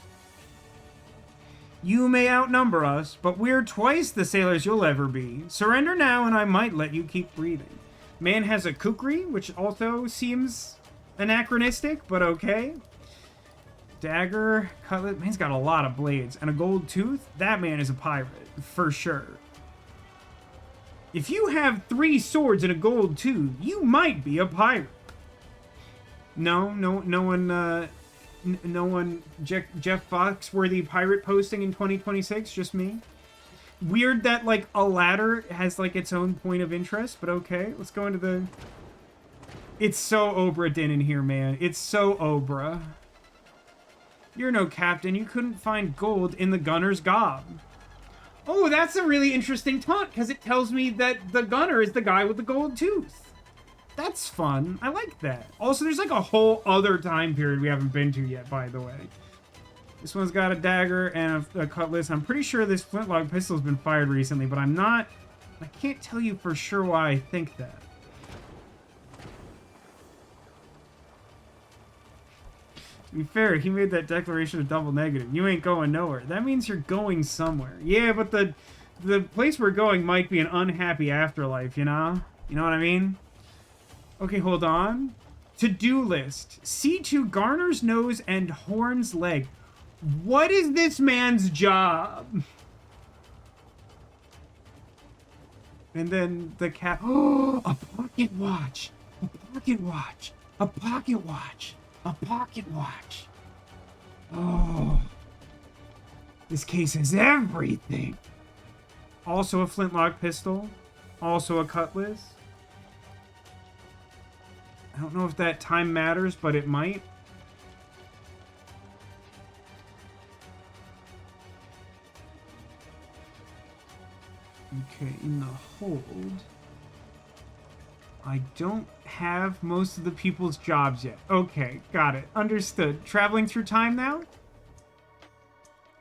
You may outnumber us, but we're twice the sailors you'll ever be. Surrender now and I might let you keep breathing. Man has a kukri, which also seems anachronistic, but okay. Dagger, cutlass. Man's got a lot of blades. And a gold tooth? That man is a pirate, for sure. If you have 3 swords and a gold tooth, you might be a pirate. No one, Jeff Foxworthy pirate posting in 2026, just me. Weird that, like, a ladder has, like, its own point of interest, but okay. Let's go into the... It's so Obra Dinn in here, man. It's so Obra. You're no captain. You couldn't find gold in the gunner's gob. Oh, that's a really interesting taunt, because it tells me that the gunner is the guy with the gold tooth. That's fun. I like that. Also, there's like a whole other time period we haven't been to yet, by the way. This one's got a dagger and a cutlass. I'm pretty sure this flintlock pistol's been fired recently, but I can't tell you for sure why I think that. To be fair, he made that declaration a double negative. You ain't going nowhere. That means you're going somewhere. Yeah, but the place we're going might be an unhappy afterlife, you know? You know what I mean? Okay, hold on. To-do list. C2 Garner's nose and Horn's leg. What is this man's job? And then the cat. Oh, a pocket watch. A pocket watch. A pocket watch. A pocket watch. Oh. This case has everything. Also a flintlock pistol. Also a cutlass. I don't know if that time matters, but it might. Okay, in the hold. I don't have most of the people's jobs yet. Okay, got it. Understood. Traveling through time now?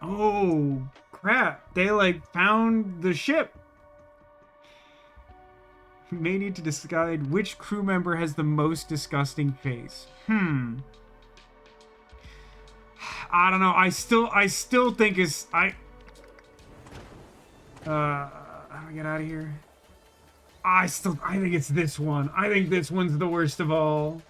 Oh, crap. They, like, found the ship. May need to decide which crew member has the most disgusting face. I don't know. I still think it's... How do I get out of here? I think it's this one. I think this one's the worst of all.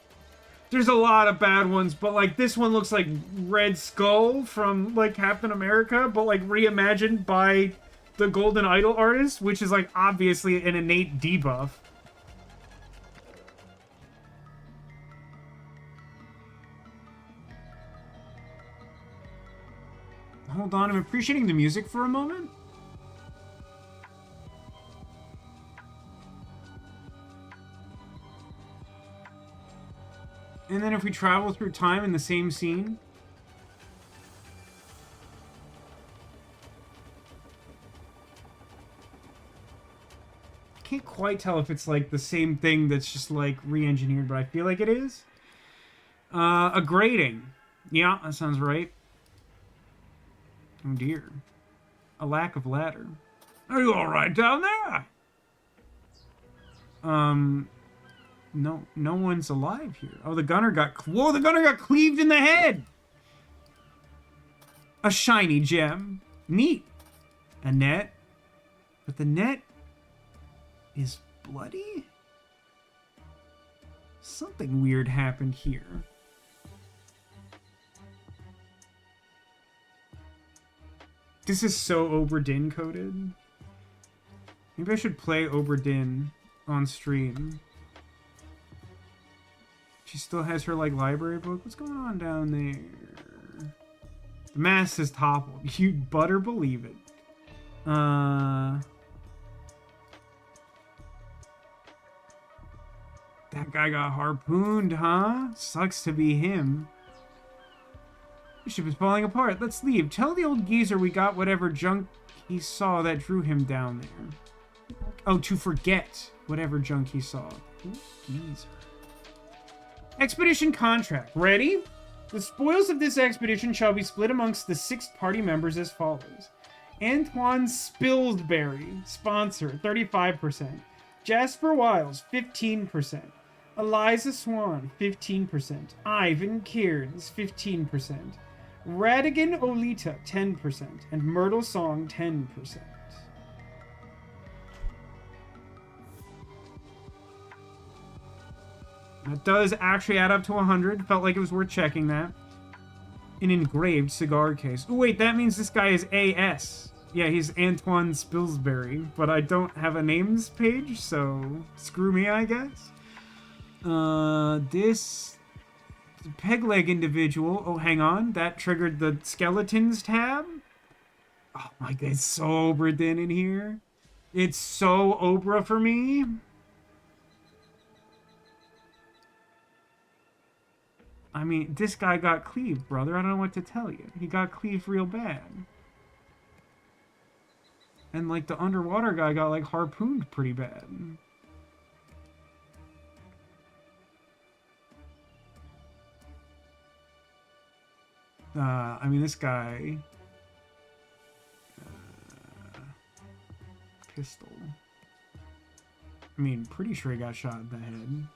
There's a lot of bad ones, but, like, this one looks like Red Skull from, like, Captain America, but, like, reimagined by the Golden Idol artist, which is, like, obviously an innate debuff. hold on. I'm appreciating the music for a moment. And then if we travel through time in the same scene. I can't quite tell if it's like the same thing that's just like re-engineered, but I feel like it is. A grating. Yeah, that sounds right. Oh dear. A lack of ladder. Are you alright down there? No one's alive here. Oh, the gunner got... Whoa, the gunner got cleaved in the head! A shiny gem. Neat. A net. But the net is bloody? Something weird happened here. This is so Obra Dinn coded. Maybe I should play Obra Dinn on stream. She still has her, like, library book. What's going on down there? The mast is toppled. You'd better believe it. That guy got harpooned, huh? Sucks to be him. The ship is falling apart. Let's leave. Tell the old geezer we got whatever junk he saw that drew him down there. Oh, to forget whatever junk he saw. Ooh, geezer. Expedition contract. Ready? The spoils of this expedition shall be split amongst the 6 party members as follows. Antoine Spilsbury, sponsor, 35%. Jasper Wiles, 15%. Eliza Swan, 15%. Ivan Cairns, 15%. Radigan Olita, 10%. And Myrtle Song, 10%. That does actually add up to 100. Felt like it was worth checking that. An engraved cigar case. Oh, wait, that means this guy is AS. Yeah, he's Antoine Spilsbury, but I don't have a names page, so screw me, I guess. This peg leg individual. Oh, hang on. That triggered the skeletons tab. Oh my god, it's so Obra Dinn in here. It's so Oprah for me. I mean, this guy got cleaved, brother. I don't know what to tell you. He got cleaved real bad. And, like, the underwater guy got, like, harpooned pretty bad. I mean, this guy... pistol. I mean, pretty sure he got shot in the head.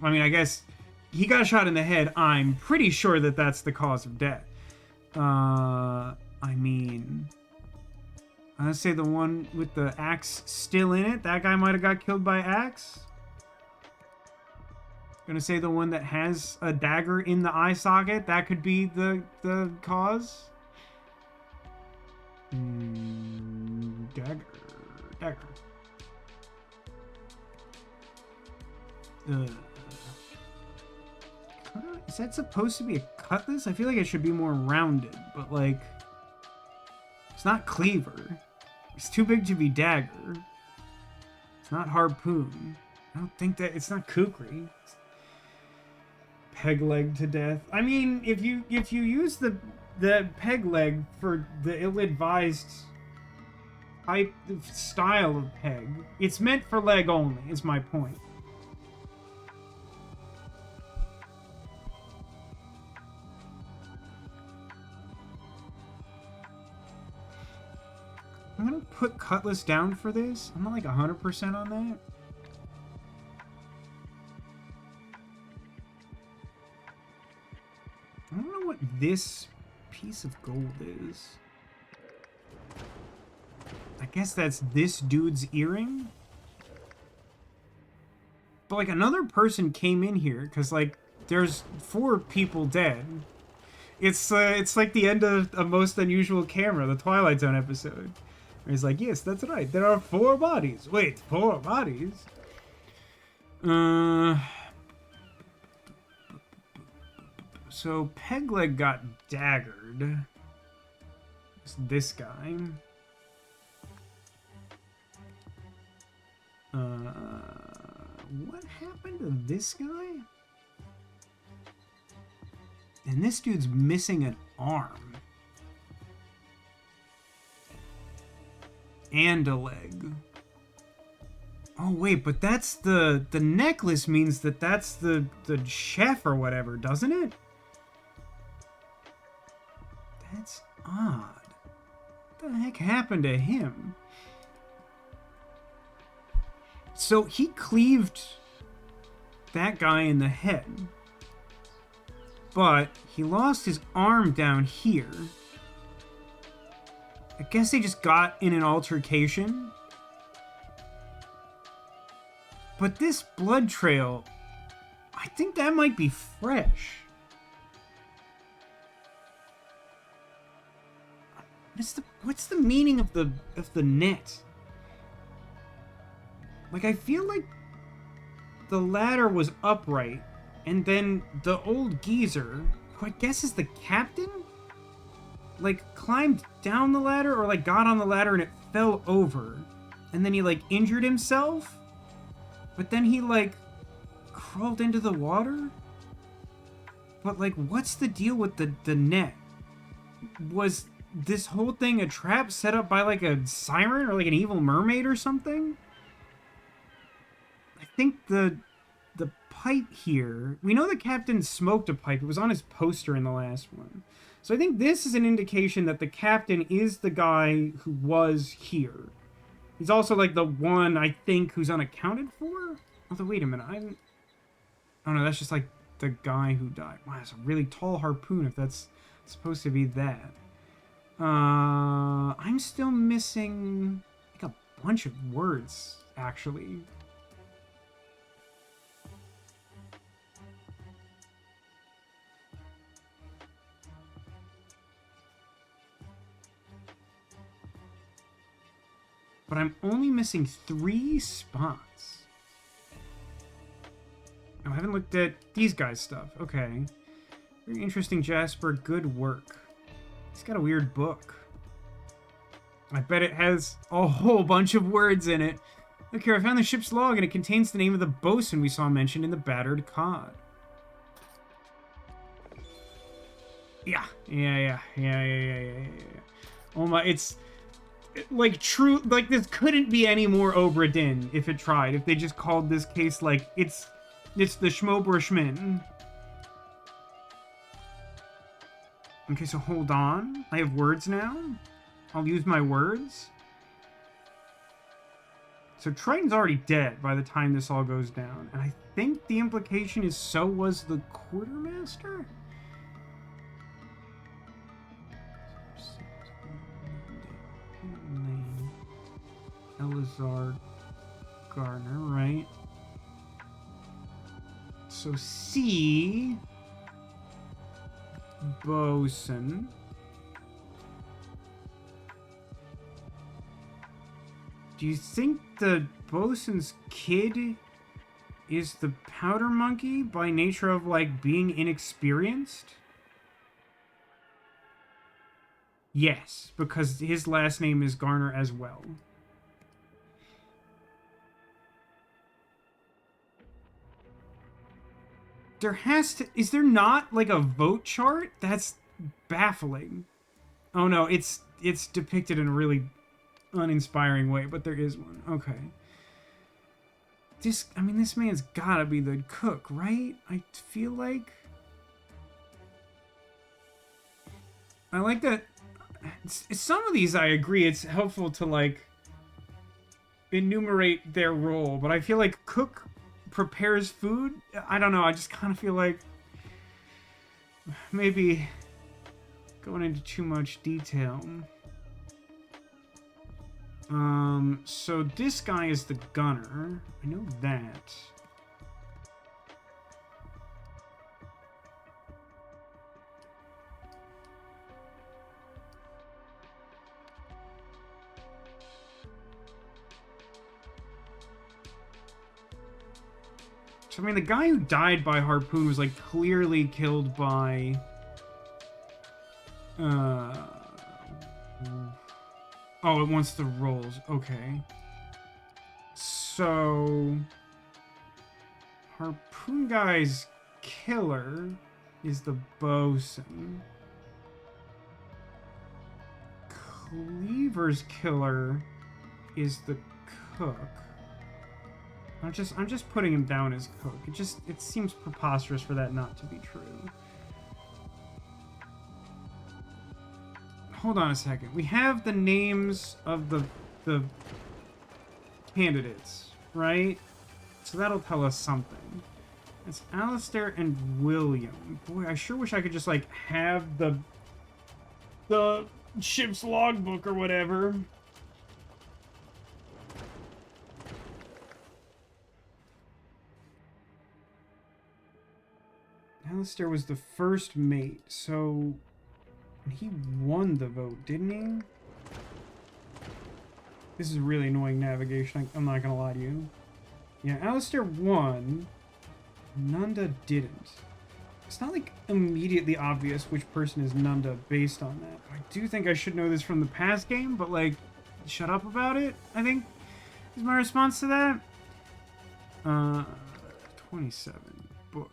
I mean, I guess he got shot in the head. I'm pretty sure that that's the cause of death. I mean, I'm gonna say the one with the axe still in it. That guy might have got killed by axe. Gonna say the one that has a dagger in the eye socket. That could be the cause. Dagger. Is that supposed to be a cutlass? I feel like it should be more rounded, but like, it's not cleaver. It's too big to be dagger. It's not harpoon. I don't think that it's not kukri. It's peg leg to death. I mean, if you use the peg leg for the ill-advised type of style of peg, it's meant for leg only. Is my point. I'm gonna put cutlass down for this. I'm not like 100% on that. I don't know what this piece of gold is. I guess that's this dude's earring. But like another person came in here because like there's 4 people dead. It's like the end of A Most Unusual Camera, the Twilight Zone episode. He's like, yes, that's right. There are 4 bodies. Wait, 4 bodies? So Pegleg got daggered. It's this guy. What happened to this guy? And this dude's missing an arm. And a leg. Oh wait, but that's the necklace means that that's the chef or whatever, doesn't it? That's odd. What the heck happened to him? So he cleaved that guy in the head. But he lost his arm down here. I guess they just got in an altercation. But this blood trail, I think that might be fresh. What's the meaning of the net? Like, I feel like the ladder was upright, and then the old geezer, who I guess is the captain, like, climbed down the ladder, or, like, got on the ladder and it fell over. And then he, like, injured himself? But then he, like, crawled into the water? But, like, what's the deal with the net? Was this whole thing a trap set up by, like, a siren or, like, an evil mermaid or something? I think the pipe here... We know the captain smoked a pipe. It was on his poster in the last one. So I think this is an indication that the captain is the guy who was here. He's also, like, the one, I think, who's unaccounted for? Although, wait a minute, oh no, that's just, like, the guy who died. Wow, that's a really tall harpoon if that's supposed to be that. I'm still missing, like, a bunch of words, actually. But I'm only missing 3 spots. Oh, I haven't looked at these guys' stuff. Okay. Very interesting, Jasper. Good work. He's got a weird book. I bet it has a whole bunch of words in it. Look here, I found the ship's log, and it contains the name of the bosun we saw mentioned in the battered cod. Yeah. Oh my, it's... like, true, like, this couldn't be any more Obra Dinn if it tried. If they just called this case, like, it's the Schmoberschmin. Okay, so hold on. I have words now. I'll use my words. So Triton's already dead by the time this all goes down. And I think the implication is so was the quartermaster? Elazar Garner, right? So C... bosun. Do you think the bosun's kid is the powder monkey by nature of, like, being inexperienced? Yes, because his last name is Garner as well. There has to... Is there not, like, a vote chart? That's baffling. Oh, no, it's depicted in a really uninspiring way, but there is one. Okay. This man's gotta be the cook, right? I feel like... I like that... Some of these, I agree, it's helpful to, like, enumerate their role, but I feel like cook prepares food. I don't know, I just kind of feel like maybe going into too much detail. So this guy is the gunner. I know that. So, I mean, the guy who died by harpoon was, like, clearly killed by... Oh, it wants the rolls. Okay. So... Harpoon guy's killer is the bosun. Cleaver's killer is the cook. I'm just putting him down as cook. It seems preposterous for that not to be true. Hold on a second. We have the names of the candidates, right? So that'll tell us something. It's Alistair and William. Boy, I sure wish I could just like have the ship's logbook or whatever. Alistair was the first mate, so he won the vote, didn't he? This is really annoying navigation, I'm not gonna lie to you. Yeah, Alistair won. Nunda didn't. It's not like immediately obvious which person is Nunda based on that. I do think I should know this from the past game, but like, shut up about it, I think, is my response to that. 27, book.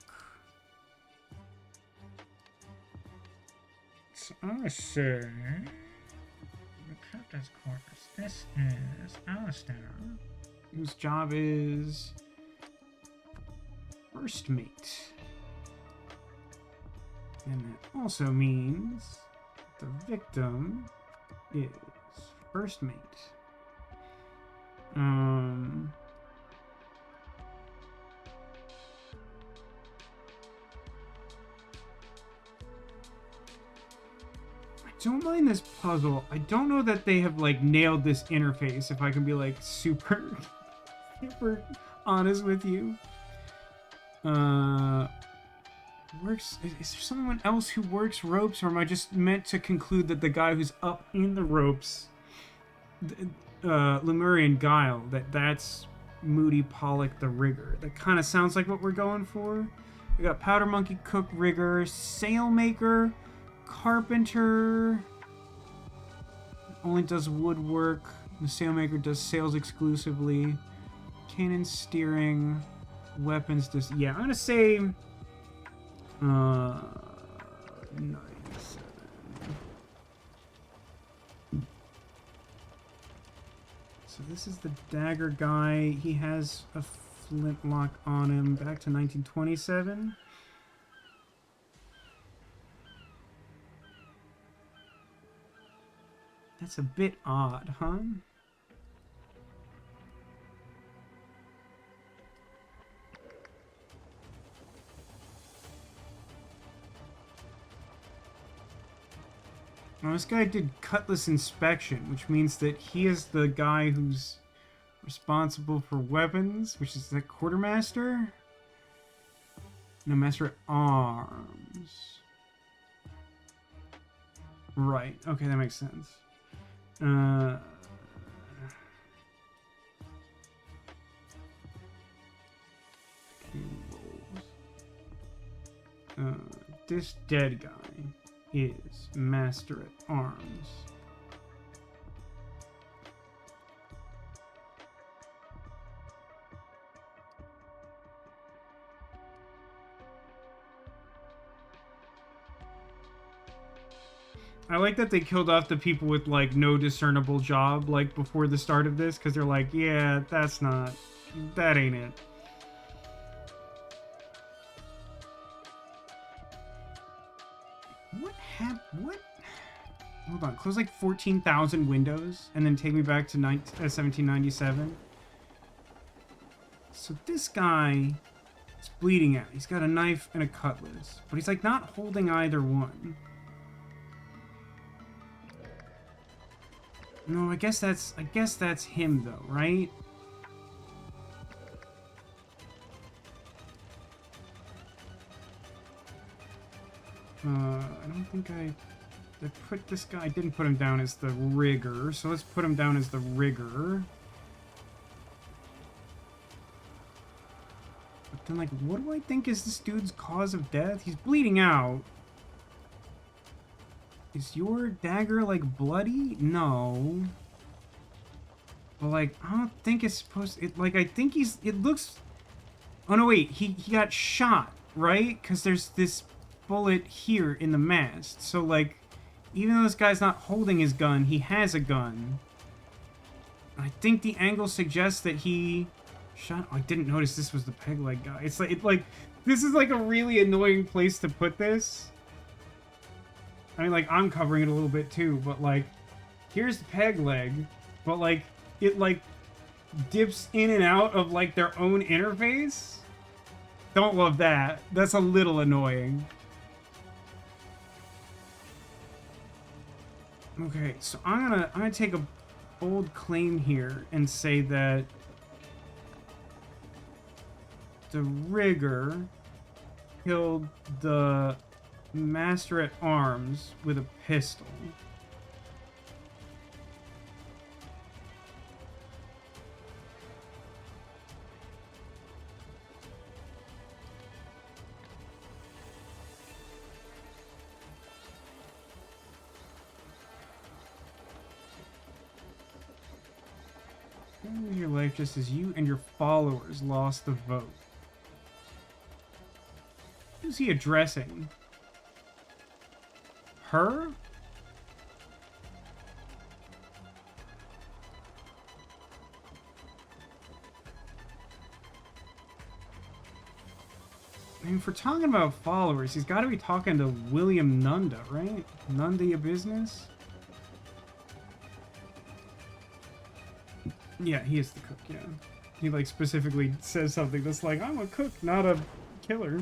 So I'm gonna say the captain's quarters. This is Alistair, whose job is first mate. And that also means the victim is first mate. I don't mind this puzzle. I don't know that they have like nailed this interface, if I can be like super honest with you. Works. Is there someone else who works ropes, or am I just meant to conclude that the guy who's up in the ropes, Lemurian Guile, that's Moody Pollock the Rigger? That kind of sounds like what we're going for. We got Powder Monkey, Cook, Rigger, Sailmaker, Carpenter. Only does woodwork. The Sailmaker does sails exclusively. Cannon steering. Weapons does. Yeah, I'm gonna say 97. So this is the dagger guy. He has a flintlock on him back to 1927. That's a bit odd, huh? Well, this guy did cutlass inspection, which means that he is the guy who's responsible for weapons, which is the quartermaster? No, master at arms. Right, okay, that makes sense. This dead guy is master at arms. I like that they killed off the people with like no discernible job like before the start of this, because they're like, yeah, that ain't it. What? Hold on, close like 14,000 windows and then take me back to 1797. So this guy is bleeding out. He's got a knife and a cutlass, but he's like not holding either one. No, I guess that's him though, right? I don't think I put this guy. I didn't put him down as the rigger, so let's put him down as the rigger. The then, like, what do I think is this dude's cause of death? He's bleeding out. Is your dagger, like, bloody? No. But, like, I don't think it's supposed to... I think he's... It looks... Oh, no, wait. He got shot, right? Because there's this bullet here in the mast. So, like, even though this guy's not holding his gun, he has a gun. I think the angle suggests that he... shot... Oh, I didn't notice this was the peg leg guy. It's like... This is, like, a really annoying place to put this. I mean, like, I'm covering it a little bit, too. But, like, here's the peg leg. But, like, it, like, dips in and out of, like, their own interface. Don't love that. That's a little annoying. Okay, so I'm gonna take a bold claim here and say that the rigger killed the master at arms with a pistol. Your life just as you and your followers lost the vote. Who's he addressing? Her? I mean, if we're talking about followers, he's got to be talking to William Nunda, right? Nunda your business? Yeah, he is the cook, yeah. He, like, specifically says something that's like, I'm a cook, not a killer.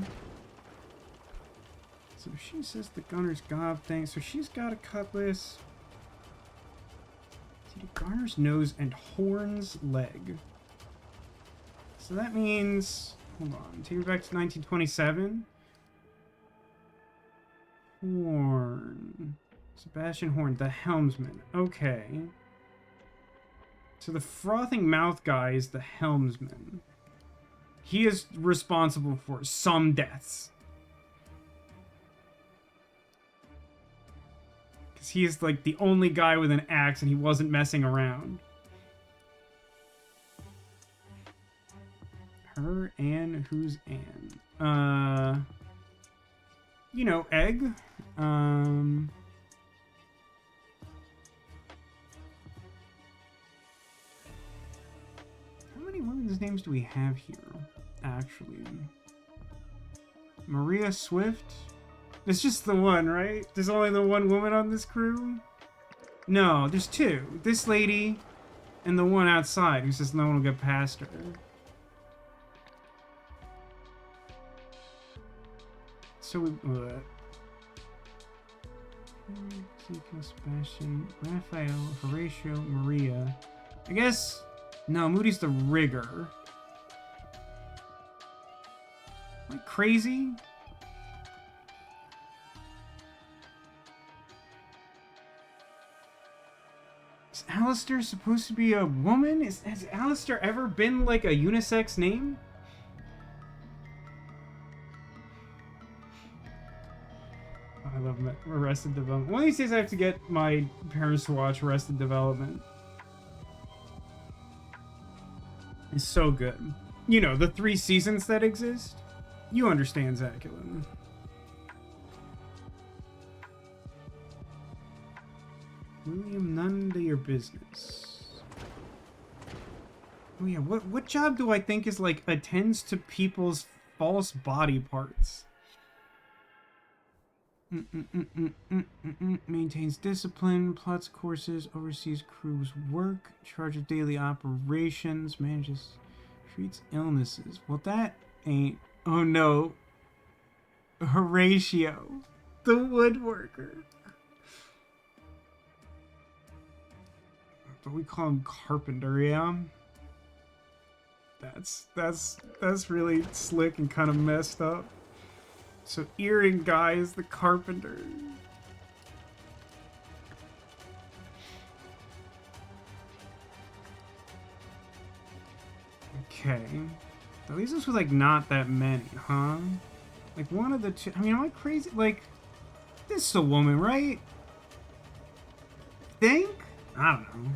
So she says the gunner's gob thing. So she's got a cutlass. See, Garner's nose and horn's leg. So that means... Hold on. Take me back to 1927. Horn. Sebastian Horn, the helmsman. Okay. So the frothing mouth guy is the helmsman. He is responsible for some deaths. Because he is like the only guy with an axe and he wasn't messing around. Her, Anne, who's Anne? You know, Egg. How many women's names do we have here, actually? Maria Swift? It's just the one, right? There's only the one woman on this crew? No, there's two. This lady and the one outside who says no one will get past her. So we... Sebastian, Raphael, Horatio, Maria. I guess... No, Moody's the rigger. Am I crazy? Is Alistair supposed to be a woman? Has Alistair ever been like a unisex name? Oh, I love Arrested Development. One of these days I have to get my parents to watch Arrested Development. It's so good. You know, the 3 seasons that exist. You understand, Zaculin. William, none to your business. Oh yeah, what job do I think is like attends to people's false body parts? Maintains discipline, plots courses, oversees crew's work, charge of daily operations, manages, treats illnesses. Well, that ain't... Oh no. Horatio, the woodworker. But we call him Carpenter, yeah? That's really slick and kind of messed up. So earring guy is the carpenter. Okay. At least this was, like, not that many, huh? Like, one of the two... I mean, am I crazy? Like, this is a woman, right? Think? I don't know.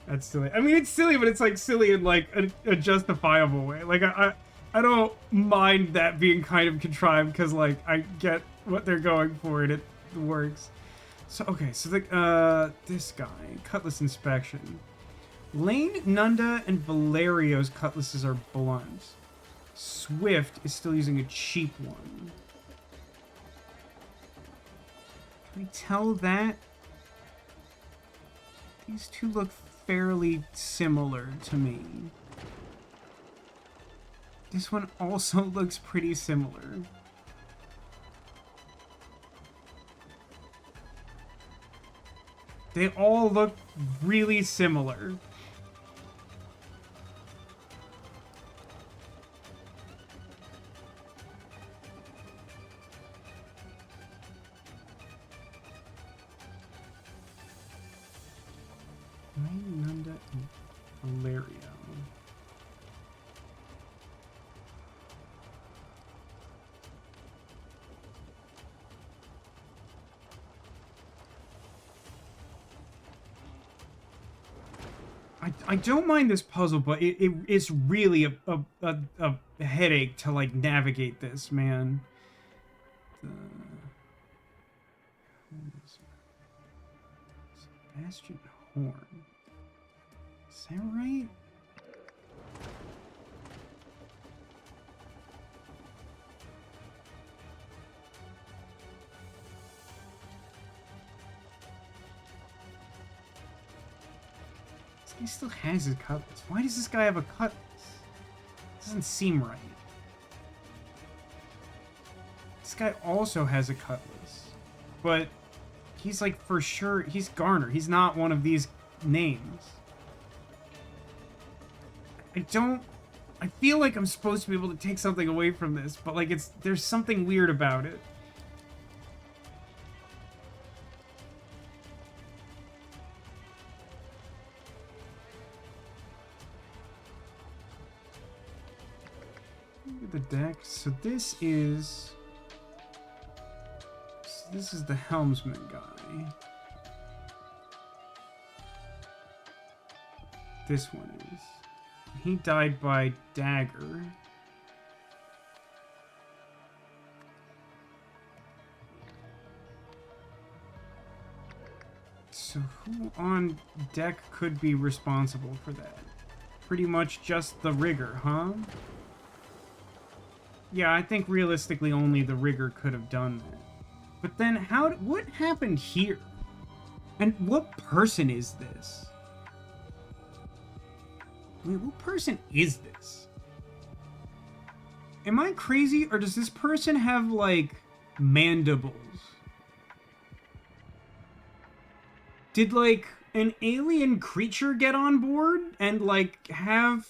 That's silly. I mean, it's silly, but it's, like, silly in, like, a justifiable way. Like, I don't mind that being kind of contrived, because, like, I get what they're going for, and it works. So, okay, so, this guy, Cutlass Inspection. Lane, Nunda, and Valerio's cutlasses are blunt. Swift is still using a cheap one. Can we tell that? These two look fairly similar to me. This one also looks pretty similar. They all look really similar. Nunda and Valerio. I don't mind this puzzle, but it's really a headache to, like, navigate this, man. Sebastian Horn. Is that right? He still has his cutlass. Why does this guy have a cutlass? Doesn't seem right. This guy also has a cutlass. But he's, like, for sure... He's Garner. He's not one of these names. I feel like I'm supposed to be able to take something away from this, but, like, there's something weird about it. The deck. So this is the helmsman guy. This one is. He died by dagger. So who on deck could be responsible for that? Pretty much just the rigger, huh? Yeah, I think realistically only the rigger could have done that. But then what happened here? And what person is this? Wait, what person is this? Am I crazy, or does this person have, like, mandibles? Did, like, an alien creature get on board and, like, have...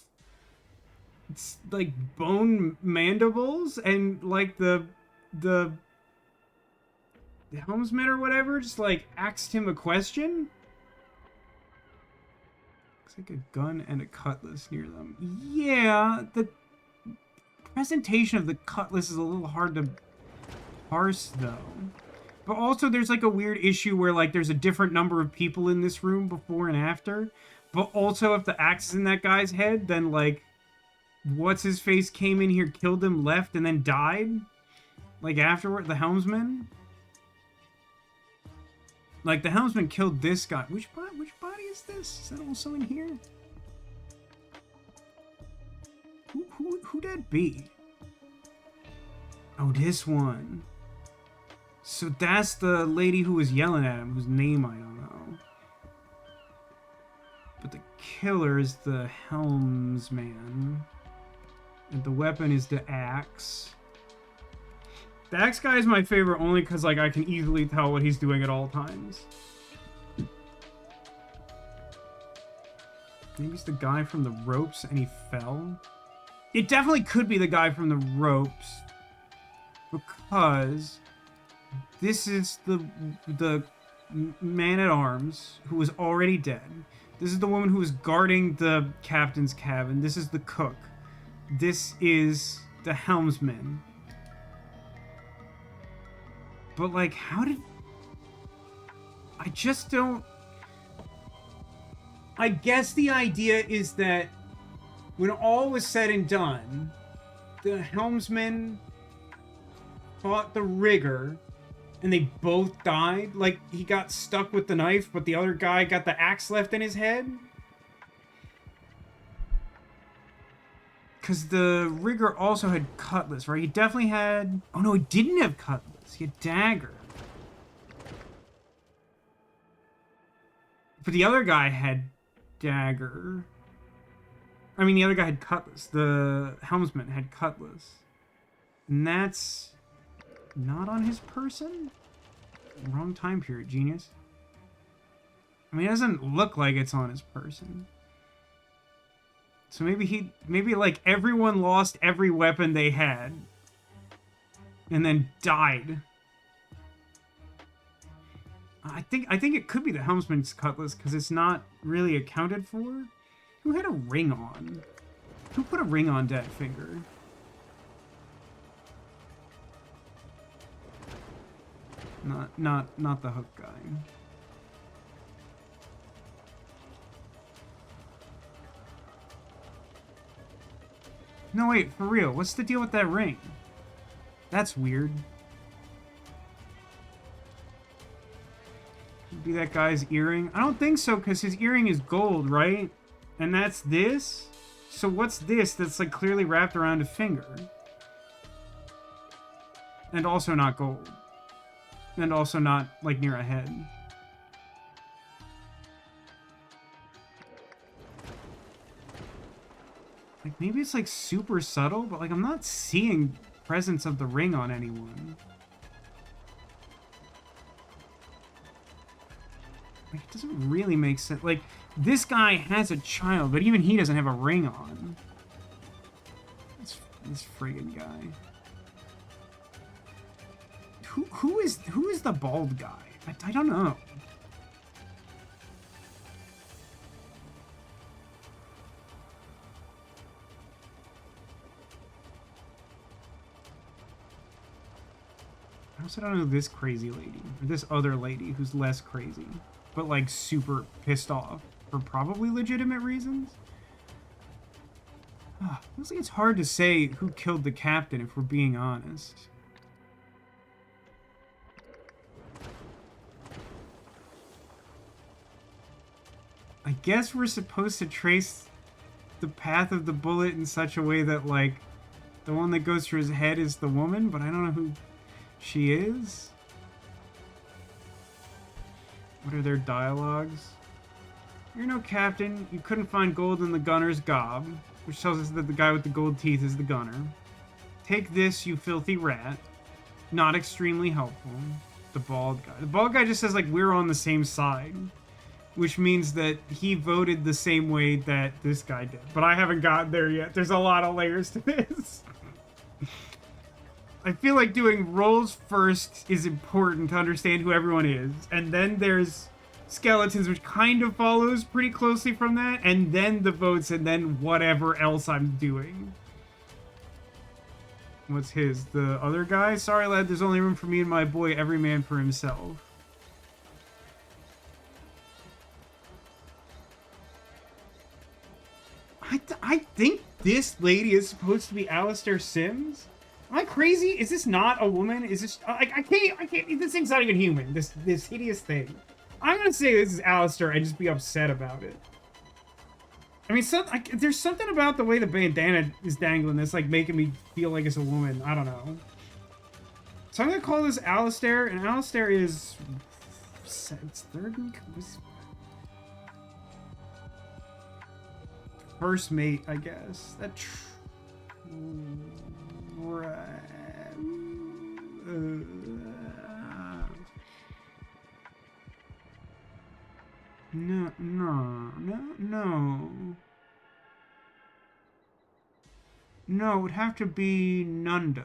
It's like bone mandibles, and like the helmsman or whatever just like asked him a question? Looks like a gun and a cutlass near them. Yeah, the presentation of the cutlass is a little hard to parse though. But also there's like a weird issue where like there's a different number of people in this room before and after. But also if the axe is in that guy's head, then like what's-his-face came in here, killed him, left, and then died? Like, afterward, the helmsman? Like, the helmsman killed this guy. Which body is this? Is that also in here? Who'd that be? Oh, this one. So that's the lady who was yelling at him, whose name I don't know. But the killer is the helmsman. And the weapon is the axe. The axe guy is my favorite only because, like, I can easily tell what he's doing at all times. Maybe it's the guy from the ropes and he fell? It definitely could be the guy from the ropes. Because this is the man-at-arms who was already dead. This is the woman who is guarding the captain's cabin. This is the cook. This is the helmsman. But, like, how did... I just don't... I guess the idea is that when all was said and done, the helmsman fought the rigger, and they both died. Like, he got stuck with the knife, but the other guy got the axe left in his head. Because the rigger also had cutlass, right? He definitely had... Oh, no, he didn't have cutlass. He had dagger. But the other guy had dagger. I mean, the other guy had cutlass. The helmsman had cutlass. And that's not on his person? Wrong time period, genius. I mean, it doesn't look like it's on his person. So maybe like everyone lost every weapon they had. And then died. I think it could be the helmsman's cutlass because it's not really accounted for. Who had a ring on? Who put a ring on that finger? Not the hook guy. No, wait, for real. What's the deal with that ring? That's weird. Could be that guy's earring. I don't think so, because his earring is gold, right? And that's this? So what's this that's, like, clearly wrapped around a finger? And also not gold. And also not, like, near a head. Like, maybe it's, like, super subtle, but, like, I'm not seeing presence of the ring on anyone. Like, it doesn't really make sense. Like, this guy has a child, but even he doesn't have a ring on. This friggin' guy. Who is the bald guy? I don't know. I also don't know this crazy lady, or this other lady who's less crazy, but like super pissed off for probably legitimate reasons. Feels like it's hard to say who killed the captain if we're being honest. I guess we're supposed to trace the path of the bullet in such a way that, like, the one that goes through his head is the woman, but I don't know who she is. What are their dialogues? You're no captain. You couldn't find gold in the gunner's gob, which tells us that the guy with the gold teeth is the gunner. Take this, you filthy rat. Not extremely helpful. The bald guy. The bald guy just says, like, we're on the same side. Which means that he voted the same way that this guy did. But I haven't gotten there yet. There's a lot of layers to this. I feel like doing roles first is important to understand who everyone is. And then there's skeletons, which kind of follows pretty closely from that. And then the votes, and then whatever else I'm doing. What's his? The other guy? Sorry, lad, there's only room for me and my boy, every man for himself. I think this lady is supposed to be Alistair Sims. Am I crazy? Is this not a woman? Is this... I can't... This thing's not even human. This hideous thing. I'm gonna say this is Alistair and just be upset about it. I mean, there's something about the way the bandana is dangling that's, like, making me feel like it's a woman. I don't know. So I'm gonna call this Alistair, and Alistair is... It's third... First mate, I guess. No. No, it would have to be Nunda,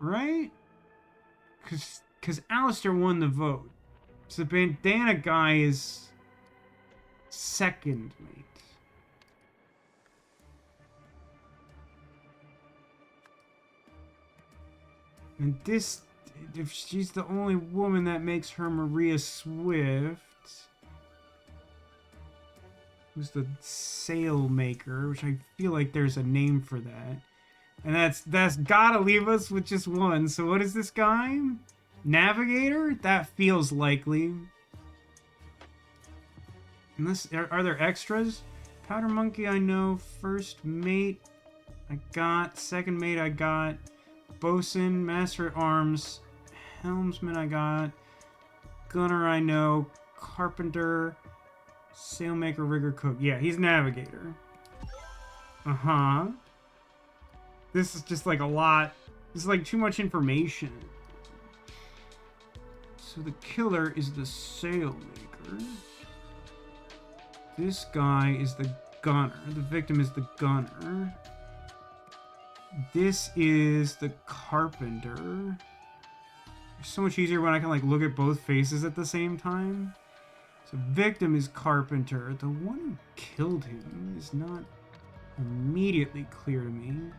right? Cause Alistair won the vote. So the bandana guy is second mate. And this, if she's the only woman, that makes her Maria Swift, who's the sailmaker, which I feel like there's a name for that. And that's gotta leave us with just one. So what is this guy? Navigator? That feels likely. Unless, are there extras? Powder Monkey, I know. First mate, I got. Second mate, I got. Bosun, Master at Arms, Helmsman, I got. Gunner, I know. Carpenter, Sailmaker, Rigger, Cook. Yeah, he's Navigator. Uh-huh. This is just like a lot. This is like too much information. So the killer is the Sailmaker. This guy is the gunner. The victim is the gunner. This is the carpenter. It's so much easier when I can like look at both faces at the same time. So victim is carpenter. The one who killed him is not immediately clear to me.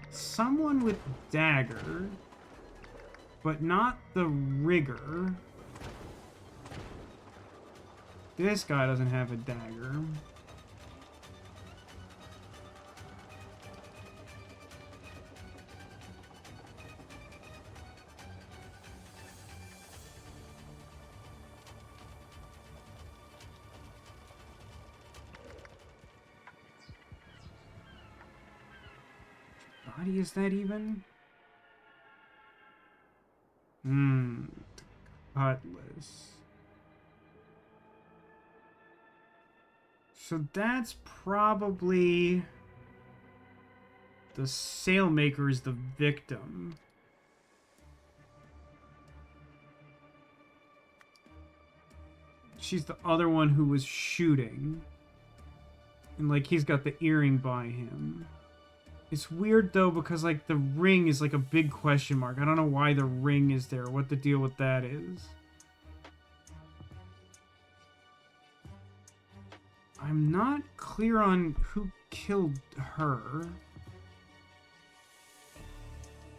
Someone with dagger, but not the rigger. This guy doesn't have a dagger. What body is that even? Cutlass. So that's probably the sailmaker is the victim. She's the other one who was shooting. And like he's got the earring by him. It's weird though because like the ring is like a big question mark. I don't know why the ring is there, what the deal with that is. I'm not clear on who killed her.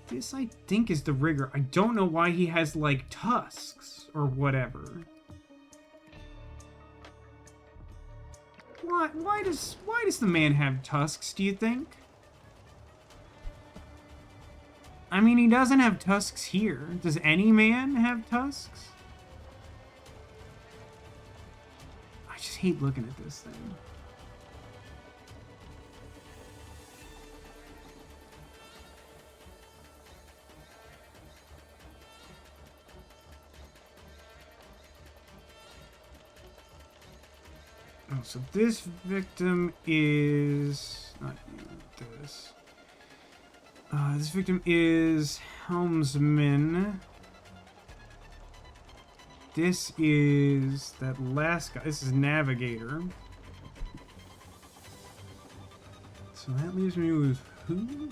This I think is the rigger. I don't know why he has like tusks or whatever. Why does the man have tusks, do you think? I mean, he doesn't have tusks here. Does any man have tusks? I just hate looking at this thing. Oh, so this victim is not this. This victim is helmsman. This is that last guy. This is navigator. So that leaves me with who?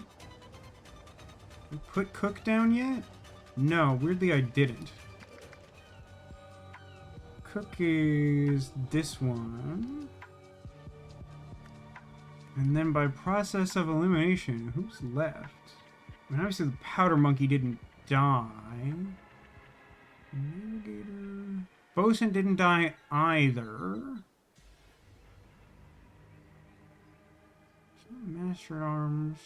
We put Cook down yet? No, weirdly I didn't. Cook is this one. And then by process of elimination, who's left? I mean, obviously the powder monkey didn't die. Navigator. Bosun didn't die either. Master at Arms.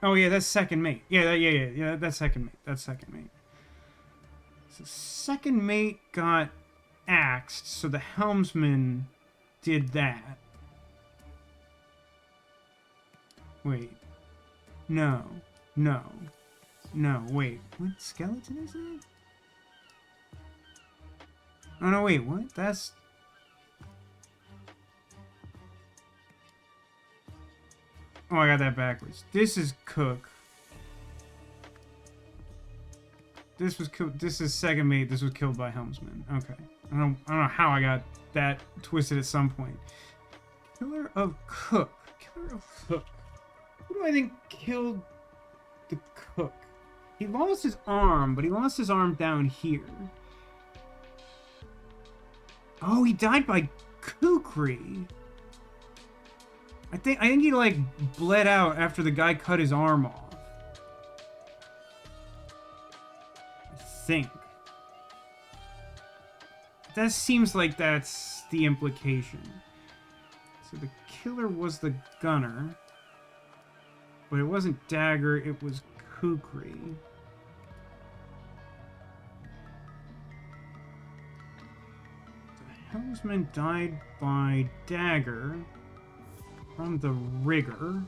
Oh yeah, that's second mate. Yeah, that's second mate. That's second mate. So second mate got axed, so the helmsman did that. Wait. No, wait. What skeleton is that? Oh, no, wait, what? That's... Oh, I got that backwards. This is Cook. This was killed. This is second mate. This was killed by helmsman. Okay. I don't know how I got that twisted at some point. Killer of Cook. Killer of Cook. Who do I think killed the cook? He lost his arm, but he lost his arm down here. Oh, he died by kukri. I think he like bled out after the guy cut his arm off. I think. That seems like that's the implication. So the killer was the gunner. But it wasn't Dagger, it was Kukri. The helmsman died by Dagger from the rigger.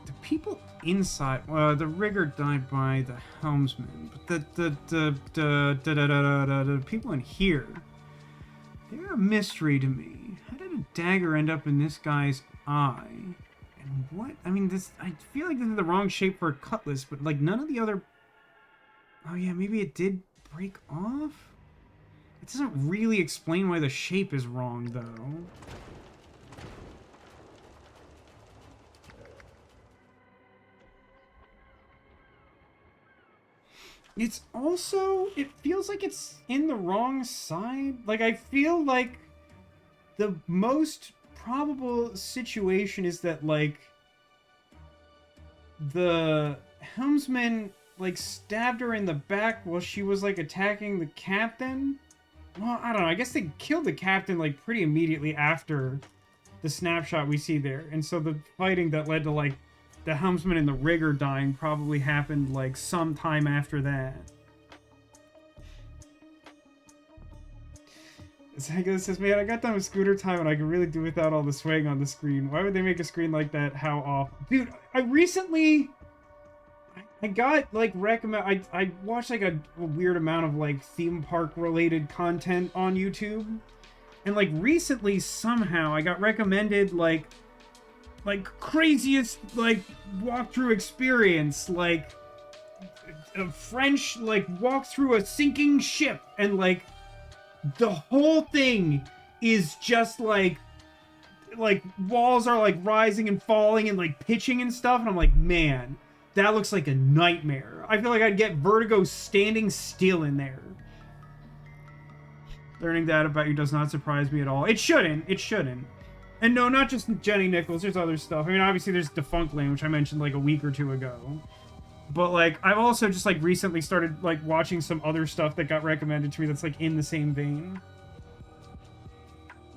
The people inside, the rigger died by the helmsman, but the people in here, they're a mystery to me. How did a dagger end up in this guy's eye? And what? I mean, I feel like this is the wrong shape for a cutlass, but like none of the other... Oh yeah, maybe it did break off? It doesn't really explain why the shape is wrong, though. It's also... It feels like it's in the wrong side. Like, I feel like the most probable situation is that, like, the helmsman, like, stabbed her in the back while she was, like, attacking the captain. Well, I don't know. I guess they killed the captain, like, pretty immediately after the snapshot we see there. And so the fighting that led to, like, the helmsman and the rigger dying probably happened, like, sometime after that. Zango says, man, I got done with Scooter Time and I can really do without all the swaying on the screen. Why would they make a screen like that? How off? Dude, I recently... I got, like, I watched, like, a weird amount of, like, theme park-related content on YouTube. And, like, recently, somehow, I got recommended, like, craziest, like, walkthrough experience. Like, a French, like, walk through a sinking ship. And, like, the whole thing is just, like, walls are, like, rising and falling and, like, pitching and stuff. And I'm like, man... That looks like a nightmare. I feel like I'd get vertigo standing still in there. Learning that about you does not surprise me at all. It shouldn't. It shouldn't. And no, not just Jenny Nichols. There's other stuff. I mean, obviously there's Defunct Lane, which I mentioned like a week or two ago. But like, I've also just like recently started like watching some other stuff that got recommended to me that's like in the same vein.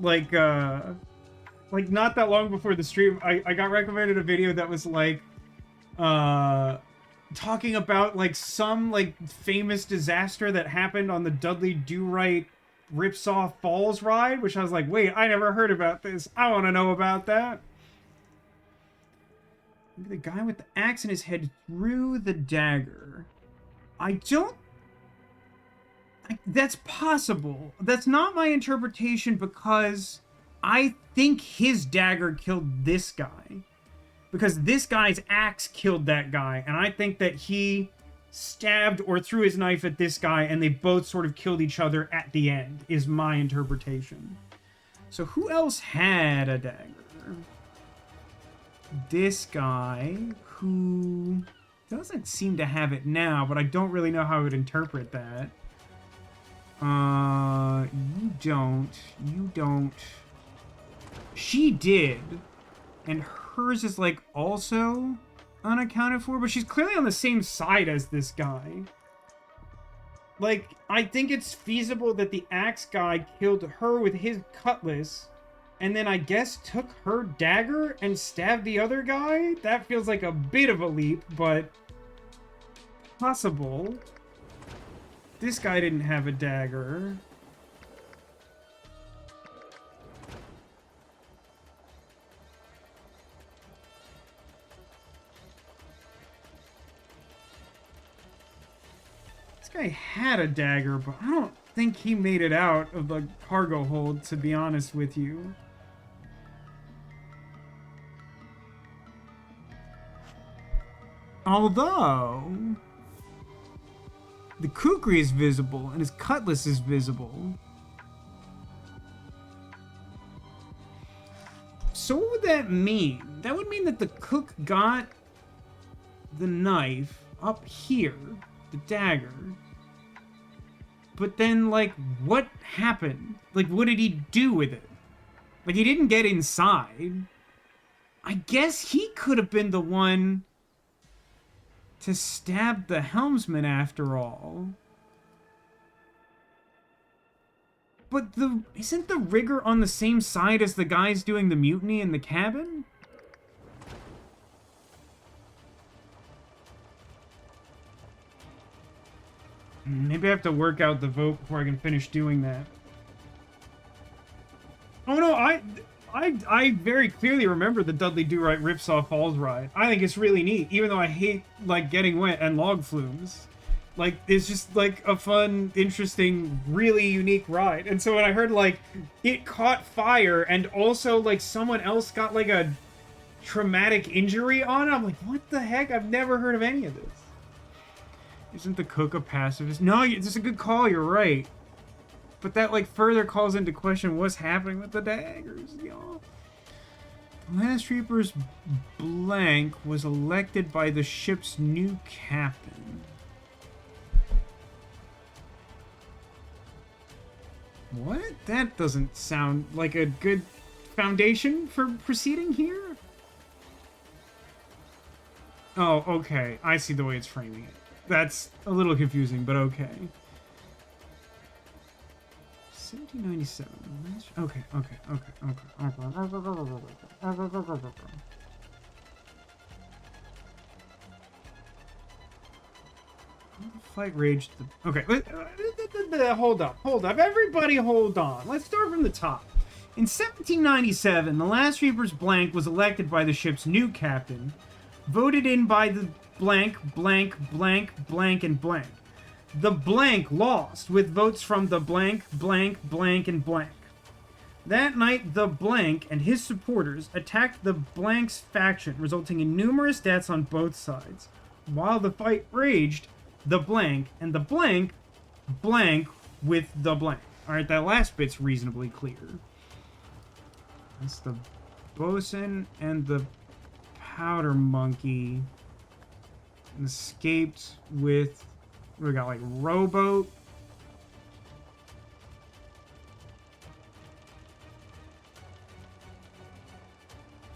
Like not that long before the stream, I got recommended a video that was like, talking about like some like famous disaster that happened on the Dudley Do-Right Ripsaw Falls ride, which I was like, wait, I never heard about this. I want to know about that. The guy with the axe in his head threw the dagger. That's possible. That's not my interpretation because I think his dagger killed this guy. Because this guy's axe killed that guy, and I think that he stabbed or threw his knife at this guy, and they both sort of killed each other at the end, is my interpretation. So who else had a dagger? This guy, who doesn't seem to have it now, but I don't really know how I would interpret that. You don't. She did, and hers is like also unaccounted for, but she's clearly on the same side as this guy. Like, I think it's feasible that the axe guy killed her with his cutlass and then I guess took her dagger and stabbed the other guy. That feels like a bit of a leap, but possible. This guy didn't have a dagger. This guy had a dagger, but I don't think he made it out of the cargo hold, to be honest with you. Although the kukri is visible and his cutlass is visible. So what would that mean? That would mean that the cook got the knife up here, the dagger. But then, like, what happened? Like, what did he do with it? Like, he didn't get inside. I guess he could have been the one to stab the helmsman after all. But isn't the rigger on the same side as the guys doing the mutiny in the cabin? Maybe I have to work out the vote before I can finish doing that. Oh no, I very clearly remember the Dudley Do-Right Ripsaw Falls ride. I think it's really neat, even though I hate, like, getting wet and log flumes. Like, it's just, like, a fun, interesting, really unique ride. And so when I heard, like, it caught fire and also, like, someone else got, like, a traumatic injury on it, I'm like, what the heck? I've never heard of any of this. Isn't the cook a pacifist? No, it's a good call, you're right. But that, like, further calls into question what's happening with the daggers, y'all. The last Reaper's blank was elected by the ship's new captain. What? That doesn't sound like a good foundation for proceeding here. Oh, okay. I see the way it's framing it. That's a little confusing, but okay. 1797. Okay. Fight raged. Okay, hold up. Everybody hold on. Let's start from the top. In 1797, the last Reaper's blank was elected by the ship's new captain, voted in by the blank, blank, blank, blank, and blank. The blank lost with votes from the blank, blank, blank, and blank. That night, the blank and his supporters attacked the blank's faction, resulting in numerous deaths on both sides. While the fight raged, the blank and the blank with the blank. Alright, that last bit's reasonably clear. That's the bosun and the powder monkey escaped with... We got, like, rowboat.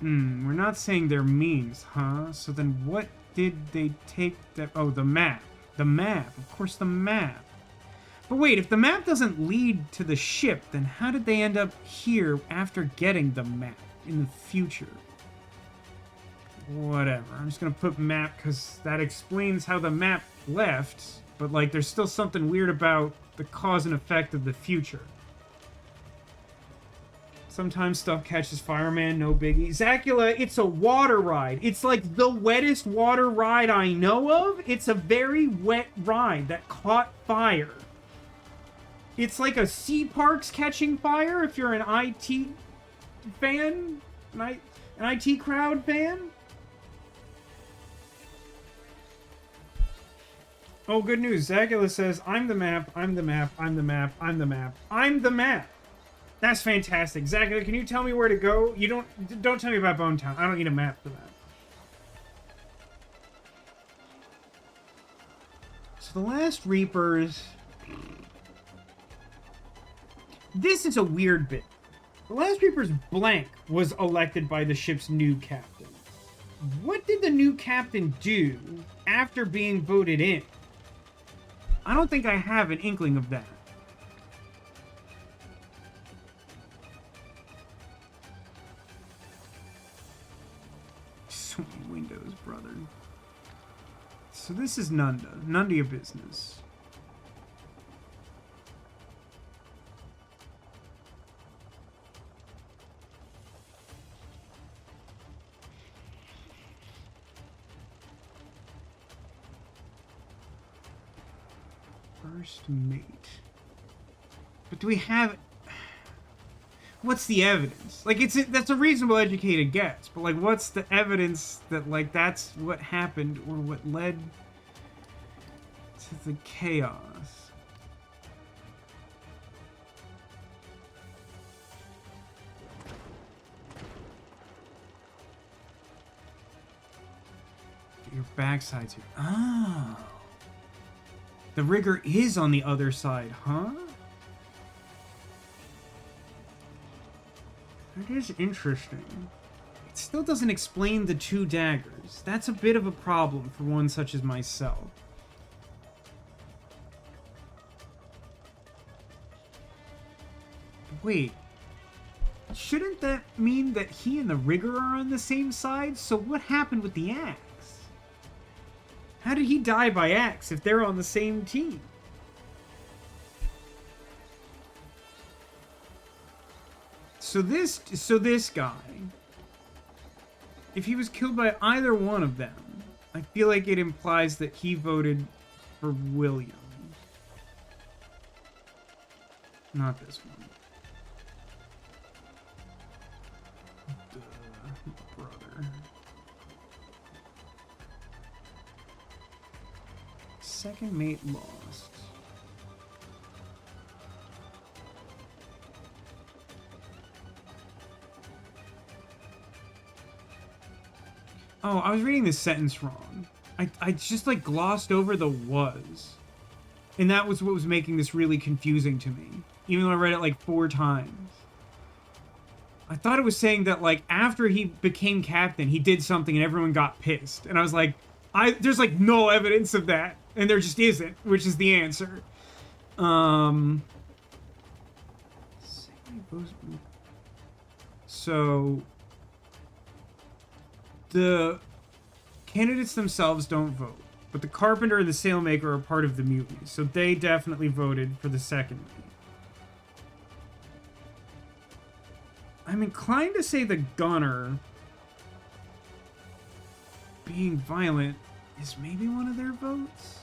We're not saying they're memes, huh? So then what did they take that... Oh, the map. The map. Of course, the map. But wait, if the map doesn't lead to the ship, then how did they end up here after getting the map in the future? Whatever. I'm just gonna put map because that explains how the map left. But, like, there's still something weird about the cause and effect of the future. Sometimes stuff catches fire, man, no biggie. Zacula, it's a water ride. It's, like, the wettest water ride I know of. It's a very wet ride that caught fire. It's like a Sea Parks catching fire if you're an IT fan. An IT crowd fan. Oh, good news. Zagula says, I'm the map, I'm the map, I'm the map, I'm the map, I'm the map. That's fantastic. Zagula, can you tell me where to go? You don't tell me about Bone Town. I don't need a map for that. So the last Reapers... This is a weird bit. The last Reaper's blank was elected by the ship's new captain. What did the new captain do after being voted in? I don't think I have an inkling of that. So many windows, brother. So this is Nunda. None of your business. First mate. But do we have... What's the evidence? Like, that's a reasonable educated guess, but, like, what's the evidence that, like, that's what happened or what led to the chaos? backsides here. Oh. The rigger is on the other side, huh? That is interesting. It still doesn't explain the 2 daggers. That's a bit of a problem for one such as myself. Wait. Shouldn't that mean that he and the rigger are on the same side? So what happened with the axe? How did he die by axe if they're on the same team? So this guy, if he was killed by either one of them, I feel like it implies that he voted for William. Not this one. Brother. Second mate lost. Oh, I was reading this sentence wrong. I just like glossed over the was. And that was what was making this really confusing to me. Even though I read it like 4 times. I thought it was saying that like after he became captain, he did something and everyone got pissed. And I was like, there's like no evidence of that. And there just isn't, which is the answer. So the candidates themselves don't vote, but the carpenter and the sailmaker are part of the mutiny, so they definitely voted for the second mate. I'm inclined to say the gunner being violent is maybe one of their votes.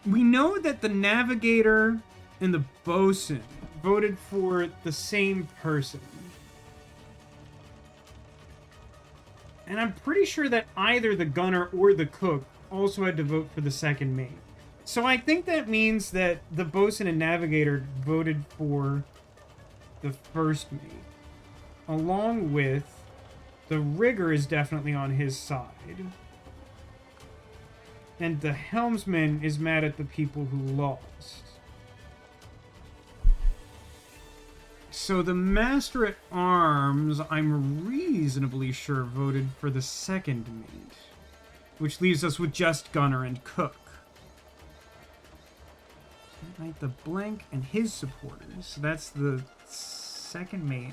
We know that the navigator and the bosun voted for the same person. And I'm pretty sure that either the gunner or the cook also had to vote for the second mate. So I think that means that the bosun and navigator voted for the first mate. Along with the rigger is definitely on his side. And the helmsman is mad at the people who lost. So the master at arms, I'm reasonably sure, voted for the second mate. Which leaves us with just gunner and cook. Knight the blank and his supporters. So that's the second mate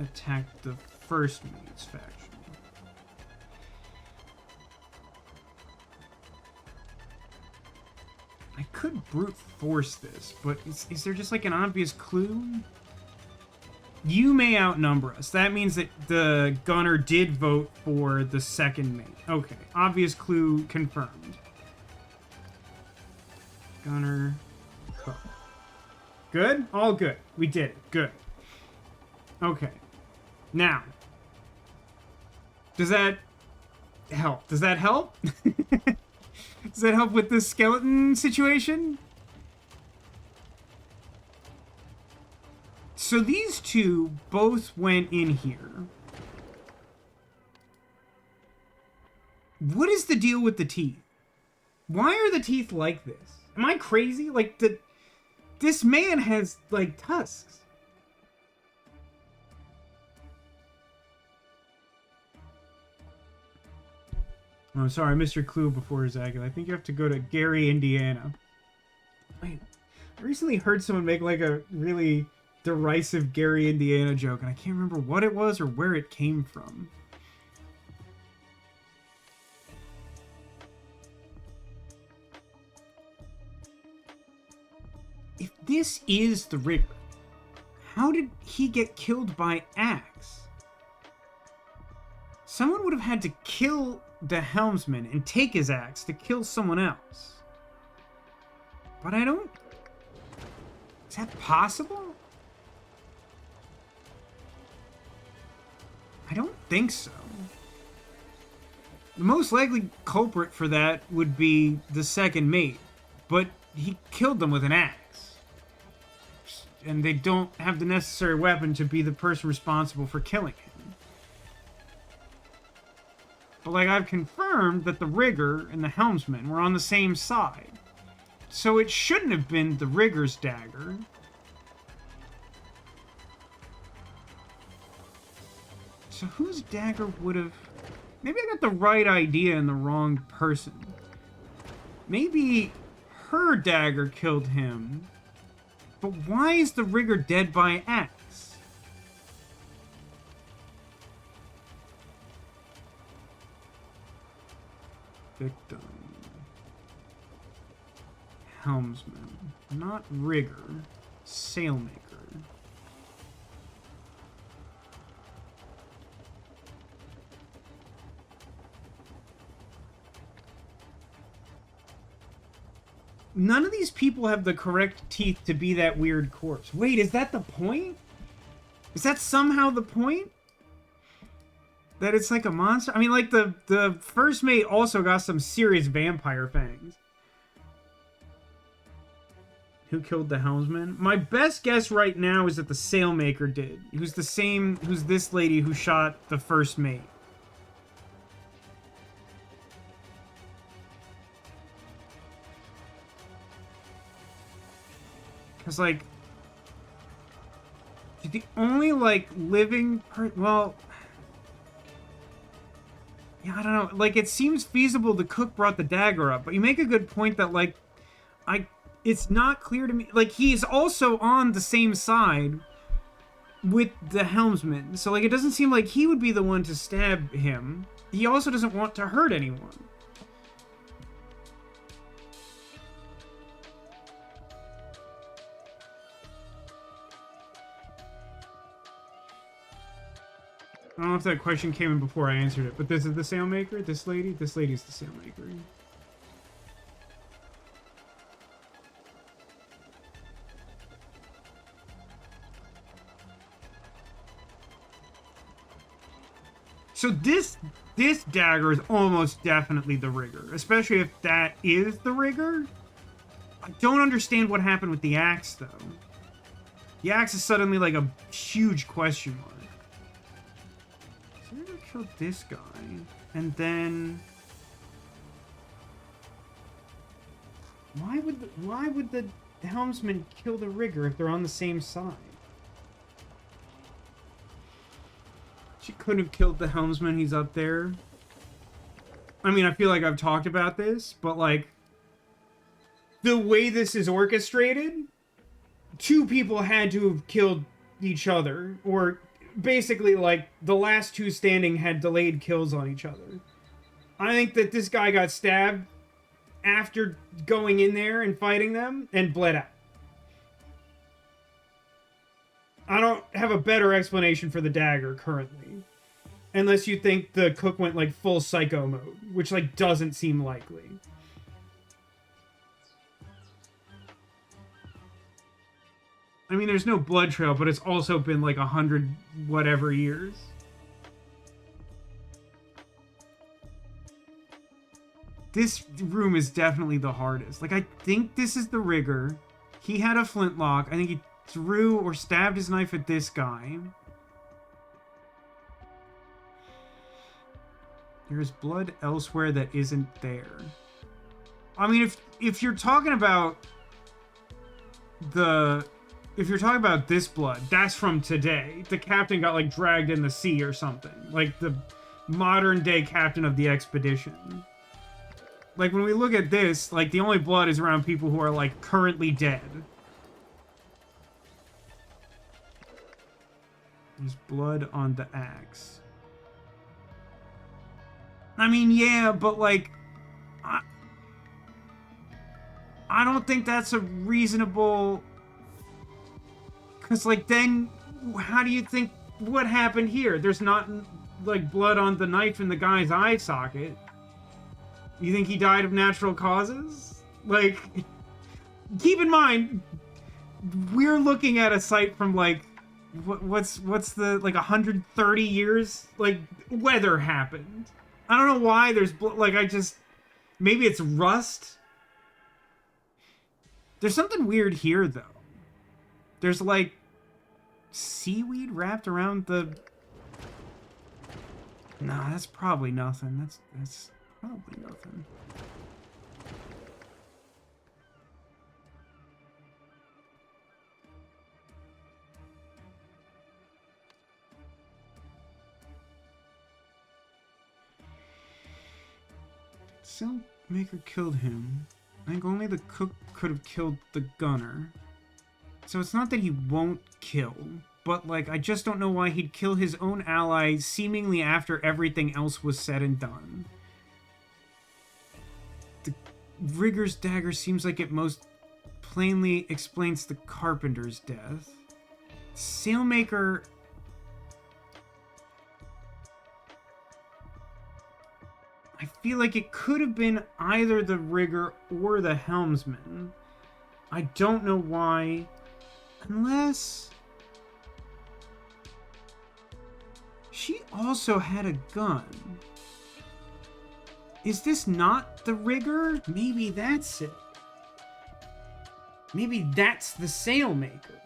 attacked the first mate's faction. I could brute force this, but is there just like an obvious clue? You may outnumber us. That means that the gunner did vote for the second mate. Okay, obvious clue confirmed. Gunner, cook. Good? All good. We did it. Good. Okay. Now, does that help? Does that help? Does that help with this skeleton situation? So these two both went in here. What is the deal with the teeth? Why are the teeth like this? Am I crazy? Like, this man has, like, tusks. Oh, sorry, I missed your clue before, Zagul. I think you have to go to Gary, Indiana. Wait, I recently heard someone make, like, a really derisive Gary, Indiana joke, and I can't remember what it was or where it came from. If this is the rigger, how did he get killed by axe? Someone would have had to kill the helmsman and take his axe to kill someone else. But I don't... Is that possible? I don't think so. The most likely culprit for that would be the second mate, but he killed them with an axe. And they don't have the necessary weapon to be the person responsible for killing him. But, like, I've confirmed that the rigger and the helmsman were on the same side. So it shouldn't have been the rigger's dagger. So whose dagger would have... Maybe I got the right idea and the wrong person. Maybe her dagger killed him. But why is the rigger dead by axe? Victim. Helmsman. Not rigger. Sailmaker. None of these people have the correct teeth to be that weird corpse. Wait, is that the point? Is that somehow the point? That it's like a monster? I mean, like, the first mate also got some serious vampire fangs. Who killed the helmsman? My best guess right now is that the sailmaker did. Who's the same... Who's this lady who shot the first mate. Because, like... The only, like, living... Well... Yeah, I don't know. Like, it seems feasible the cook brought the dagger up, but you make a good point that, like... It's not clear to me... Like, he's also on the same side with the helmsman. So, like, it doesn't seem like he would be the one to stab him. He also doesn't want to hurt anyone. I don't know if that question came in before I answered it, but this is the sailmaker? This lady? This lady's the sailmaker. So this dagger is almost definitely the rigger, especially if that is the rigger. I don't understand what happened with the axe, though. The axe is suddenly like a huge question mark. So we're gonna kill this guy, and then why would the helmsman kill the rigger if they're on the same side? She couldn't have killed the helmsman. He's up there. I mean, I feel like I've talked about this, but, like, the way this is orchestrated, two people had to have killed each other, or basically, like, the last two standing had delayed kills on each other. I think that this guy got stabbed after going in there and fighting them and bled out. I don't have a better explanation for the dagger currently. Unless you think the cook went, like, full psycho mode, which, like, doesn't seem likely. I mean, there's no blood trail, but it's also been, like, 100 whatever years. This room is definitely the hardest. Like, I think this is the rigger. He had a flintlock. I think he threw or stabbed his knife at this guy. There's blood elsewhere that isn't there. I mean, if you're talking about this blood, that's from today. The captain got, like, dragged in the sea or something. Like, the modern day captain of the expedition. Like, when we look at this, like, the only blood is around people who are, like, currently dead. There's blood on the axe. I mean, yeah, but, like, I don't think that's a reasonable... Because, like, then, how do you think... What happened here? There's not, like, blood on the knife in the guy's eye socket. You think he died of natural causes? Like, keep in mind, we're looking at a site from, like, what's the, like, 130 years? Like, weather happened. I don't know why there's, like, maybe it's rust? There's something weird here, though. There's, like, seaweed wrapped around the... Nah, that's probably nothing. That's probably nothing. Sailmaker killed him. I think only the cook could have killed the gunner. So it's not that he won't kill, but like I just don't know why he'd kill his own ally seemingly after everything else was said and done. The rigger's dagger seems like it most plainly explains the carpenter's death. Sailmaker... I feel like it could have been either the rigger or the helmsman. I don't know why. Unless... she also had a gun. Is this not the rigger? Maybe that's it. Maybe that's the sailmaker.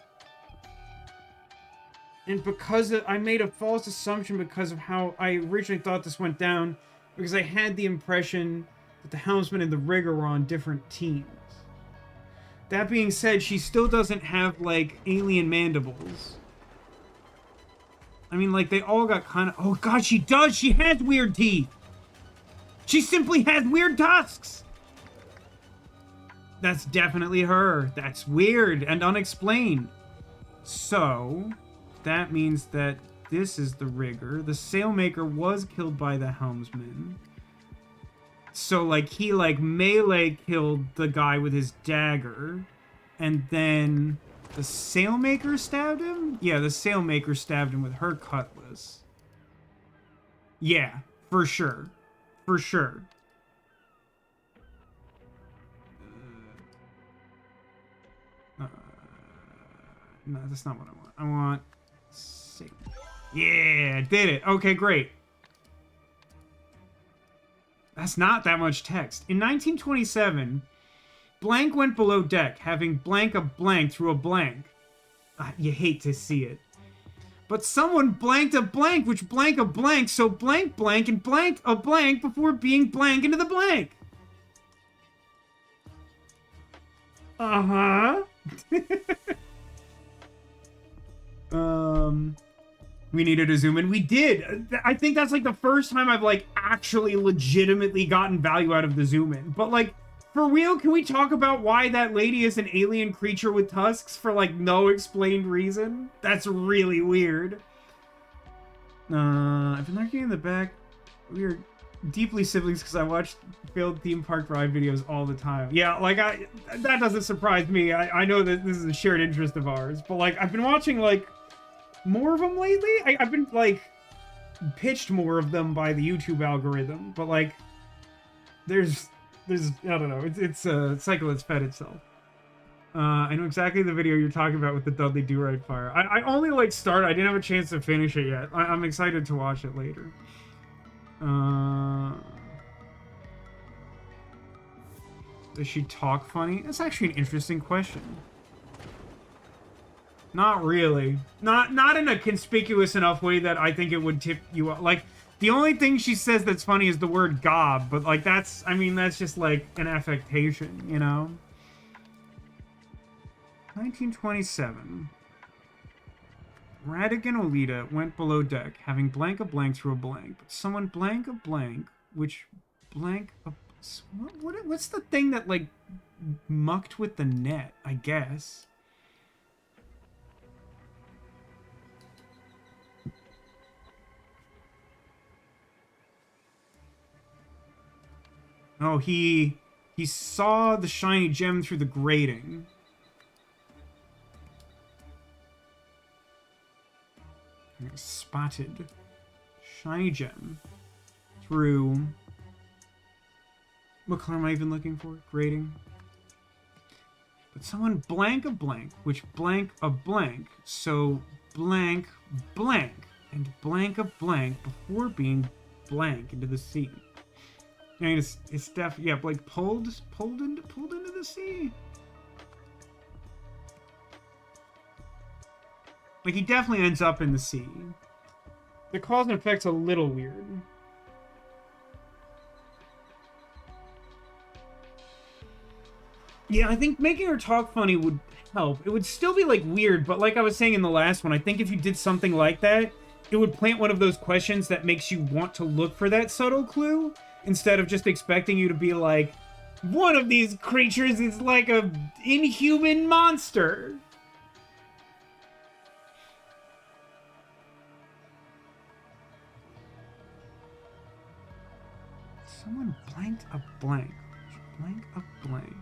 And because I made a false assumption because of how I originally thought this went down, because I had the impression that the helmsman and the rigger were on different teams. That being said, she still doesn't have, like, alien mandibles. I mean, like, they all got kind of... oh, God, she does! She has weird teeth! She simply has weird tusks! That's definitely her. That's weird and unexplained. So, that means that this is the rigger. The sailmaker was killed by the helmsman. So, like, he, like, melee killed the guy with his dagger. And then the sailmaker stabbed him? Yeah, the sailmaker stabbed him with her cutlass. Yeah, for sure. For sure. No, that's not what I want. I want... yeah, did it. Okay, great. That's not that much text. In 1927, blank went below deck, having blank a blank through a blank. You hate to see it. But someone blanked a blank, which blank a blank, so blank blank and blank a blank before being blank into the blank. Uh-huh. We needed to zoom in. We did. I think that's like the first time I've like actually legitimately gotten value out of the zoom in. But like, for real, can we talk about why that lady is an alien creature with tusks for like no explained reason? That's really weird. I've been lurking in the back. We are deeply siblings because I watch failed theme park ride videos all the time. Yeah, like that doesn't surprise me. I know that this is a shared interest of ours, but like I've been watching like more of them lately. I've been like pitched more of them by the YouTube algorithm, but like there's I don't know, it's a cycle that's fed itself. I know exactly the video you're talking about with the Dudley Do-Right fire. I only like started. I didn't have a chance to finish it yet. I'm excited to watch it later. Does she talk funny? That's actually an interesting question. Not really. Not in a conspicuous enough way that I think it would tip you up. Like, the only thing she says that's funny is the word gob, but like that's, I mean, that's just like an affectation, you know? 1927. Radic and Olita went below deck, having blank a blank through a blank, but someone blank a blank, which blank a... what's the thing that, like, mucked with the net, I guess? Oh, he saw the shiny gem through the grating. Spotted shiny gem through... what color am I even looking for? Grating. But someone blank a blank, which blank a blank, so blank blank, and blank a blank before being blank into the sea. I mean, it's definitely, yeah, like pulled into the sea. Like, he definitely ends up in the sea. The cause and effect's a little weird. Yeah, I think making her talk funny would help. It would still be, like, weird, but like I was saying in the last one, I think if you did something like that, it would plant one of those questions that makes you want to look for that subtle clue, instead of just expecting you to be like, one of these creatures is like a inhuman monster. Someone blanked a blank. Blank a blank.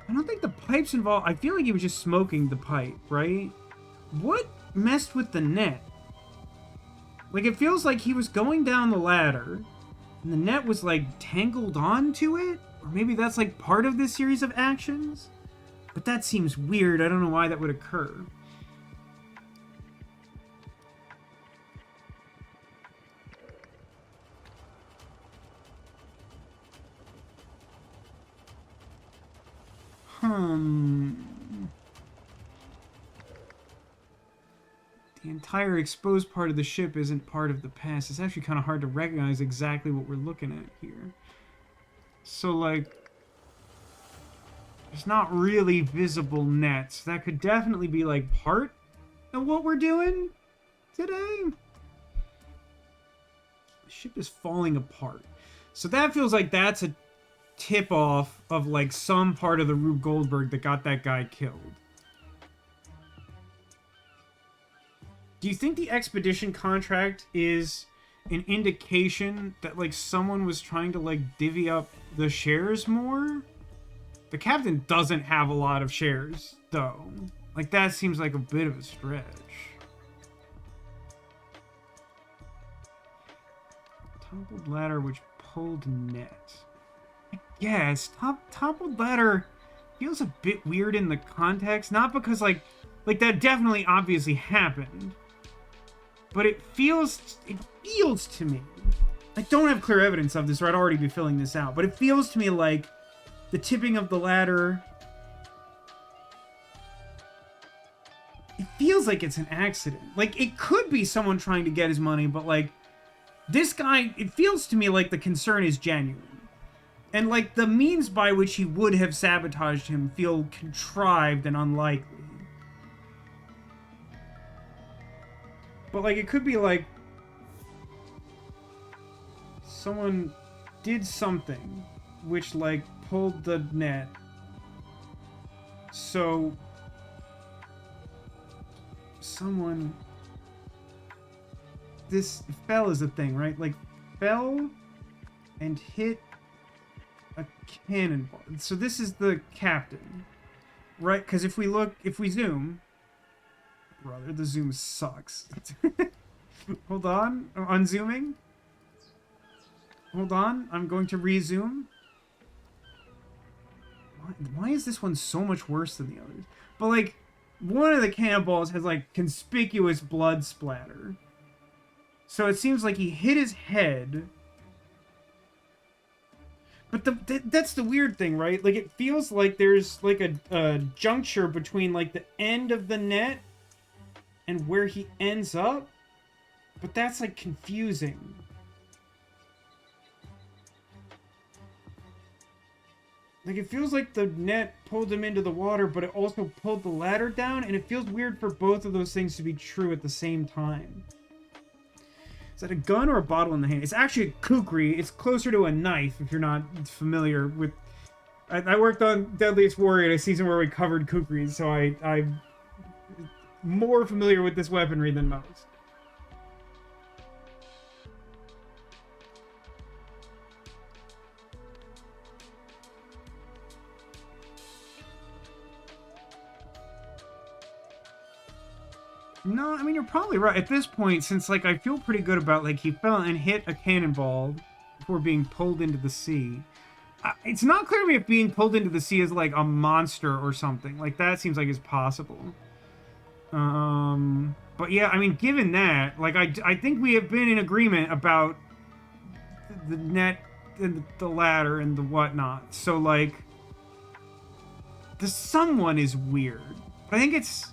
I don't think the pipe's involved. I feel like he was just smoking the pipe, right? What messed with the net? Like, it feels like he was going down the ladder, and the net was, like, tangled onto it? Or maybe that's, like, part of this series of actions? But that seems weird. I don't know why that would occur. The entire exposed part of the ship isn't part of the past. It's actually kind of hard to recognize exactly what we're looking at here. So, like, it's not really visible nets. That could definitely be, like, part of what we're doing today. The ship is falling apart. So that feels like that's a tip-off of, like, some part of the Rube Goldberg that got that guy killed. Do you think the expedition contract is an indication that, like, someone was trying to, like, divvy up the shares more? The captain doesn't have a lot of shares, though. Like, that seems like a bit of a stretch. Toppled ladder which pulled net. I guess. Toppled ladder feels a bit weird in the context. Not because, like that definitely obviously happened. But it feels to me, I don't have clear evidence of this or I'd already be filling this out, but it feels to me like the tipping of the ladder, it feels like it's an accident. Like, it could be someone trying to get his money, but, like, this guy, it feels to me like the concern is genuine. And, like, the means by which he would have sabotaged him feel contrived and unlikely. But, like, it could be, like, someone did something which, like, pulled the net. So, someone... This fell is a thing, right? Like, fell and hit a cannonball. So this is the captain, right? Because if we zoom... Brother, the zoom sucks. Hold on. Unzooming. Hold on. I'm going to rezoom. Why is this one so much worse than the others? But, like, one of the cannonballs has, like, conspicuous blood splatter. So it seems like he hit his head. But that's the weird thing, right? Like, it feels like there's, like, a juncture between, like, the end of the net and where he ends up, but that's, like, confusing. Like, it feels like the net pulled him into the water, but it also pulled the ladder down, and it feels weird for both of those things to be true at the same time. Is that a gun or a bottle in the hand? It's actually a kukri. It's closer to a knife, if you're not familiar with... I worked on Deadliest Warrior in a season where we covered kukris, so I'm more familiar with this weaponry than most. No, I mean, you're probably right. At this point, since, like, I feel pretty good about, like, he fell and hit a cannonball before being pulled into the sea. It's not clear to me if being pulled into the sea is, like, a monster or something. Like, that seems like it's possible. But yeah, I mean, given that, like, I think we have been in agreement about the net and the ladder and the whatnot. So, like, the someone is weird. But I think it's...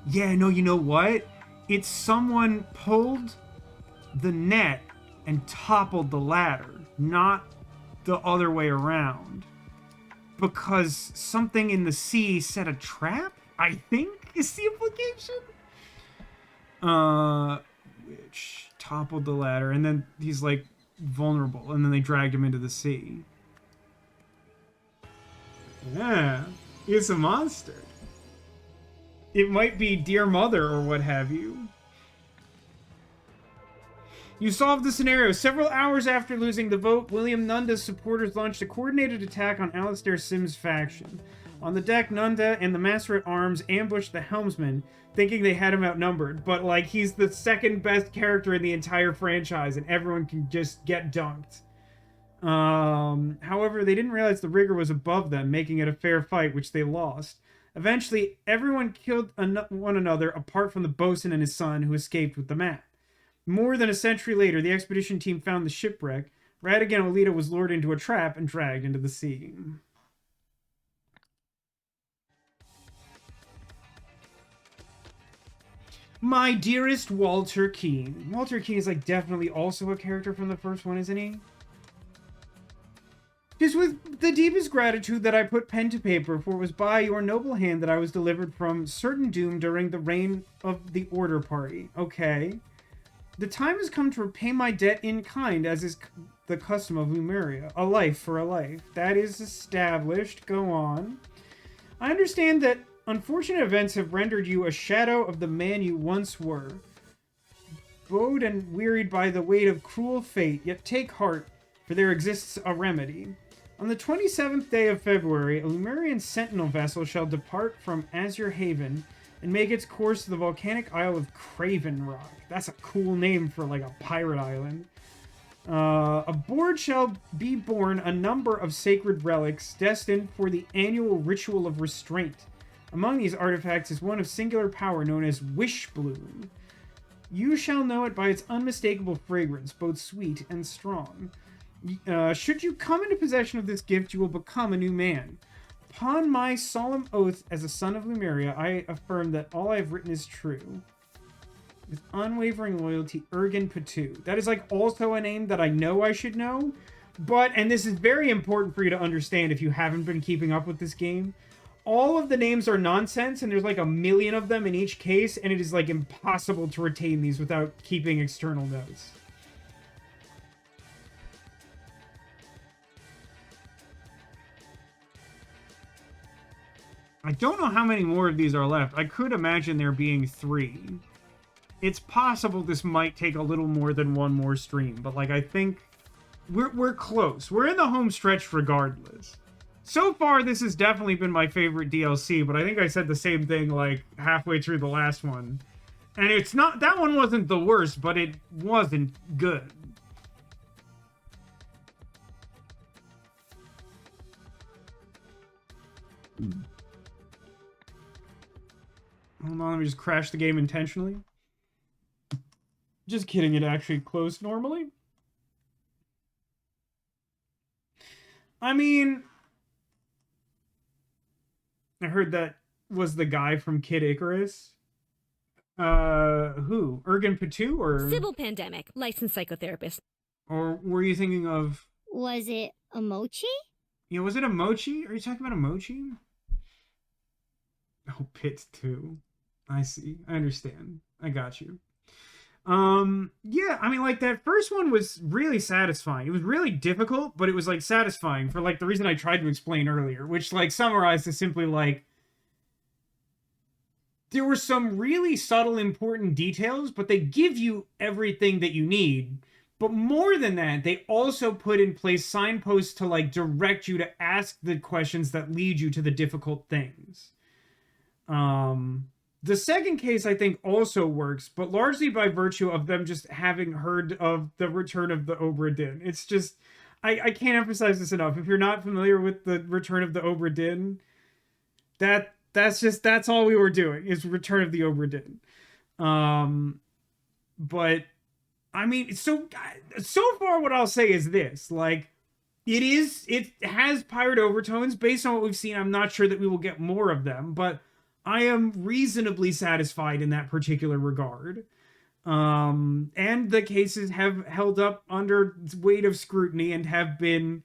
Yeah, no, you know what? it's someone pulled the net and toppled the ladder, not the other way around. Because something in the sea set a trap, I think, is the implication. Which toppled the ladder, and then he's like vulnerable, and then they dragged him into the sea. Yeah, it's a monster. It might be Dear Mother or what have you. You solved the scenario. Several hours after losing the vote, William Nunda's supporters launched a coordinated attack on Alistair Sim's faction. On the deck, Nunda and the Master-at-Arms ambushed the helmsman, thinking they had him outnumbered, but, like, he's the second best character in the entire franchise, and everyone can just get dunked. However, they didn't realize the rigger was above them, making it a fair fight, which they lost. Eventually, everyone killed one another, apart from the bosun and his son, who escaped with the map. More than a century later, the expedition team found the shipwreck. Radigan Olita was lured into a trap and dragged into the sea. My dearest Walter Keane. Walter Keane is, like, definitely also a character from the first one, isn't he? Tis with the deepest gratitude that I put pen to paper, for it was by your noble hand that I was delivered from certain doom during the reign of the Order Party. Okay. The time has come to repay my debt in kind, as is the custom of Lumeria. A life for a life. That is established. Go on. I understand that unfortunate events have rendered you a shadow of the man you once were. Bowed and wearied by the weight of cruel fate, yet take heart, for there exists a remedy. On the 27th day of February, a Lumerian sentinel vessel shall depart from Azure Haven and make its course to the volcanic isle of Craven Rock. That's a cool name for, like, a pirate island. Aboard shall be born a number of sacred relics destined for the annual ritual of restraint. Among these artifacts is one of singular power known as Wish Bloom. You shall know it by its unmistakable fragrance, both sweet and strong. Should you come into possession of this gift, you will become a new man. Upon my solemn oath as a son of Lumeria, I affirm that all I have written is true. With unwavering loyalty, Ergen Patu. That is, like, also a name that I know I should know, but, and this is very important for you to understand if you haven't been keeping up with this game, all of the names are nonsense, and there's like 1 million of them in each case, and it is, like, impossible to retain these without keeping external notes. I don't know how many more of these are left. I could imagine there being 3. It's possible this might take a little more than one more stream, but, like, I think we're close. We're in the home stretch regardless. So far, this has definitely been my favorite DLC, but I think I said the same thing, like, halfway through the last one. And it's not... That one wasn't the worst, but it wasn't good. Hold on, let me just crash the game intentionally. Just kidding, it actually closed normally. I mean... I heard that was the guy from Kid Icarus. Who? Ergen Patu, or... Civil pandemic, licensed psychotherapist. Or were you thinking of... Was it a mochi? Yeah, was it a mochi? Are you talking about a mochi? Oh, Pit 2. I see. I understand. I got you. Yeah, I mean, like, that first one was really satisfying. It was really difficult, but it was, like, satisfying for, like, the reason I tried to explain earlier, which, like, summarized is simply, like, there were some really subtle, important details, but they give you everything that you need. But more than that, they also put in place signposts to, like, direct you to ask the questions that lead you to the difficult things. The second case, I think, also works, but largely by virtue of them just having heard of the Return of the Obra Dinn. It's just... I can't emphasize this enough. If you're not familiar with the Return of the Obra Dinn, that's all we were doing, is Return of the Obra Dinn. But, I mean, so far what I'll say is this, like, it has pirate overtones. Based on what we've seen, I'm not sure that we will get more of them, but I am reasonably satisfied in that particular regard. And the cases have held up under weight of scrutiny and have been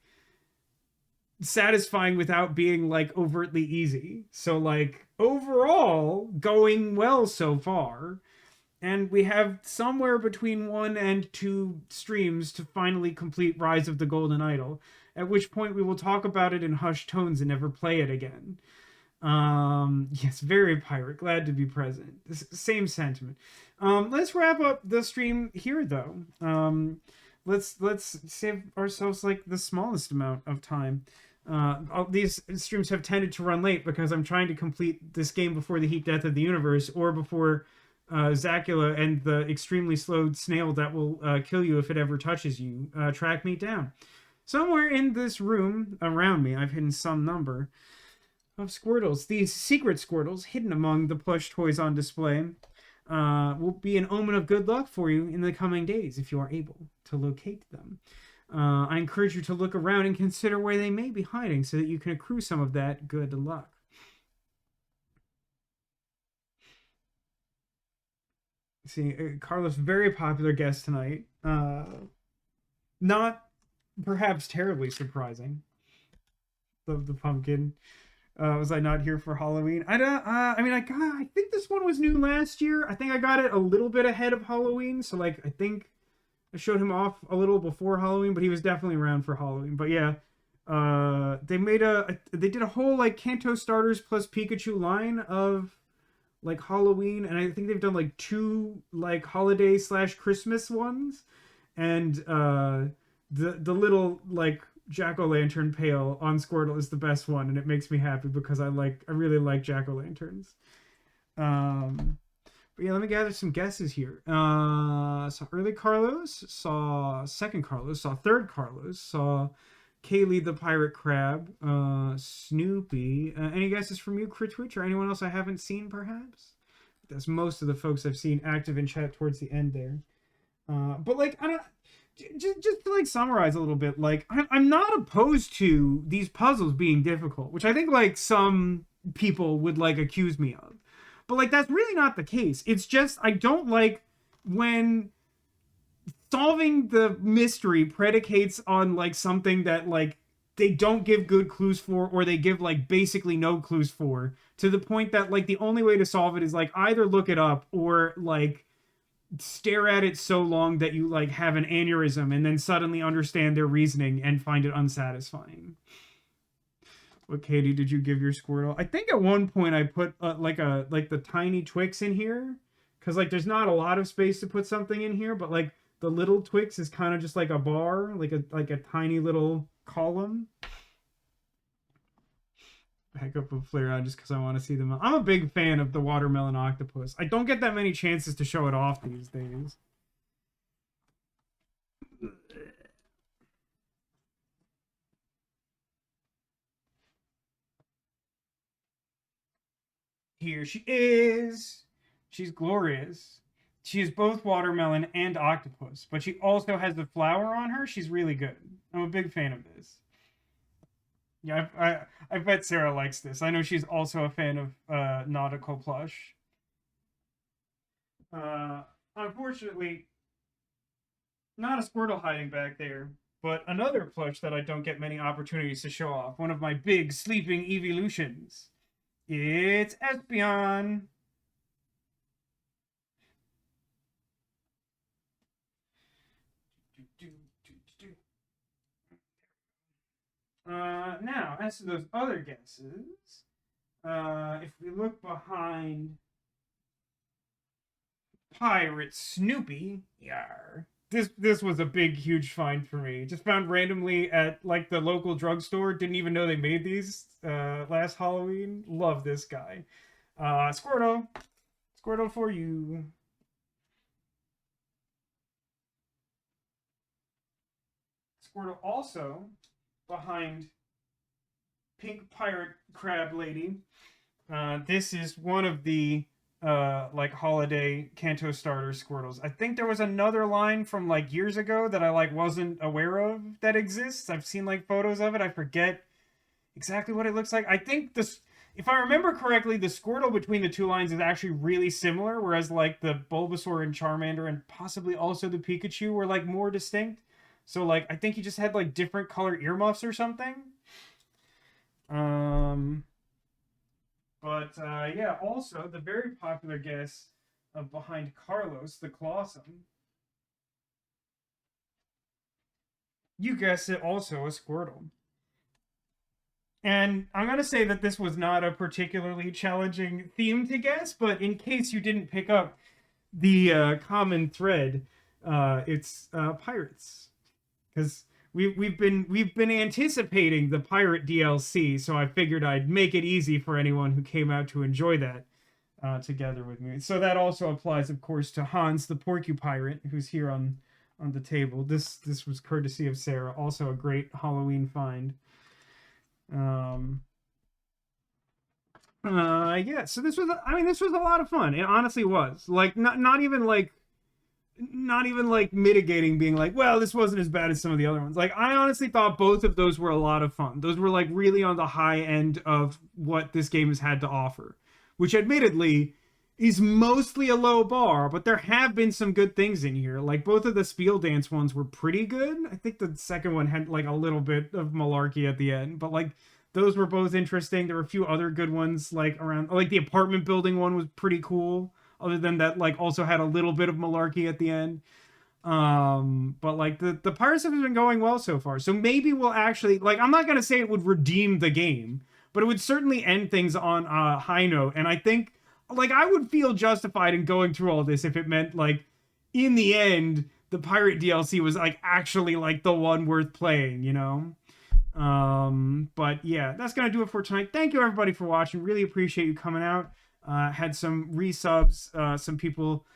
satisfying without being like overtly easy. So like overall going well so far. And we have somewhere between 1 and 2 streams to finally complete Rise of the Golden Idol, at which point we will talk about it in hushed tones and never play it again. Yes, very pirate, glad to be present. Same sentiment. Let's wrap up the stream here though. Let's save ourselves like the smallest amount of time. These streams have tended to run late because I'm trying to complete this game before the heat death of the universe, or before Zacula and the extremely slow snail that will kill you if it ever touches you track me down. Somewhere in this room around me, I've hidden some number of Squirtles. These secret Squirtles, hidden among the plush toys on display, will be an omen of good luck for you in the coming days if you are able to locate them. I encourage you to look around and consider where they may be hiding so that you can accrue some of that good luck. See, Carlos, very popular guest tonight. Not perhaps terribly surprising. The pumpkin. Was I not here for Halloween? I think this one was new last year. I think I got it a little bit ahead of Halloween. So like, I think I showed him off a little before Halloween, but he was definitely around for Halloween. But yeah, they did a whole like Kanto starters plus Pikachu line of like Halloween, and I think they've done like 2 like holiday / Christmas ones, and the little like jack-o'-lantern pail on Squirtle is the best one, and it makes me happy because I really like jack-o'-lanterns. But yeah, let me gather some guesses here. Saw early Carlos, saw second Carlos, saw third Carlos, saw Kaylee the Pirate Crab, Snoopy. Any guesses from you, Critwitch, or anyone else I haven't seen, perhaps? That's most of the folks I've seen active in chat towards the end there. But like, I don't. Just to like summarize a little bit, like I'm not opposed to these puzzles being difficult, which I think like some people would like accuse me of. But like that's really not the case. It's just I don't like when solving the mystery predicates on like something that like they don't give good clues for, or they give like basically no clues for, to the point that like the only way to solve it is like either look it up or like stare at it so long that you like have an aneurysm and then suddenly understand their reasoning and find it unsatisfying. What Katie did you give your Squirtle? I think at one point I put like the tiny Twix in here, because like there's not a lot of space to put something in here, but like the little Twix is kind of just like a bar, like a tiny little column. Back up a flare on just because I want to see them. I'm a big fan of the watermelon octopus. I don't get that many chances to show it off these days. Here she is. She's glorious. She is both watermelon and octopus, but she also has the flower on her. She's really good. I'm a big fan of this. Yeah, I bet Sarah likes this. I know she's also a fan of nautical plush. Unfortunately, not a Squirtle hiding back there, but another plush that I don't get many opportunities to show off. One of my big sleeping evolutions. It's Espion. Now, as to those other guesses, if we look behind Pirate Snoopy, yar, this was a big, huge find for me. Just found randomly at like the local drugstore. Didn't even know they made these last Halloween. Love this guy. Squirtle for you. Squirtle also behind Pink Pirate Crab Lady. This is one of the like holiday Kanto starter Squirtles. I think there was another line from like years ago that I like wasn't aware of that exists. I've seen like photos of it. I forget exactly what it looks like. I think if I remember correctly, the Squirtle between the two lines is actually really similar, whereas like the Bulbasaur and Charmander and possibly also the Pikachu were like more distinct. So like I think he just had like different color earmuffs or something. Yeah, also the very popular guess behind Carlos, the Clawsome. You guessed it, also a Squirtle. And I'm going to say that this was not a particularly challenging theme to guess, but in case you didn't pick up the common thread, it's pirates. Because we've been anticipating the pirate DLC, so I figured I'd make it easy for anyone who came out to enjoy that together with me. So that also applies, of course, to Hans, the Porcupirate, who's here on the table. This was courtesy of Sarah, also a great Halloween find. Yeah, so this was a lot of fun. It honestly was. Like not even like mitigating being like, well, this wasn't as bad as some of the other ones. Like I honestly thought both of those were a lot of fun. Those were like really on the high end of what this game has had to offer, which admittedly is mostly a low bar, but there have been some good things in here. Like both of the Spiel Dance ones were pretty good. I think the second one had like a little bit of malarkey at the end, but like those were both interesting. There were a few other good ones like around, like the apartment building one was pretty cool. Other than that, like also had a little bit of malarkey at the end. But like the pirates have been going well so far. So maybe we'll actually, like, I'm not going to say it would redeem the game, but it would certainly end things on a high note. And I think, like, I would feel justified in going through all this if it meant, like, in the end, the pirate DLC was, like, actually, like, the one worth playing, you know? But yeah, that's going to do it for tonight. Thank you, everybody, for watching. Really appreciate you coming out. Had some resubs, some people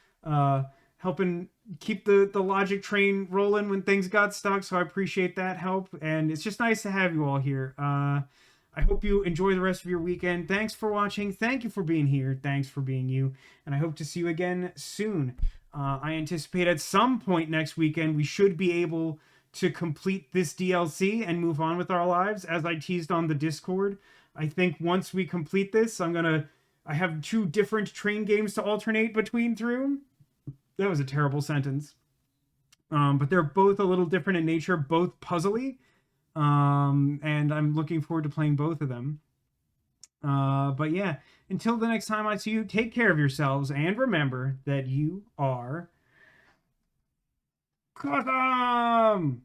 helping keep the logic train rolling when things got stuck, so I appreciate that help. And it's just nice to have you all here. I hope you enjoy the rest of your weekend. Thanks for watching. Thank you for being here. Thanks for being you. And I hope to see you again soon. I anticipate at some point next weekend we should be able to complete this DLC and move on with our lives, as I teased on the Discord. I think once we complete this, I have 2 different train games to alternate between through. That was a terrible sentence. But they're both a little different in nature, both puzzly. And I'm looking forward to playing both of them. But yeah, until the next time I see you, take care of yourselves and remember that you are awesome.